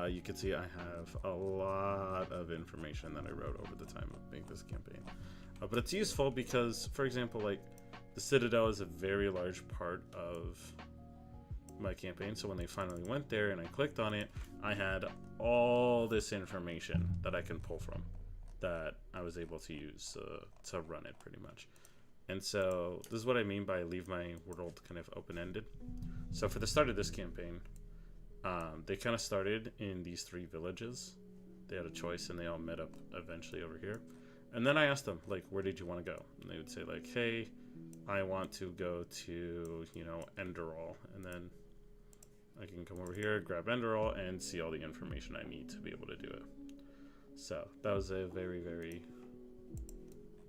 you can see I have a lot of information that I wrote over the time of making this campaign. But it's useful because, for example, like the Citadel is a very large part of my campaign, so when they finally went there and I clicked on it, I had all this information that I can pull from that I was able to use to run it pretty much. And so this is what I mean by leave my world kind of open-ended. So for the start of this campaign, they kind of started in these 3 villages. They had a choice and they all met up eventually over here. And then I asked them, like, where did you want to go? And they would say, like, hey, I want to go to, you know, Enderall. And then I can come over here, grab Enderall, and see all the information I need to be able to do it. So that was a very...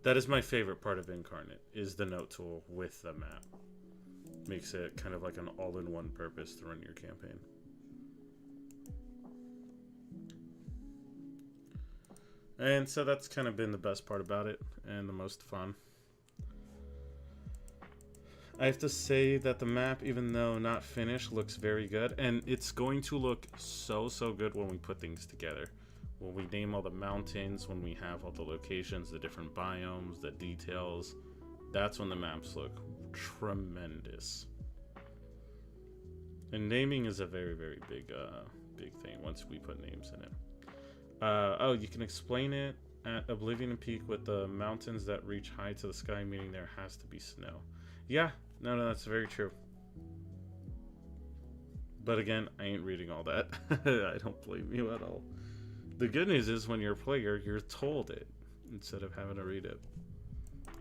That is my favorite part of Incarnate, is the note tool with the map. Makes it kind of like an all-in-one purpose to run your campaign. And so that's kind of been the best part about it, and the most fun. I have to say that the map, even though not finished, looks very good. And it's going to look so good when we put things together. When we name all the mountains, when we have all the locations, the different biomes, the details, that's when the maps look tremendous. And naming is a very big thing once we put names in it. Oh, you can explain it at Oblivion Peak with the mountains that reach high to the sky, meaning there has to be snow. Yeah, no, that's very true. But again, I ain't reading all that. I don't blame you at all. The good news is when you're a player, you're told it instead of having to read it.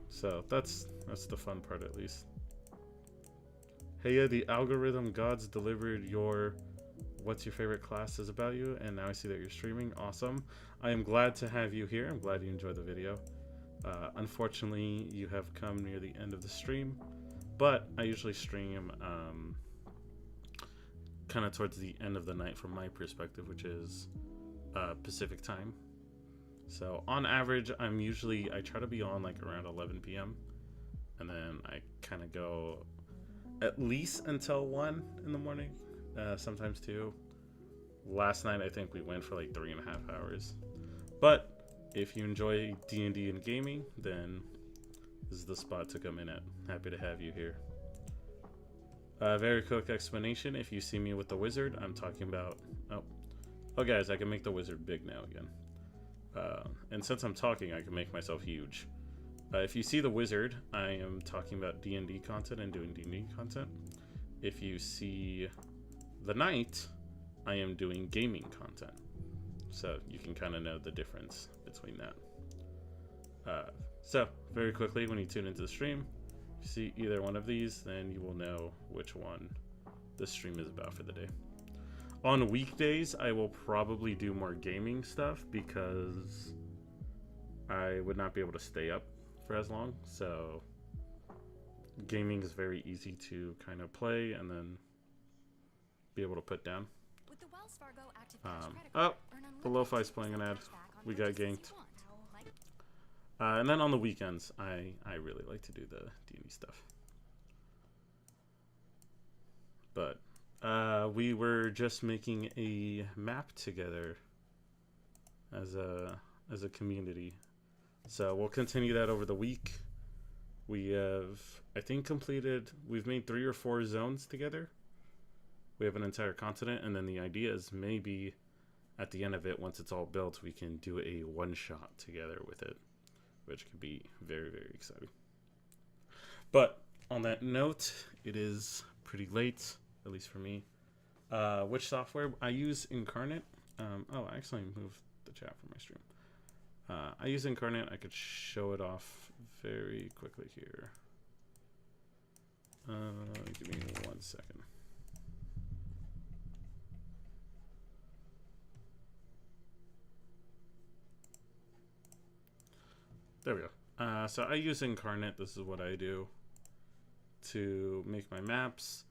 So that's the fun part, at least. Hey, the algorithm gods delivered your what's your favorite class is about you, and now I see that you're streaming. Awesome. I am glad to have you here. I'm glad you enjoyed the video. Unfortunately, you have come near the end of the stream, but I usually stream kind of towards the end of the night from my perspective, which is Pacific time. So on average, I try to be on like around 11 p.m. and then I kind of go at least until 1 in the morning, sometimes 2. Last night, I think we went for like 3.5 hours. But if you enjoy D&D and gaming, then this is the spot to come in at. Happy to have you here. Very quick explanation. If you see me with the wizard, I'm talking about... Oh, guys, I can make the wizard big now again. And since I'm talking, I can make myself huge. If you see the wizard, I am talking about D&D content and doing D&D content. If you see the knight, I am doing gaming content. So you can kind of know the difference between that. So very quickly, when you tune into the stream, if you see either one of these, then you will know which one the stream is about for the day. On weekdays, I will probably do more gaming stuff because I would not be able to stay up for as long. So gaming is very easy to kind of play and then be able to put down. With the Wells Fargo active cash credit Oh, card, the Lofi's playing an ad. We got ganked. And then on the weekends, I really like to do the D&D stuff. But we were just making a map together as a community. So we'll continue that over the week. We have, I think, we've made 3 or 4 zones together. We have an entire continent, and then the idea is maybe at the end of it, once it's all built, we can do a one-shot together with it, which could be very, very exciting. But on that note, it is pretty late, at least for me. Which software? I use Incarnate. I actually moved the chat from my stream. I use Incarnate. I could show it off very quickly here. Give me 1 second. There we go. So I use Incarnate. This is what I do to make my maps.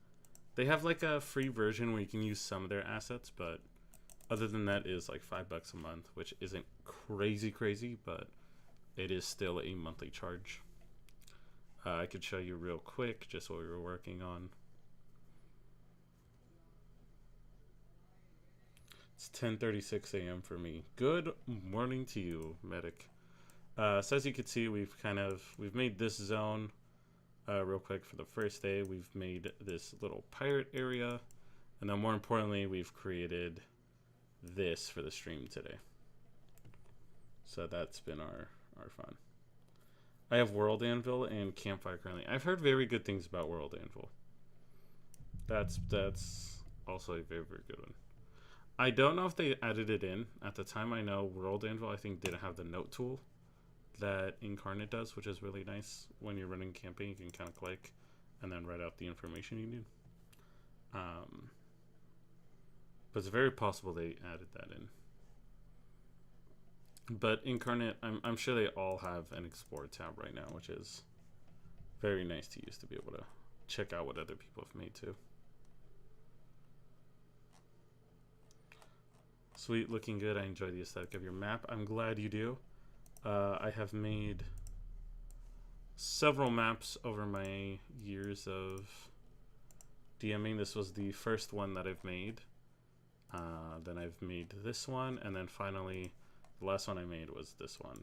They have like a free version where you can use some of their assets, but other than that, it is like $5 a month, which isn't crazy, but it is still a monthly charge. I could show you real quick just what we were working on. It's 10:36 a.m. for me. Good morning to you, medic. So as you can see, we've made this zone real quick for the first day. We've made this little pirate area, and then more importantly, we've created this for the stream today. So that's been our fun. I have World Anvil and Campfire currently. I've heard very good things about World Anvil. That's also a very, very good one. I don't know if they added it in. At the time, I know World Anvil, I think, didn't have the note tool that Incarnate does, which is really nice. When you're running campaign, you can kind of click and then write out the information you need. But it's very possible they added that in. But Incarnate, I'm sure they all have an Explore tab right now, which is very nice to use to be able to check out what other people have made too. Sweet, looking good. I enjoy the aesthetic of your map. I'm glad you do. I have made several maps over my years of DMing. This was the first one that I've made. Then I've made this one, and then finally the last one I made was this one,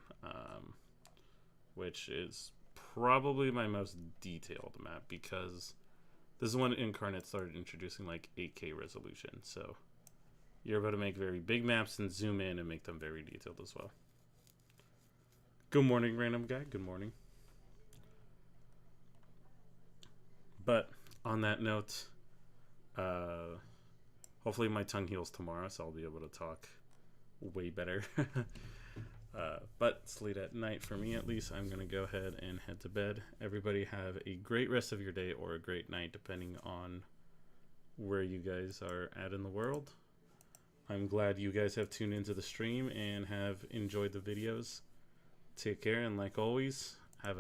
which is probably my most detailed map because this is when Incarnate started introducing like 8K resolution. So you're able to make very big maps and zoom in and make them very detailed as well. Good morning, random guy. Good morning. But on that note, hopefully my tongue heals tomorrow, so I'll be able to talk way better. But it's late at night for me, at least. I'm going to go ahead and head to bed. Everybody have a great rest of your day or a great night, depending on where you guys are at in the world. I'm glad you guys have tuned into the stream and have enjoyed the videos. Take care, and like always,